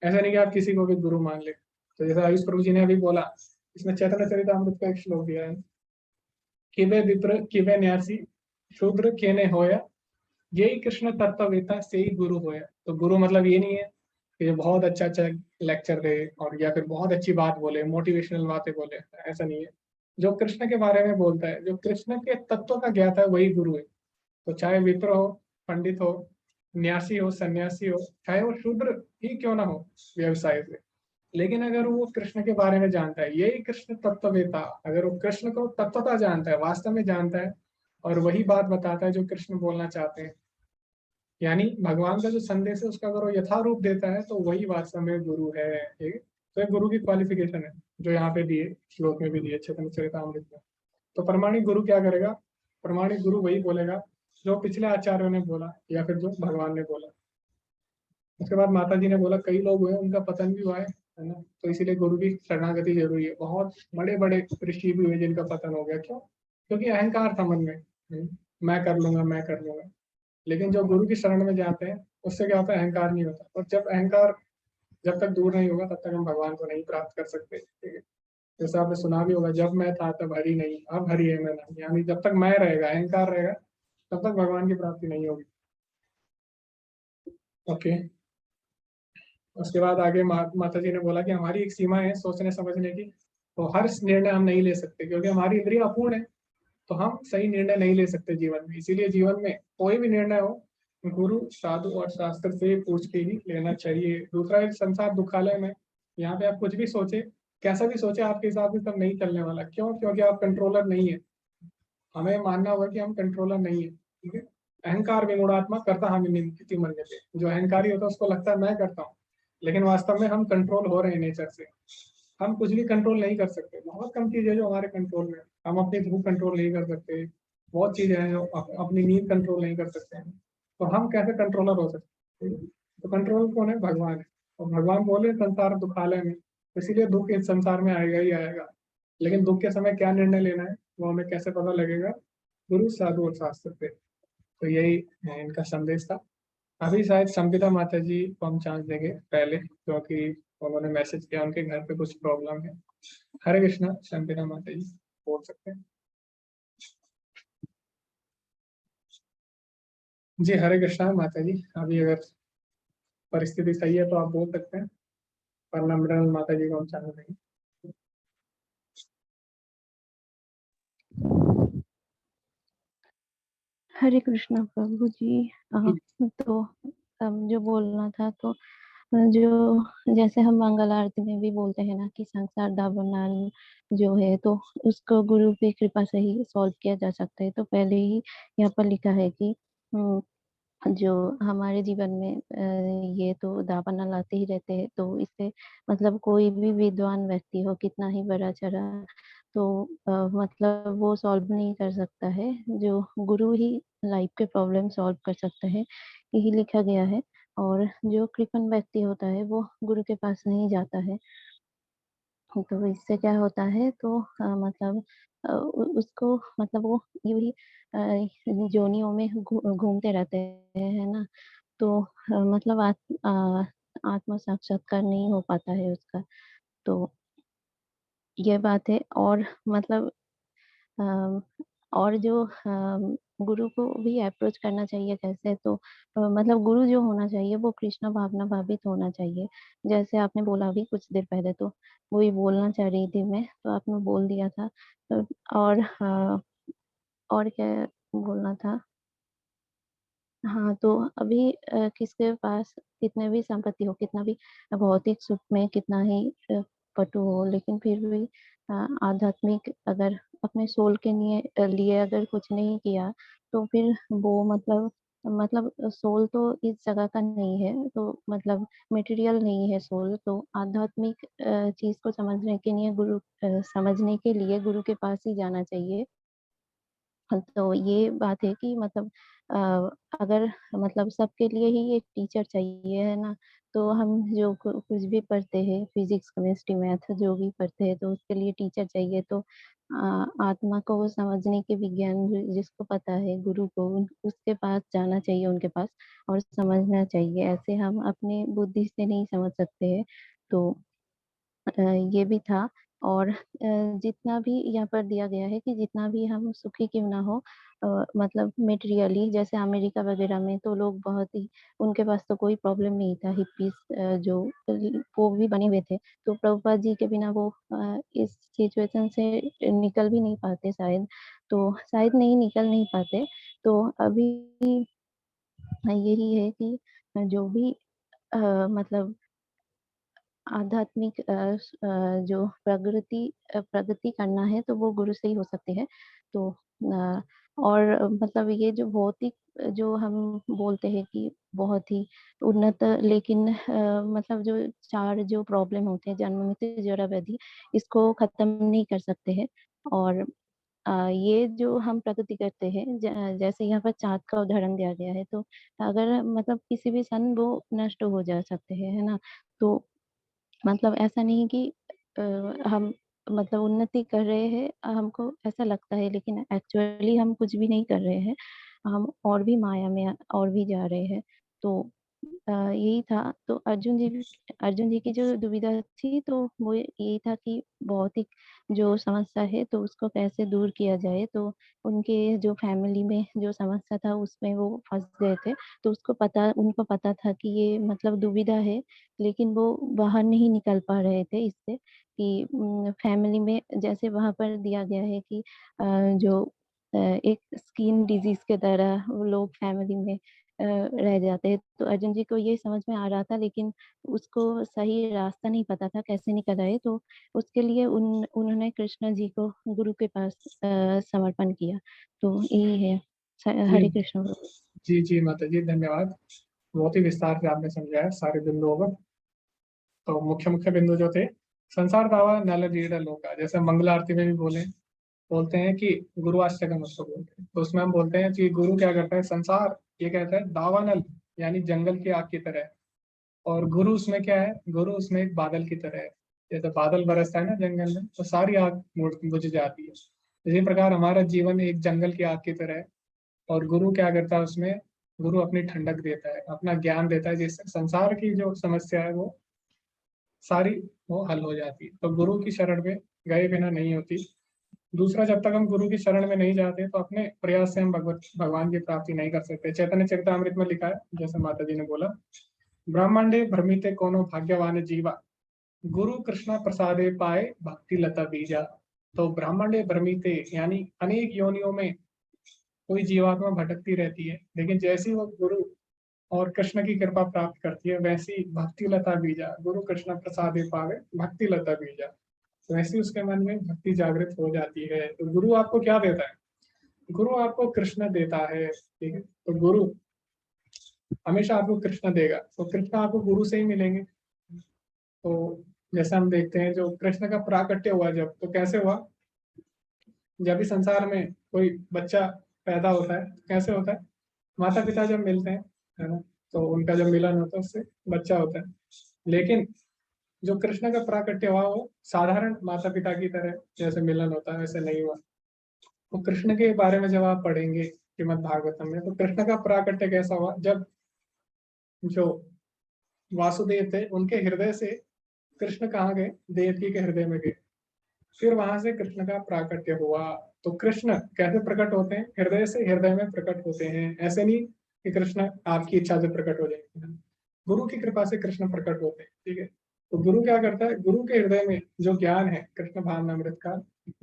ऐसा नहीं कि आप किसी को भी गुरु मान ले। तो जैसा आयुष प्रभु जी ने अभी बोला, इसमें चैतन्य चरितामृत का एक श्लोक दिया है, किवे विप्र किवे न्यासी शूद्र केने होया, यही कृष्ण तत्ववेता से ही गुरु होया। तो गुरु मतलब ये नहीं है कि जो बहुत अच्छा अच्छा लेक्चर दे और या फिर बहुत अच्छी बात बोले, मोटिवेशनल बातें बोले, ऐसा नहीं है। जो कृष्ण के बारे में बोलता है, जो कृष्ण के तत्व का ज्ञाता है, वही गुरु है। तो चाहे विप्र हो, पंडित हो, न्यासी हो, सन्यासी हो, चाहे वो शूद्र ही क्यों ना हो व्यवसाय से, लेकिन अगर वो कृष्ण के बारे में जानता है, यही कृष्ण तत्ववेता, अगर वो कृष्ण को तत्वता जानता है, वास्तव में जानता है और वही बात बताता है जो कृष्ण बोलना चाहते हैं, यानी भगवान का जो संदेश है उसका अगर वो यथारूप देता है, तो वही वास्तव में गुरु है। ठीक है, तो ये गुरु की क्वालिफिकेशन है जो यहाँ पे दिए, श्लोक में भी दिए चैतन्य चरितामृत में। तो प्रमाणिक गुरु क्या करेगा, प्रमाणिक गुरु वही बोलेगा जो पिछले आचार्यों ने बोला या फिर जो भगवान ने बोला। उसके बाद माता जी ने बोला कई लोग हुए उनका पतन भी हुआ है ना। तो इसीलिए गुरु की शरणागति जरूरी है। बहुत बड़े बड़े ऋषि भी हुए जिनका पतन हो गया, क्यों, क्योंकि अहंकार था मन में, मैं कर लूंगा मैं कर लूंगा। लेकिन जो गुरु की शरण में जाते हैं उससे क्या होता है, अहंकार नहीं होता। और जब अहंकार जब तक दूर नहीं होगा तब तक हम भगवान को नहीं प्राप्त कर सकते। ठीक है, जैसे आपने सुना भी होगा, जब मैं था तब हरि नहीं, अब हरि है मैं नहीं। यानी जब तक मैं रहेगा, अहंकार रहेगा, तब तक भगवान की प्राप्ति नहीं होगी। ओके, उसके बाद आगे माता जी ने बोला कि हमारी एक सीमा है सोचने समझने की, तो हर निर्णय हम नहीं ले सकते क्योंकि हमारी इंद्रियां अपूर्ण है, तो हम सही निर्णय नहीं ले सकते जीवन में। इसीलिए जीवन में कोई भी निर्णय हो गुरु, साधु और शास्त्र से पूछ के ही लेना चाहिए। दूसरा, एक संसार दुखालय में, यहाँ पे आप कुछ भी सोचे, कैसा भी सोचे, आपके हिसाब से सब नहीं चलने वाला। क्यों? क्योंकि आप कंट्रोलर नहीं है। हमें मानना होगा कि हम कंट्रोलर नहीं है, ठीक है। अहंकार विमूढ़ात्मा कर्ता हम इति मन्यते। जो अहंकारी होता है उसको लगता है मैं करता हूँ, लेकिन वास्तव में हम कंट्रोल हो रहे हैं नेचर से। हम कुछ भी कंट्रोल नहीं कर सकते, बहुत कम चीजें जो हमारे कंट्रोल में। हम अपनी भूख कंट्रोल नहीं कर सकते, बहुत चीजें हैं जो अपनी नींद कंट्रोल नहीं कर सकते हैं। तो हम कैसे कंट्रोलर हो सकते हैं? तो कंट्रोल कौन है? भगवान है। और भगवान बोले संसार दुखालय में, तो इसीलिए दुख इस संसार में आएगा ही आएगा। लेकिन दुख के समय क्या निर्णय लेना है वो हमें कैसे पता लगेगा? गुरु, साधु और शास्त्र पे। तो यही इनका संदेश था। अभी शायद संविदा माता जी को हम चांस देंगे पहले, क्योंकि उन्होंने मैसेज किया उनके घर पे कुछ प्रॉब्लम है। हरे कृष्णा, संविदा माता जी बोल सकते हैं। जी हरे कृष्णा माता जी, अभी अगर परिस्थिति सही है तो आप बोल सकते हैं, वरना मृणाल माता जी को हम चांस देंगे। हरे कृष्णा प्रभु जी। तो जो बोलना था तो जो जैसे हम मंगल आरती में भी बोलते हैं ना कि संसार दावानल जो है तो उसको गुरु की कृपा से ही सॉल्व किया जा सकता है। तो पहले ही यहाँ पर लिखा है कि जो हमारे जीवन में ये तो दावानल आते ही रहते हैं, तो इससे मतलब कोई भी विद्वान व्यक्ति हो कितना ही बड़ा चढ़ा तो मतलब वो सॉल्व नहीं कर सकता है। जो गुरु ही लाइफ के प्रॉब्लम सॉल्व कर सकता है, यही लिखा गया है। और जो कृपण व्यक्ति होता है वो गुरु के पास नहीं जाता है। तो इससे क्या होता है तो मतलब उसको मतलब वो यूं ही जोनियों में घूमते रहते हैं, है ना। तो मतलब आत्म साक्षात्कार नहीं हो पाता है उसका। तो ये बात है। और मतलब अ, और जो गुरु को भी अप्रोच करना चाहिए कैसे तो मतलब गुरु जो होना चाहिए वो कृष्ण भावना भावित होना चाहिए। जैसे आपने बोला अभी कुछ देर पहले, तो वही बोलना चाह रही थी मैं, तो आपने बोल दिया था। तो और क्या बोलना था? हाँ, तो अभी किसके पास कितने भी संपत्ति हो, कितना भी भौतिक सुख में कितना ही पटु हो, लेकिन फिर भी आध्यात्मिक अगर अपने सोल के लिए अगर कुछ नहीं किया तो फिर वो मतलब सोल तो इस जगह का नहीं है, तो मतलब मटेरियल नहीं है सोल। तो आध्यात्मिक चीज को समझने के लिए गुरु के पास ही जाना चाहिए। तो ये बात है कि मतलब अ, अगर मतलब सबके लिए ही एक टीचर चाहिए, है ना। तो हम जो कुछ भी पढ़ते हैं, फिजिक्स केमिस्ट्री मैथ जो भी पढ़ते हैं, तो उसके लिए टीचर चाहिए। तो आत्मा को वो समझने के विज्ञान जिसको पता है, गुरु को उसके पास जाना चाहिए, उनके पास, और समझना चाहिए। ऐसे हम अपने बुद्धि से नहीं समझ सकते हैं। तो ये भी था। और जितना भी यहाँ पर दिया गया है कि जितना भी हम सुखी क्यों ना हो, मतलब मेटेरियली, जैसे अमेरिका वगैरह में तो लोग बहुत ही, उनके पास तो कोई प्रॉब्लम नहीं था। हिप्पीज जो वो भी बने हुए थे, तो प्रभुपाद जी के बिना वो इस सिचुएशन से निकल भी नहीं पाते शायद। तो शायद निकल नहीं पाते। तो अभी यही है कि जो भी मतलब आध्यात्मिक जो प्रगति करना है तो वो गुरु से ही हो सकते हैं। तो और मतलब ये जो भौतिक जो हम बोलते हैं कि बहुत ही उन्नत, लेकिन मतलब जो चार जो प्रॉब्लम होते हैं, जन्म मृत्यु जरा व्याधि, इसको खत्म नहीं कर सकते हैं। और ये जो हम प्रगति करते हैं, जैसे यहाँ पर चाँद का उदाहरण दिया गया है, तो अगर मतलब किसी भी क्षण वो नष्ट हो जा सकते हैं, है ना। तो मतलब ऐसा नहीं कि हम मतलब उन्नति कर रहे हैं, हमको ऐसा लगता है, लेकिन एक्चुअली हम कुछ भी नहीं कर रहे हैं। हम और भी माया में और भी जा रहे हैं। तो यही था। तो अर्जुन जी की जो दुविधा थी तो वो यही था कि भौतिक जो समस्या है तो उसको कैसे दूर किया जाए। तो उनके जो फैमिली में जो समस्या था उसमें वो फंस गए थे। तो उनको पता था कि ये मतलब दुविधा है, लेकिन वो बाहर नहीं निकल पा रहे थे इससे। कि फैमिली में जैसे वहां पर दिया गया है कि जो एक स्किन डिजीज के तरह वो लोग फैमिली में रह जाते हैं। तो अर्जुन जी को ये समझ में आ रहा था, लेकिन उसको सही रास्ता नहीं पता था कैसे निकल आए। तो उसके लिए उन्होंने कृष्ण जी को गुरु के पास समर्पण किया। तो यही है। जी हरे कृष्ण प्रभु। जी जी माता जी, धन्यवाद। बहुत ही विस्तार से आपने समझाया सारे बिंदुओं को। तो मुख्य मुख्य बिंदु जो थे, संसार दावा नल नीड लोका, जैसे मंगल आरती में भी बोलते हैं कि गुरु आश्रम उसको बोलते हैं। तो उसमें हम बोलते हैं कि गुरु क्या करता है, संसार ये कहता है दावानल यानी जंगल की आग की तरह है। और गुरु उसमें क्या है, गुरु उसमें एक बादल की तरह है। जैसे बादल बरसता है ना जंगल में, तो सारी आग बुझ जाती है। इसी प्रकार हमारा जीवन एक जंगल की आग की तरह है। और गुरु क्या करता है उसमें, गुरु अपनी ठंडक देता है, अपना ज्ञान देता है, जिससे संसार की जो समस्या है वो सारी वो हल हो जाती है। तो गुरु की शरण में गए बिना नहीं होती। दूसरा, जब तक हम गुरु की शरण में नहीं जाते तो अपने प्रयास से हम भगवान की प्राप्ति नहीं कर सकते। चैतन्य चरितामृत में लिखा है, जैसे माता जी ने बोला, ब्रह्मांडे भ्रमिते कोनो भाग्यवान जीवा, गुरु कृष्णा प्रसादे पाए भक्ति लता बीजा। तो ब्रह्मांडे भ्रमिते यानी अनेक योनियों में कोई जीवात्मा भटकती रहती है, लेकिन जैसी वो गुरु और कृष्ण की कृपा प्राप्त करती है, वैसी भक्ति लता बीजा, गुरु कृष्ण प्रसादे पावे भक्ति लता बीजा, तो वैसे उसके मन में भक्ति जागृत हो जाती है। तो गुरु आपको क्या देता है, गुरु आपको कृष्ण देता है। ठीक है, तो गुरु हमेशा आपको कृष्ण देगा, तो कृष्ण आपको गुरु से ही मिलेंगे। तो जैसे हम देखते हैं, जो कृष्ण का प्राकट्य हुआ जब, तो कैसे हुआ, जब भी संसार में कोई बच्चा पैदा होता है तो कैसे होता है, माता पिता जब मिलते हैं, है ना, तो उनका जब मिलन होता है उससे बच्चा होता है। लेकिन जो कृष्ण का प्राकट्य हुआ वो साधारण माता पिता की तरह जैसे मिलन होता है वैसे नहीं हुआ। तो कृष्ण के बारे में जब आप पढ़ेंगे श्रीमद् भागवतम में, तो कृष्ण का प्राकट्य कैसा हुआ, जब जो वासुदेव थे उनके हृदय से कृष्ण कहाँ गए, देवकी के हृदय में गए, फिर वहां से कृष्ण का प्राकट्य हुआ। तो कृष्ण कैसे प्रकट होते हैं, हृदय से हृदय में प्रकट होते हैं। ऐसे नहीं कि कृष्ण आपकी इच्छा से प्रकट हो जाएंगे, गुरु की कृपा से कृष्ण प्रकट होते हैं। ठीक है, तो गुरु क्या करता है, गुरु के हृदय में जो ज्ञान है कृष्ण भावनामृत का,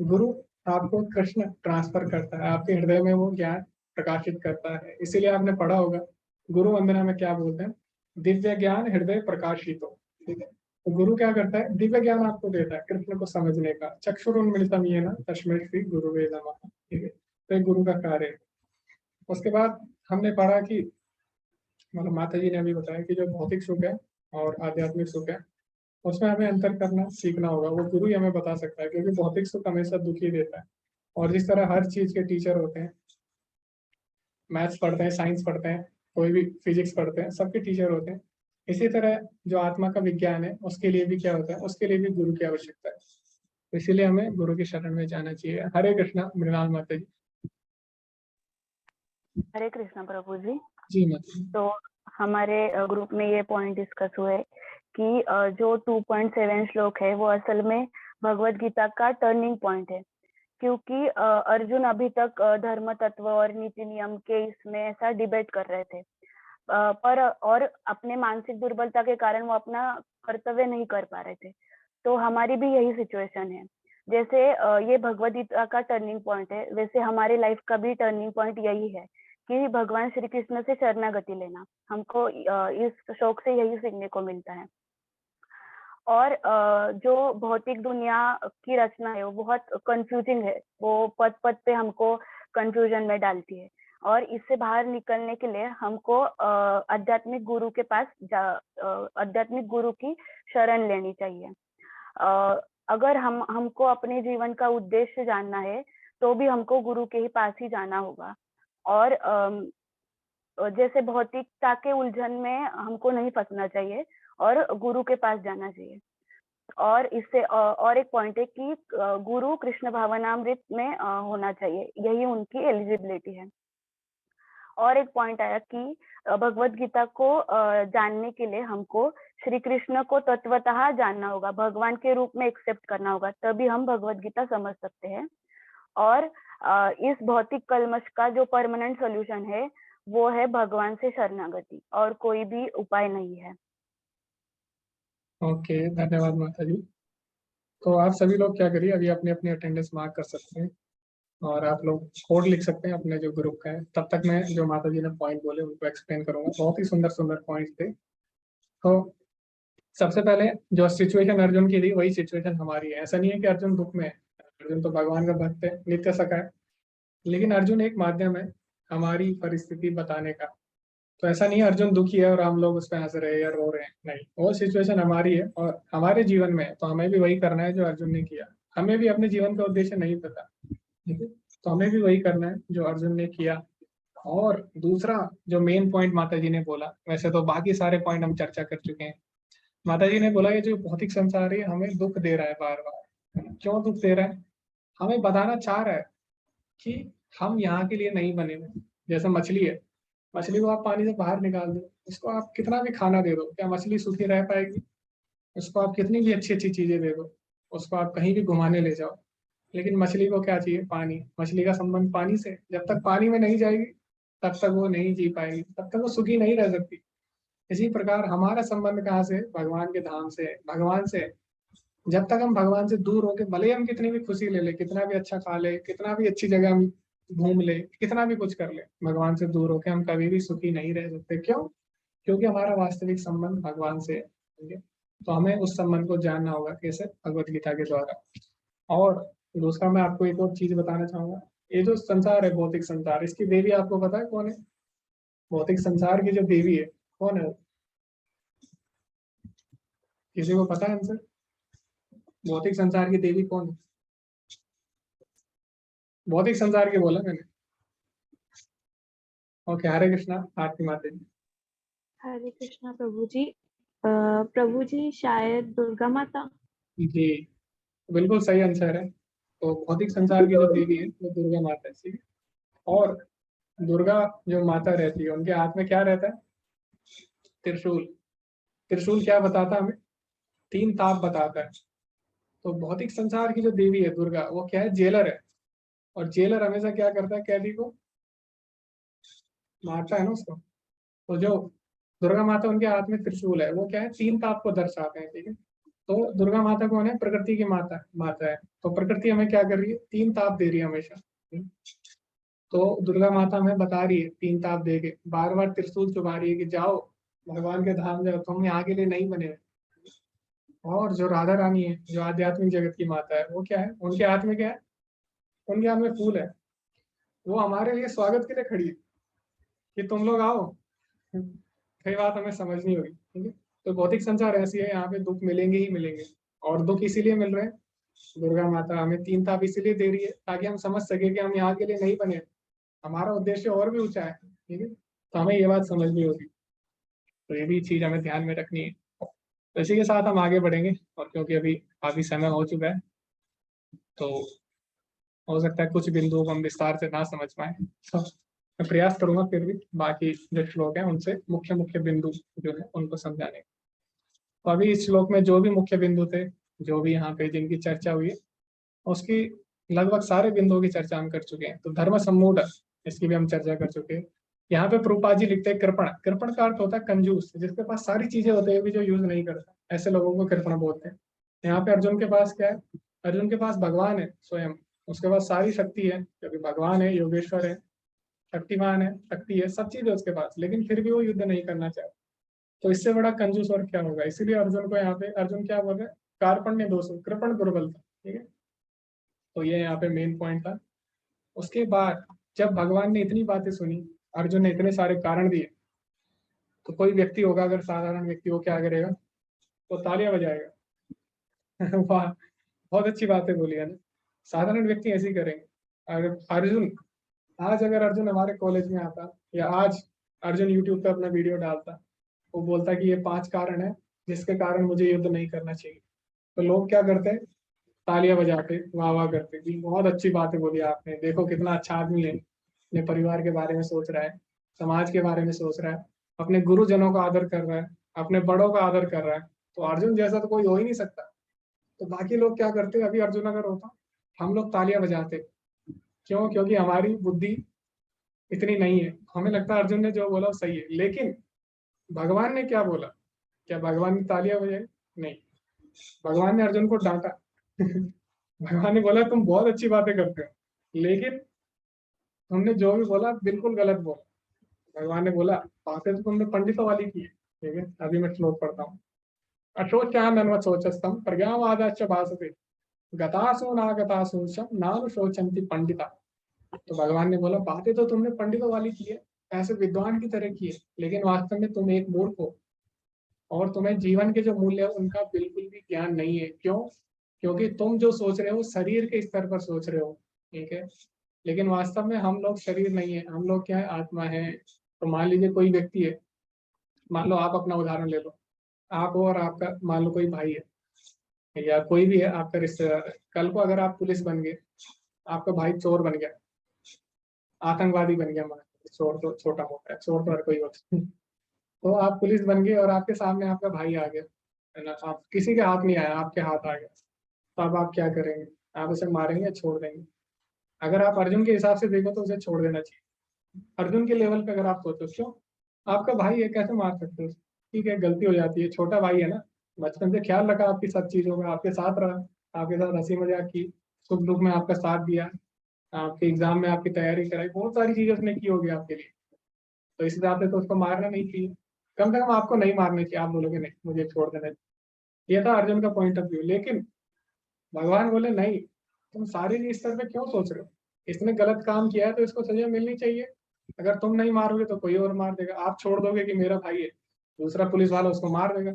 गुरु आपको कृष्ण ट्रांसफर करता है, आपके हृदय में वो ज्ञान प्रकाशित करता है। इसीलिए आपने पढ़ा होगा गुरु वंदना में क्या बोलते हैं, दिव्य ज्ञान हृदय प्रकाशित हो। ठीक है, तो गुरु क्या करता है, दिव्य ज्ञान आपको देता है कृष्ण को समझने का। चक्षुरुन्मिलितम येन तस्मै श्री गुरुवे नमः। ठीक है, तो ये गुरु का कार्य है। उसके बाद हमने पढ़ा कि मतलब माता जी ने अभी बताया कि जो भौतिक सुख है और आध्यात्मिक सुख है, उसमें हमें अंतर करना सीखना होगा। वो गुरु ही हमें बता सकता है, क्योंकि भौतिक सुख हमेशा दुखी देता है। और जिस तरह हर चीज के टीचर होते हैं, मैथ्स पढ़ते हैं, साइंस पढ़ते हैं, कोई भी फिजिक्स पढ़ते हैं, सबके टीचर होते हैं। इसी तरह जो आत्मा का विज्ञान है उसके लिए भी क्या होता है, उसके लिए भी गुरु की आवश्यकता है। तो इसीलिए हमें गुरु की शरण में जाना चाहिए। हरे कृष्णा, मृणाल माता जी। हरे कृष्णा प्रभु जी। जी माता जी। तो हमारे ग्रुप में ये पॉइंट डिस्कस हुए कि जो 2.7 श्लोक है वो असल में भगवत गीता का टर्निंग पॉइंट है, क्योंकि अर्जुन अभी तक धर्म तत्व और नीति नियम के इसमें ऐसा डिबेट कर रहे थे, पर और अपने मानसिक दुर्बलता के कारण वो अपना कर्तव्य नहीं कर पा रहे थे। तो हमारी भी यही सिचुएशन है। जैसे ये भगवद गीता का टर्निंग पॉइंट है, वैसे हमारी लाइफ का भी टर्निंग पॉइंट यही है कि भगवान श्री कृष्ण से शरणागति लेना। हमको इस श्लोक से यही सीखने को मिलता है। और जो भौतिक दुनिया की रचना है वो बहुत कंफ्यूजिंग है, वो पद पद पे हमको कंफ्यूजन में डालती है। और इससे बाहर निकलने के लिए हमको आध्यात्मिक गुरु के पास आध्यात्मिक गुरु की शरण लेनी चाहिए। अगर हमको अपने जीवन का उद्देश्य जानना है तो भी हमको गुरु के ही पास ही जाना होगा। और जैसे भौतिकता के उलझन में हमको नहीं फंसना चाहिए और गुरु के पास जाना चाहिए। और इससे और एक पॉइंट है कि गुरु कृष्ण भावनामृत में होना चाहिए, यही उनकी एलिजिबिलिटी है। और एक पॉइंट आया कि भगवत गीता को जानने के लिए हमको श्री कृष्ण को तत्वतः जानना होगा, भगवान के रूप में एक्सेप्ट करना होगा, तभी हम भगवत गीता समझ सकते हैं। और इस भौतिक कलमश का जो परमानेंट सॉल्यूशन है वो है भगवान से शरणागति, और कोई भी उपाय नहीं है। ओके, धन्यवाद माता जी। तो आप सभी लोग क्या करिए, अभी अपने अपने अटेंडेंस मार्क कर सकते हैं और आप लोग कोड लिख सकते हैं अपने जो ग्रुप का है। तब तक मैं जो माता जी ने पॉइंट बोले उनको एक्सप्लेन करूंगा। बहुत ही सुंदर सुंदर पॉइंट्स थे। तो सबसे पहले जो सिचुएशन अर्जुन की थी वही सिचुएशन हमारी है। ऐसा नहीं है कि अर्जुन दुख में है, अर्जुन तो भगवान का भक्त है, नित्य सखा है, लेकिन अर्जुन एक माध्यम है हमारी परिस्थिति बताने का। तो ऐसा नहीं है अर्जुन दुखी है और हम लोग उस पर हंस रहे हैं या रो रहे हैं, नहीं, वो सिचुएशन हमारी है और हमारे जीवन में है, तो हमें भी वही करना है जो अर्जुन ने किया। हमें भी अपने जीवन का उद्देश्य नहीं पता, ठीक है, तो हमें भी वही करना है जो अर्जुन ने किया। और दूसरा जो मेन पॉइंट माता जी ने बोला, वैसे तो बाकी सारे पॉइंट हम चर्चा कर चुके हैं। माता जी ने बोला ये जो भौतिक संसार है हमें दुख दे रहा है बार बार। क्यों दुख दे रहा है? हमें बताना चाह रहा है कि हम यहाँ के लिए नहीं बने हुए। जैसे मछली है, मछली को आप पानी से बाहर निकाल दो, उसको आप कितना भी खाना दे दो, क्या मछली सूखी रह पाएगी? उसको आप कितनी भी अच्छी अच्छी चीजें दे दो, उसको आप कहीं भी घुमाने ले जाओ, लेकिन मछली को क्या चाहिए? पानी। मछली का संबंध पानी से, जब तक पानी में नहीं जाएगी तब तक वो नहीं जी पाएगी, तब तक वो सूखी नहीं रह सकती। इसी प्रकार हमारा संबंध कहाँ से? भगवान के धाम से, भगवान से। जब तक हम भगवान से दूर होके भले ही हम कितनी भी खुशी ले ले, कितना भी अच्छा खा ले, कितना भी अच्छी जगह हम घूम ले, कितना भी कुछ कर ले, भगवान से दूर होके हम कभी भी सुखी नहीं रह सकते। क्यों? क्योंकि हमारा वास्तविक संबंध भगवान से है, ठीक है? तो हमें उस संबंध को जानना होगा, कैसे? भगवत गीता के द्वारा। और दूसरा मैं आपको एक और चीज बताना चाहूंगा, ये जो संसार है भौतिक संसार, इसकी देवी आपको पता है कौन है? भौतिक संसार की जो देवी है कौन है? किसी को पता है आंसर? भौतिक संसार की देवी कौन है? भौतिक संसार की बोला मैंने। ओके, हरे कृष्णा, आरती माता जी। हरे कृष्णा प्रभु जी। प्रभु जी शायद दुर्गा माता। जी बिल्कुल सही आंसर है। तो भौतिक संसार की जो देवी है वो दुर्गा माता है, ठीक है? और दुर्गा जो माता रहती है उनके हाथ में क्या रहता है? त्रिशूल। त्रिशूल क्या बताता है हमें? 3 ताप बताता है। तो भौतिक संसार की जो देवी है दुर्गा, वो क्या है? जेलर है। और जेलर हमेशा क्या करता है? कैदी को मारता है ना उसको। तो जो दुर्गा माता उनके हाथ में त्रिशूल है, वो क्या है? 3 ताप को दर्शाते हैं, ठीक है? तो दुर्गा माता कौन है? प्रकृति की माता है। तो प्रकृति हमें क्या कर रही है? 3 ताप दे रही है हमेशा। तो दुर्गा माता हमें बता रही है 3 ताप दे के, बार बार त्रिशूल चुभा रही है कि जाओ भगवान के धाम जाओ, तुम यहाँ के लिए नहीं बने। और जो राधा रानी है, जो आध्यात्मिक जगत की माता है, वो क्या है? उनके हाथ में क्या है? उनके हाथ में फूल है। वो हमारे लिए स्वागत के लिए खड़ी है कि तुम लोग आओ। कई बात हमें समझनी होगी, ठीक है? तो भौतिक संसार ऐसी है, यहाँ पे दुख मिलेंगे ही मिलेंगे। और दुख इसीलिए मिल रहे हैं, दुर्गा माता हमें 3 ताप इसीलिए दे रही है ताकि हम समझ सके कि हम यहाँ के लिए नहीं बने, हमारा उद्देश्य और भी ऊंचा है, ठीक है? तो हमें ये बात समझनी होगी। तो ये भी चीज हमें ध्यान में रखनी है। तो इसी के साथ हम आगे बढ़ेंगे, और क्योंकि अभी काफी समय हो चुका है तो हो सकता है कुछ बिंदुओं को हम विस्तार से ना समझ पाए, तो मैं प्रयास करूंगा फिर भी बाकी जो श्लोक हैं उनसे मुख्य मुख्य बिंदु जो है उनको समझाने का। तो अभी इस श्लोक में जो भी मुख्य बिंदु थे, जो भी यहाँ पे जिनकी चर्चा हुई है, उसकी लगभग सारे बिंदुओं की चर्चा हम कर चुके हैं। तो धर्म सम्मूढ़, इसकी भी हम चर्चा कर चुके हैं। यहाँ पे प्रभुपाद जी लिखते हैं कृपण। कृपण का अर्थ होता है कंजूस, जिसके पास सारी चीजें होते हैं भी जो यूज नहीं करता, ऐसे लोगों को कृपण बोलते हैं। यहाँ पे अर्जुन के पास क्या है? अर्जुन के पास भगवान है स्वयं, उसके पास सारी शक्ति है क्योंकि भगवान है, योगेश्वर है, शक्तिमान है, शक्ति है, सब चीज है उसके पास, लेकिन फिर भी वो युद्ध नहीं करना चाहता। तो इससे बड़ा कंजूस और क्या होगा? इसीलिए अर्जुन को यहाँ पे अर्जुन क्या बोल रहे हैं? कार्पण्य दोष, कृपण दुर्बलता, ठीक है? तो ये यहाँ पे मेन पॉइंट था। उसके बाद जब भगवान ने इतनी बातें सुनी, अर्जुन ने इतने सारे कारण दिए, तो कोई व्यक्ति होगा, अगर साधारण व्यक्ति, वो क्या करेगा? तो तालियां बजाएगा। वाह, बहुत अच्छी बातें बोली है ना। साधारण व्यक्ति ऐसे ही करेंगे। अगर अर्जुन आज अगर अर्जुन हमारे कॉलेज में आता, या आज अर्जुन यूट्यूब पे अपना वीडियो डालता, वो बोलता कि ये 5 कारण है जिसके कारण मुझे युद्ध नहीं करना चाहिए, तो लोग क्या करते हैं? तालियां बजा के वाह वाह करते जी, बहुत अच्छी बात है बोली आपने, देखो कितना अच्छा आदमी है, अपने परिवार के बारे में सोच रहा है, समाज के बारे में सोच रहा है, अपने गुरुजनों का आदर कर रहा है, अपने बड़ों का आदर कर रहा है, तो अर्जुन जैसा तो कोई हो ही नहीं सकता। तो बाकी लोग क्या करते, अभी अर्जुन अगर होता हम लोग तालियां बजाते। क्यों? क्योंकि हमारी बुद्धि इतनी नहीं है, हमें लगता है अर्जुन ने जो बोला वो सही है। लेकिन भगवान ने क्या बोला? क्या भगवान ने तालियां बजाई? नहीं, भगवान ने अर्जुन को डांटा। भगवान ने बोला तुम बहुत अच्छी बातें करते हो, लेकिन तुमने जो भी बोला बिल्कुल गलत बोला। भगवान ने बोला बातें तो तुमने पंडितों वाली की है। ठीक है, अभी मैं श्लोक पढ़ता हूँ। अशोच्यानन्वशोचस्तम प्रज्ञावादाश्च भासते गतासु नागतासु च नानुशोचन्ति पंडिता। तो भगवान ने बोला बातें तो तुमने पंडितों वाली की है, ऐसे विद्वान की तरह की है, लेकिन वास्तव में तुम एक मूर्ख हो और तुम्हें जीवन के जो मूल्य है उनका बिल्कुल भी ज्ञान नहीं है। क्यों? क्योंकि तुम जो सोच रहे हो शरीर के स्तर पर सोच रहे हो। ठीक है, लेकिन वास्तव में हम लोग शरीर नहीं है, हम लोग क्या है? आत्मा है। तो मान लीजिए कोई व्यक्ति है, मान लो आप अपना उदाहरण ले लो, आप हो और आपका मान लो कोई भाई है या कोई भी है आपका रिश्तेदार है। कल को अगर आप पुलिस बन गए, आपका भाई चोर बन गया, आतंकवादी बन गया, मान चोर तो छोटा मोटा है, चोर तो हर कोई होता है। तो आप पुलिस बन गए और आपके सामने आपका भाई आ गया, है ना, आप किसी के हाथ नहीं आया, आपके हाथ आ गया, तो अब आप क्या करेंगे? आप उसे मारेंगे या छोड़ देंगे? अगर आप अर्जुन के हिसाब से देखो तो उसे छोड़ देना चाहिए। अर्जुन के लेवल पे अगर आप सोचो, क्यों? आपका भाई है, कैसे मार सकते हो? ठीक है, गलती हो जाती है, छोटा भाई है ना, बचपन से ख्याल रखा आपकी सब चीजों में, आपके साथ रहा, आपके साथ हंसी मजाक की, सुख दुख में आपका साथ दिया, आपके एग्जाम में आपकी तैयारी कराई, बहुत सारी चीजें उसने की होगी आपके लिए। तो इस हिसाब से तो उसको मारना नहीं चाहिए, कम से कम आपको नहीं मारना चाहिए। आप बोलोगे नहीं मुझे छोड़ देना चाहिए। ये था अर्जुन का पॉइंट ऑफ व्यू। लेकिन भगवान बोले नहीं, तुम शारीरिक स्तर पे क्यों सोच रहे हो? इसने गलत काम किया है तो इसको सजा मिलनी चाहिए। अगर तुम नहीं मारोगे तो कोई और मार देगा। आप छोड़ दोगे कि मेरा भाई है, दूसरा पुलिस वाला उसको मार देगा,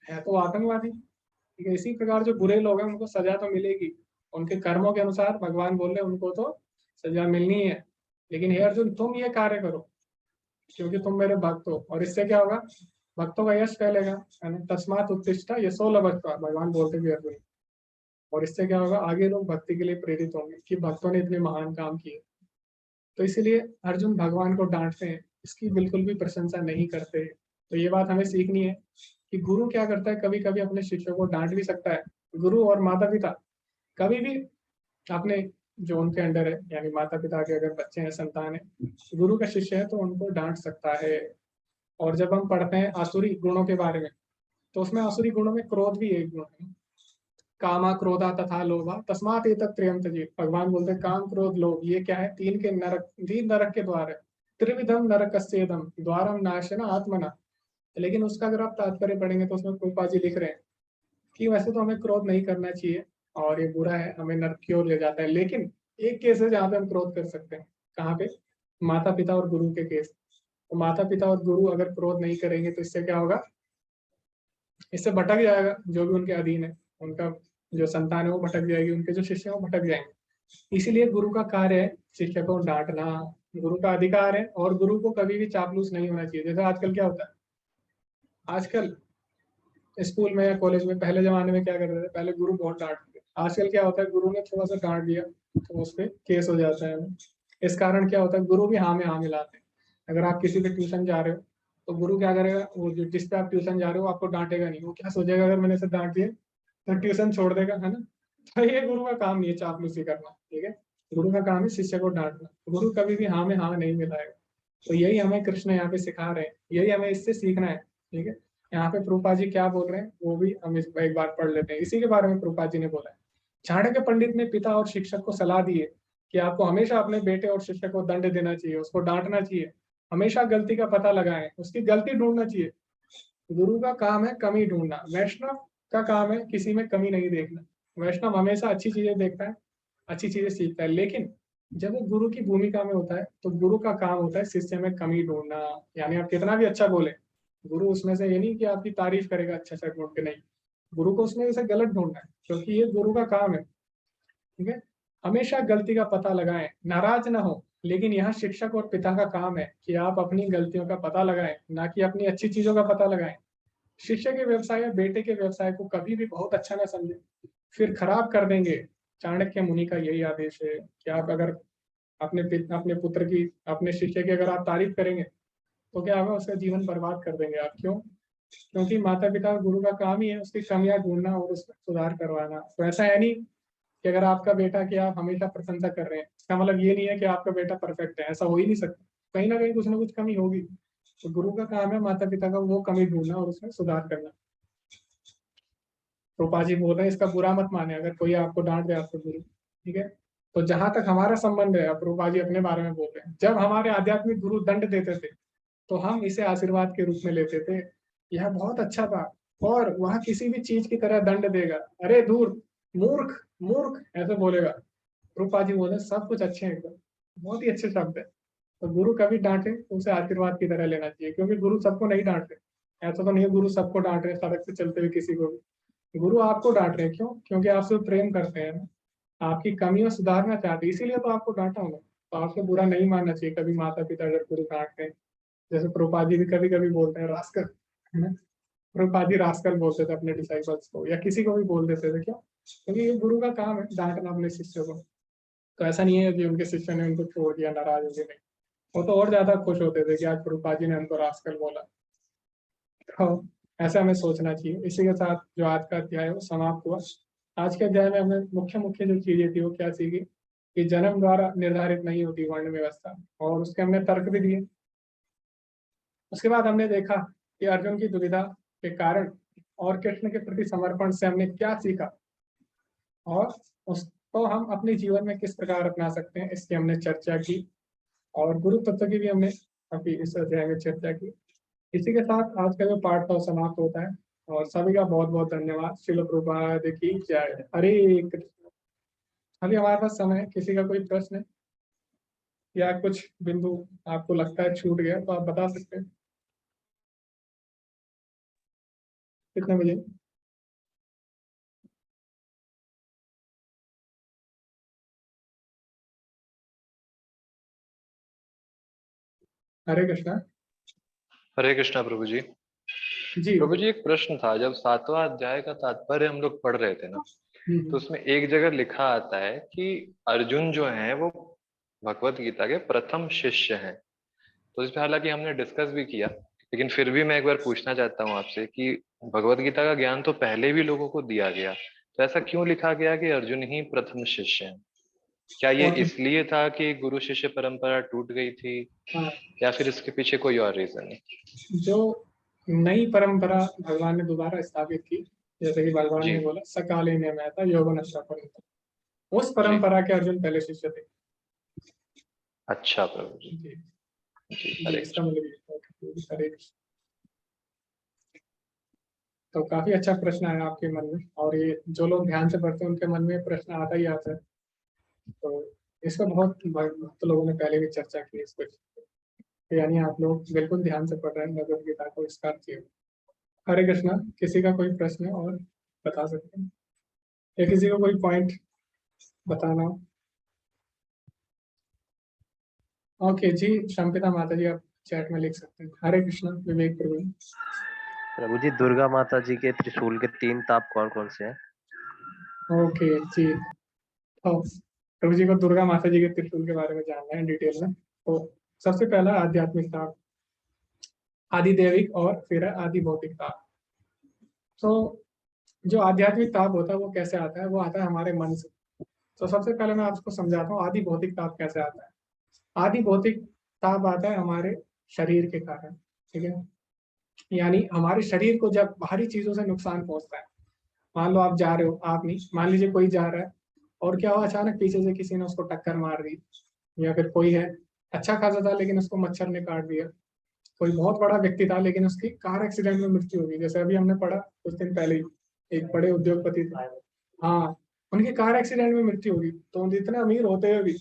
है तो आतंकवादी। ठीक है, इसी प्रकार जो बुरे लोग हैं उनको सजा तो मिलेगी, उनके कर्मों के अनुसार भगवान बोल रहे उनको तो सजा मिलनी है। लेकिन हे अर्जुन तुम ये कार्य करो क्योंकि तुम मेरे भक्त हो, और इससे क्या होगा? भक्तों का यश फैलेगा, है ना। तस्मात उत्तिष्ठा यशो लभस्व, भगवान बोलते भी अर्जुन। और इससे क्या होगा? आगे लोग भक्ति के लिए प्रेरित होंगे कि भक्तों ने इतने महान काम किए। तो इसीलिए अर्जुन भगवान को डांटते हैं, इसकी बिल्कुल भी प्रशंसा नहीं करते। तो ये बात हमें सीखनी है कि गुरु क्या करता है, कभी कभी अपने शिष्यों को डांट भी सकता है। गुरु और माता पिता कभी भी अपने जो उनके अंडर है, यानी माता पिता के अगर बच्चे हैं, संतान है, गुरु का शिष्य है, तो उनको डांट सकता है। और जब हम पढ़ते हैं आसुरी गुणों के बारे में, तो उसमें आसुरी गुणों में क्रोध भी एक गुण है। कामा क्रोधा तथा लोभा तस्मात् एतत् त्रयं त्यजेत्। भगवान बोलते हैं काम क्रोध लोभ ये क्या है? तीन नरक के द्वार है। त्रिविधम नरकस्येदम द्वारम नाशना आत्मना। लेकिन उसका अगर आप तात्पर्य पढ़ेंगे तो उसमें प्रभुपाद जी लिख रहे हैं कि वैसे तो हमें क्रोध नहीं करना चाहिए और ये बुरा है, हमें नरक की ओर ले जाता है। लेकिन एक केस है जहाँ पे हम क्रोध कर सकते हैं। कहाँ पे? माता पिता और गुरु के केस। तो माता पिता और गुरु अगर क्रोध नहीं करेंगे तो इससे क्या होगा? इससे भटक जाएगा जो भी उनके अधीन है, उनका जो संतान है वो भटक जाएगी, उनके जो शिष्य है वो भटक जाएंगे। इसीलिए गुरु का कार्य है शिष्य को डांटना, गुरु का अधिकार है। और गुरु को कभी भी चापलूस नहीं होना चाहिए। जैसे आजकल क्या होता है, आजकल स्कूल में या कॉलेज में, पहले जमाने में क्या करते थे, पहले गुरु बहुत डांटते थे। आजकल क्या होता है, गुरु ने थोड़ा सा डांट दिया तो उस पर केस हो जाता है। इस कारण क्या होता है, गुरु भी हाँ में हाँ मिलाते हैं। अगर आप किसी पे ट्यूशन जा रहे हो तो गुरु क्या करेगा, वो जो जिस पे आप ट्यूशन जा रहे हो आपको डांटेगा नहीं। वो क्या सोचेगा, अगर मैंने इसे डांट दिया तो ट्यूशन छोड़ देगा, है ना। तो ये गुरु का काम नहीं है चापलूसी करना। ठीक है, गुरु का काम है शिष्य को डांटना। गुरु कभी भी हाँ में हाँ नहीं मिलाएगा। तो यही हमें कृष्ण यहाँ पे सिखा रहे हैं, यही हमें इससे सीखना है। ठीक है, यहाँ पे प्रभुपाद जी क्या बोल रहे हैं वो भी हम एक बार पढ़ लेते हैं। इसी के बारे में प्रभुपाद जी ने बोला है। चाणक्य पंडित ने पिता और शिक्षक को सलाह दी है कि आपको हमेशा अपने बेटे और शिष्य को दंड देना चाहिए, उसको डांटना चाहिए, हमेशा गलती का पता लगाएं, उसकी गलती ढूंढना चाहिए। गुरु का काम है कमी ढूंढना, वैष्णव का काम है किसी में कमी नहीं देखना। वैष्णव हमेशा अच्छी चीजें देखता है, अच्छी चीजें सीखता है। लेकिन जब वो गुरु की भूमिका में होता है तो गुरु का काम होता है शिष्य में कमी ढूंढना। यानी आप कितना भी अच्छा बोले, गुरु उसमें से ये नहीं कि आपकी तारीफ करेगा अच्छा से ढूंढ के, नहीं, गुरु को उसमें से गलत ढूंढना है, क्योंकि ये गुरु का काम है। ठीक है, हमेशा गलती का पता लगाएं, नाराज ना हो। लेकिन यहाँ शिक्षक और पिता का काम है कि आप अपनी गलतियों का पता लगाएं, ना कि अपनी अच्छी चीजों का पता लगाएं। शिष्य के व्यवसाय या बेटे के व्यवसाय को कभी भी बहुत अच्छा ना समझे, फिर खराब कर देंगे। चाणक्य मुनि का यही आदेश है कि आप अगर अपने पुत्र की, अपने शिष्य की अगर आप तारीफ करेंगे तो क्या होगा, उसका जीवन बर्बाद कर देंगे आप। क्यों? क्योंकि माता पिता और गुरु का काम ही है उसकी कमियां ढूंढना और उसमें सुधार करवाना। तो ऐसा है नहीं कि अगर आपका बेटा की आप हमेशा प्रशंसा कर रहे हैं, इसका मतलब ये नहीं है कि आपका बेटा परफेक्ट है, ऐसा हो ही नहीं सकता। कहीं ना कहीं कुछ ना कुछ कमी होगी। तो गुरु का काम है माता पिता का वो कमी ढूंढना और उसमें सुधार करना। रूपा जी बोल रहे हैं इसका बुरा मत माने अगर कोई आपको डांट दे आपको गुरु, ठीक है। तो जहां तक हमारा संबंध है, अब रूपा जी अपने बारे में बोल रहे हैं, जब हमारे आध्यात्मिक गुरु दंड देते थे तो हम इसे आशीर्वाद के रूप में लेते थे, यह बहुत अच्छा था। और वह किसी भी चीज की तरह दंड देगा, अरे दूर, मूर्ख मूर्ख ऐसे बोलेगा। रूपा जी बोले सब कुछ अच्छे हैं एकदम, बहुत ही अच्छे शब्द है। तो गुरु कभी डांटे तो उसे आशीर्वाद की तरह लेना चाहिए, क्योंकि गुरु सबको नहीं डांट रहे। ऐसा तो नहीं है गुरु सबको डांट रहे सड़क से चलते हुए किसी को भी। गुरु आपको डांट रहे हैं, क्यों? क्योंकि आपसे प्रेम करते हैं ना, आपकी कमियां सुधारना चाहते हैं, इसीलिए तो आपको डांटा होगा। तो आपको बुरा नहीं मानना चाहिए कभी माता पिता अगर गुरु डांटते हैं। जैसे प्रभुपाद जी भी कभी कभी बोलते हैं रास्कल, है ना। प्रभुपाद जी रास्कल बोलते थे अपने डिसाइपल्स को, या किसी को भी बोल देते थे। क्यों? क्योंकि ये गुरु का काम है डांटना अपने शिष्य को। तो ऐसा नहीं है कि उनके शिष्य ने उनको छोड़ दिया, नाराज हो गए, नहीं। वो तो और ज्यादा खुश होते थे कि आज प्रभुपाद जी ने उनको रास्कल बोला। तो ऐसा हमें सोचना चाहिए। इसी के साथ जो आज का अध्याय है वो समाप्त हुआ। आज के अध्याय में हमने मुख्य मुख्य जो चीजें थी वो क्या सीखी, कि जन्म द्वारा निर्धारित नहीं होती वर्ण व्यवस्था, और उसके हमने तर्क भी दिए। उसके बाद हमने देखा कि अर्जुन की दुविधा के कारण और कृष्ण के प्रति समर्पण से हमने क्या सीखा, और उसको हम अपने जीवन में किस प्रकार अपना सकते हैं, इसकी हमने चर्चा की। और गुरु तत्व की भी हमने अभी इस अध्याय में चर्चा की। इसी के साथ आज का जो पाठ था समाप्त होता है। और सभी का बहुत बहुत धन्यवाद। श्रील प्रभुपाद की जय। हरे कृष्ण। अभी हमारे पास समय है, किसी का कोई प्रश्न है या कुछ बिंदु आपको लगता है छूट गया तो आप बता सकते हैं। कितने बजे? हरे कृष्णा। हरे कृष्णा प्रभु जी। जी प्रभु जी एक प्रश्न था, जब 7वां अध्याय का तात्पर्य हम लोग पढ़ रहे थे ना, तो उसमें एक जगह लिखा आता है कि अर्जुन जो है वो भगवत गीता के प्रथम शिष्य हैं। तो इस पे हालांकि हमने डिस्कस भी किया, लेकिन फिर भी मैं एक बार पूछना चाहता हूँ आपसे कि भगवत गीता का ज्ञान तो पहले भी लोगों को दिया गया, तो ऐसा क्यों लिखा गया कि अर्जुन ही प्रथम शिष्य हैं? क्या ये इसलिए था कि गुरु शिष्य परंपरा टूट गई थी, या फिर इसके पीछे कोई और रीजन है? जो नई परंपरा भगवान ने दोबारा स्थापित की, जैसे कि भगवान ने बोला सकाले नियमता यौवन परंपरा, उस परंपरा के अर्जुन पहले शिष्य थे। अच्छा प्रभु जी। जी, इसका मतलब हरे कृष्ण। तो काफी अच्छा प्रश्न आया आपके मन में, और ये जो लोग ध्यान से पढ़ते हैं उनके मन में प्रश्न आता ही आता है। तो इसको बहुत लोगों ने पहले भी चर्चा की इस पर, यानी आप लोग बिल्कुल ध्यान से पढ़ रहे हैं भगवद गीता को, इसका अर्थ ये। हरे कृष्णा। किसी का कोई प्रश्न है और बता सकते हैं, या किसी को कोई पॉइंट बताना हो? ओके जी, शंपिता माता जी आप चैट में लिख सकते हैं। हरे कृष्णा। विवेक प्रभु। प्रभु जी दुर्गा माता जी के त्रिशूल के 3 ताप कौन कौन से हैं? ओके जी, तो प्रभु जी को दुर्गा माता जी के त्रिशूल के बारे में जानना है डिटेल में। तो सबसे पहला आध्यात्मिक ताप, आदि दैविक, और फिर आदि भौतिक ताप। तो जो आध्यात्मिक ताप होता है वो कैसे आता है? वो आता है हमारे मन से। तो सबसे पहले मैं आपको समझाता हूँ आदि भौतिक ताप कैसे आता है। आदि भौतिक ताप आता है हमारे शरीर के कारण, ठीक है। यानी हमारे शरीर को जब बाहरी चीजों से नुकसान पहुंचता है, मान लो आप जा रहे हो, आप नहीं, मान लीजिए कोई जा रहा है और क्या हुआ, अचानक पीछे से किसी ने उसको टक्कर मार दी, या फिर कोई है अच्छा खासा था लेकिन उसको मच्छर ने काट दिया, कोई बहुत बड़ा व्यक्ति था लेकिन उसकी कार एक्सीडेंट में मृत्यु हो गई। जैसे अभी हमने पढ़ा कुछ दिन पहले ही, एक बड़े उद्योगपति थे, हाँ, उनकी कार एक्सीडेंट में मृत्यु होगी। तो इतने अमीर होते हुए भी,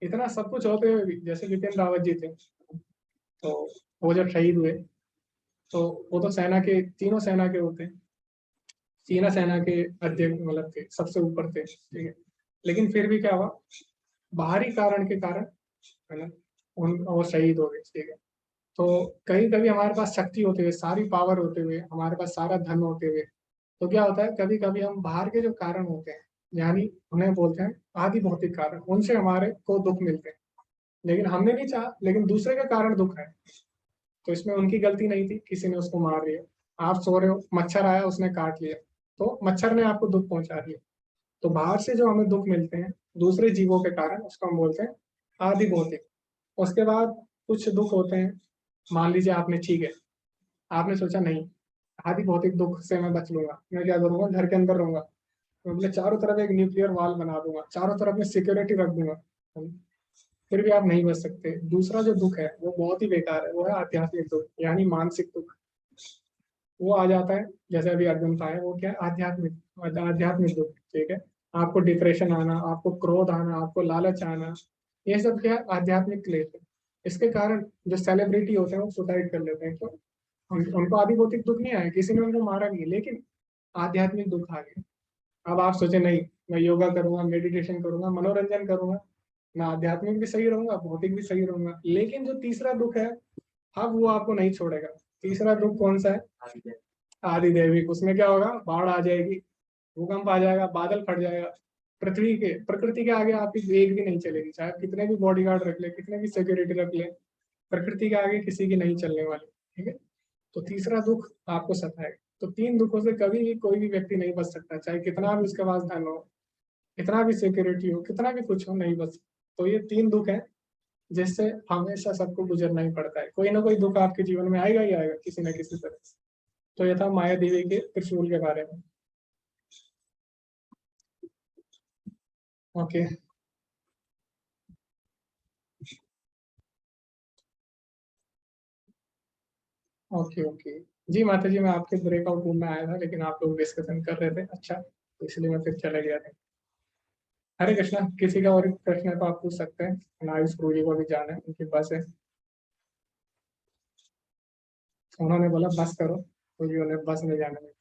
इतना सब कुछ होते हुए भी, जैसे विपिन रावत जी थे, तो वो जब शहीद हुए तो वो तो सेना के, तीनों सेना के होते हैं, चीना सेना के अध्यक्ष मतलब थे, सबसे ऊपर थे, ठीक है। लेकिन फिर भी क्या हुआ, बाहरी कारण के कारण, है ना, वो शहीद हो गए, ठीक है। तो कहीं कभी हमारे पास शक्ति होते हुए, सारी पावर होते हुए, हमारे पास सारा धन होते हुए, तो क्या होता है, कभी कभी हम बाहर के जो कारण होते हैं, यानी उन्हें बोलते हैं आदि भौतिक कारण, उनसे हमारे को दुख मिलते हैं। लेकिन हमने नहीं चाहा, लेकिन दूसरे के कारण दुख है, तो इसमें उनकी गलती नहीं थी, किसी ने उसको मार दिया। आप सो रहे हो, मच्छर आया, उसने काट लिया, तो मच्छर ने आपको दुख पहुंचा दिया। तो बाहर से जो हमें दुख मिलते हैं दूसरे जीवों के कारण, उसको हम बोलते हैं आदि भौतिक। उसके बाद कुछ दुख होते हैं, मान लीजिए आपने, ठीक है, आपने सोचा नहीं आदि भौतिक दुख से मैं बच लूंगा, मैं क्या करूंगा, घर के अंदर रहूंगा, मैं अपने चारों तरफ एक न्यूक्लियर वॉल बना दूंगा, चारों तरफ में सिक्योरिटी रख दूंगा, फिर भी आप नहीं बच सकते। दूसरा जो दुख है वो बहुत ही बेकार है, वो है आध्यात्मिक दुख, यानी मानसिक दुख। वो आ जाता है, जैसे अभी अर्जुन का है, वो क्या है, आध्यात्मिक दुख। ठीक है, आपको डिप्रेशन आना, आपको क्रोध आना, आपको लालच आना, ये सब क्या है, आध्यात्मिक क्लेश है। इसके कारण जो सेलिब्रिटी होते हैं वो सुसाइड कर लेते हैं, तो उनको आदि भौतिक दुख नहीं आया, किसी ने उनको मारा नहीं, लेकिन आध्यात्मिक दुख आ गया। अब आप सोचे नहीं, मैं योगा करूंगा, मेडिटेशन करूंगा, मनोरंजन करूंगा, मैं आध्यात्मिक भी सही रहूंगा, भौतिक भी सही रहूंगा, लेकिन जो तीसरा दुख है, अब वो आपको नहीं छोड़ेगा। तीसरा दुख कौन सा है, आदि दैविक। उसमें क्या होगा, बाढ़ आ जाएगी, भूकंप आ जाएगा, बादल फट जाएगा, प्रकृति के आगे आपकी एक भी नहीं चलेगी, चाहे आप कितने भी बॉडीगार्ड रख ले, कितने भी सिक्योरिटी रख ले, प्रकृति के आगे किसी की नहीं चलने वाली। ठीक है, तो तीसरा दुख आपको सताएगा। तो तीन दुखों से कभी भी कोई भी व्यक्ति नहीं बच सकता, चाहे कितना भी उसके पास धन हो, कितना भी सिक्योरिटी हो, कितना भी कुछ हो, नहीं बच। तो ये तीन दुख है जिससे हमेशा सबको गुजरना ही पड़ता है। कोई ना कोई दुख आपके जीवन में आएगा ही आएगा, किसी न किसी तरह से। तो यह था माया देवी के त्रिशूल के बारे में। ओके, ओके, ओके जी माता जी, मैं आपके ब्रेकआउट रूम में आया था, लेकिन आप लोग डिस्कशन कर रहे थे, अच्छा, तो इसलिए मैं फिर चला गया था। हरे कृष्णा, किसी का और प्रश्न है तो आप पूछ सकते हैं। नाइस गुरु जी को भी जाना है, उनकी बस है, उन्होंने बोला बस करो, तो जी उन्हें बस में जाना है।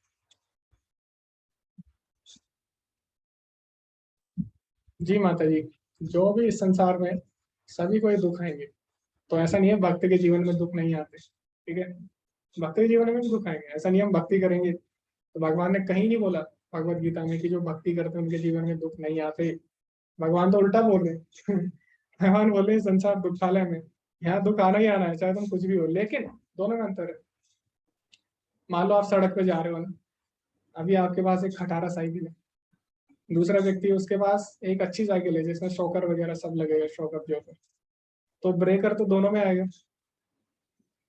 जी माता जी, जो भी इस संसार में सभी को ये दुख आएंगे, तो ऐसा नहीं है भक्त के जीवन में दुख नहीं आते। ठीक है, भक्त के जीवन में भी दुख आएंगे, ऐसा नहीं हम भक्ति करेंगे तो भगवान ने कहीं नहीं बोला भगवत गीता में कि जो भक्ति करते हैं उनके जीवन में दुख नहीं आते। भगवान तो उल्टा बोल रहे हैं भगवान बोल रहे हैं संसार दुखालय में, यहाँ दुख आना ही आना है, चाहे तुम कुछ भी हो। लेकिन दोनों में अंतर है। मान लो आप सड़क पे जा रहे हो ना, अभी आपके पास एक खटारा साइकिल है, दूसरा व्यक्ति उसके पास एक अच्छी साइकिल है जिसमें शॉकर वगैरह सब लगेगा, शॉकर जो है, तो ब्रेकर तो दोनों में आएगा।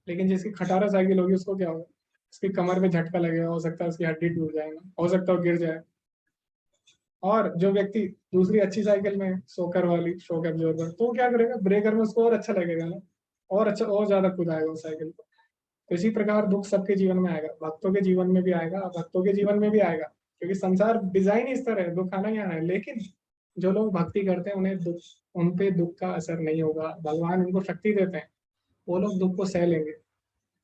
लेकिन जिसकी खटारा साइकिल होगी उसको क्या होगा, उसकी कमर में झटका लगेगा, हो सकता है उसकी हड्डी टूट जाएगा, हो सकता है गिर जाए। और जो व्यक्ति दूसरी अच्छी साइकिल में शॉकर वाली, शॉक एब्जॉर्बर, तो क्या करेगा, ब्रेकर में उसको और अच्छा लगेगा ना, और अच्छा और ज्यादा कुदाएगा उस साइकिल को। तो इसी प्रकार दुख सबके जीवन में आएगा, भक्तों के जीवन में भी आएगा, भक्तों के जीवन में भी आएगा, क्योंकि संसार डिजाइन इस तरह है, दुख आना ही आना है। लेकिन जो लोग भक्ति करते हैं उन्हें दुख, उन पे दुख का असर नहीं होगा, भगवान उनको शक्ति देते हैं, वो लोग दुख को सह लेंगे।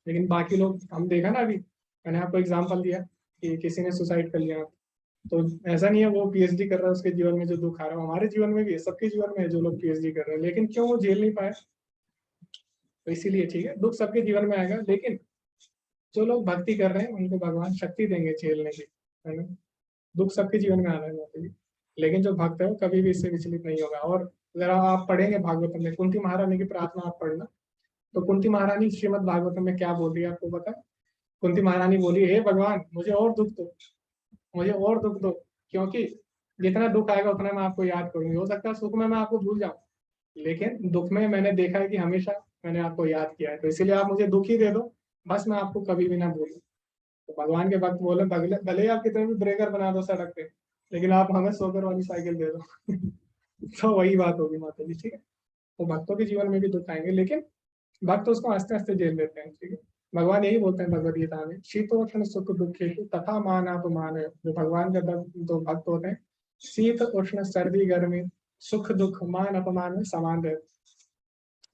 लेकिन बाकी लोग, हम देखा ना, अभी मैंने आपको एग्जाम्पल दिया कि किसी ने सुसाइड कर लिया, तो ऐसा नहीं है वो पीएचडी कर रहा है उसके जीवन में जो दुख आ रहा है, हमारे जीवन में भी है, सबके जीवन में है जो लोग पीएचडी कर रहे हैं, लेकिन क्यों वो झेल नहीं पाए, तो इसीलिए। ठीक है, दुख सबके जीवन में आएगा, लेकिन जो लोग भक्ति कर रहे हैं उनको भगवान शक्ति देंगे झेलने की, है ना। दुख सबके जीवन में आना है, लेकिन जो भक्त है वो कभी भी इससे विचलित नहीं होगा। और जरा आप पढ़ेंगे भागवतम में, कुंती महारानी की प्रार्थना आप पढ़ना, तो कुंती महारानी श्रीमद् भागवतम में क्या बोल रही है आपको पता है। कुंती महारानी बोली, हे भगवान मुझे और दुख दो, मुझे और दुख दो, क्योंकि जितना दुख आएगा उतना मैं आपको याद करूंगी। हो सकता है सुख में मैं आपको भूल जाऊं, लेकिन दुख में मैंने देखा है कि हमेशा मैंने आपको याद किया है, तो इसीलिए आप मुझे दुख ही दे दो, बस मैं आपको कभी भी ना भूलूं। तो भगवान के भक्त बोले, भले ही आप कितने भी ब्रेकर बना दो सड़क पे, लेकिन आप हमें शॉकर वाली साइकिल दे दो तो वही बात होगी माता जी। ठीक है, तो भक्तों के जीवन में भी दुख आएंगे, लेकिन भक्त उसको आस्ते आस्ते झेल लेते हैं। ठीक है, भगवान यही बोलते हैं भगवद गीता में, शीतोष्ण सुख दुखे तथा मान अपमान। जो भगवान के दो भक्त होते हैं, शीत उष्ण सर्दी गर्मी सुख दुख मान अपमान में समान रहते,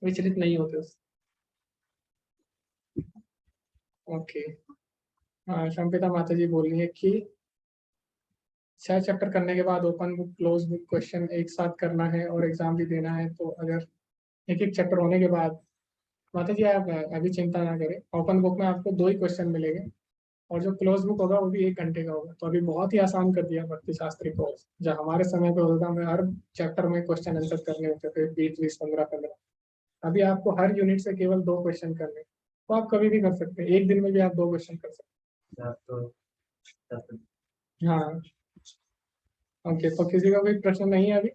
विचलित नहीं होते उससे। ओके, हाँ, शंपिता माता जी बोल रही है कि 6 चैप्टर करने के बाद open book close book question एक साथ करना है और एग्जाम भी देना है, तो अगर एक एक चैप्टर होने के बाद, माता जी आप अभी चिंता ना करें, ओपन बुक में आपको 2 ही क्वेश्चन मिलेंगे और जो क्लोज बुक होगा वो भी 1 घंटे का होगा। तो अभी बहुत ही आसान कर दिया भक्ति शास्त्री कोर्स, जब हमारे समय पे होता हमें हर चैप्टर में क्वेश्चन आंसर करने होते थे 20, 20, 15, अभी आपको हर यूनिट से केवल 2 क्वेश्चन करने, तो आप कभी भी कर सकते हैं, एक दिन में भी आप 2 क्वेश्चन कर सकते हैं। हाँ ओके, तो किसी का कोई प्रश्न नहीं है अभी?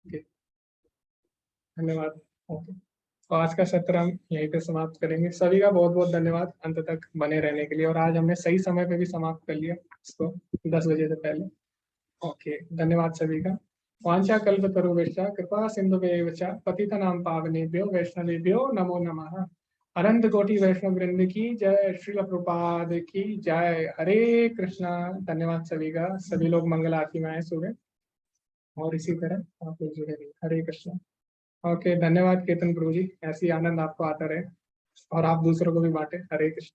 ओके, धन्यवाद। ओके, तो आज का सत्र हम यहीं पे समाप्त करेंगे। सभी का बहुत बहुत धन्यवाद अंत तक बने रहने के लिए, और आज हमने सही समय पे भी समाप्त कर लिया इसको 10 बजे से पहले। ओके, धन्यवाद सभी का। वांछा कल्पतरुभ्यश्च कृपा सिन्धुभ्येव च पतितनां पावनेभ्यो वैष्णवेभ्यो नमो नमः। अनंत कोटि वैष्णव वृंद की जय, श्रील प्रभुपाद की जय। हरे कृष्णा। धन्यवाद सभी का। सभी लोग मंगल आरती में आए सुबह, और इसी तरह आप लोग जुड़े रहिए। हरे कृष्णा। ओके, धन्यवाद कीर्तन प्रभु जी, ऐसी आनंद आपको आता रहे और आप दूसरों को भी बांटे। हरे कृष्ण।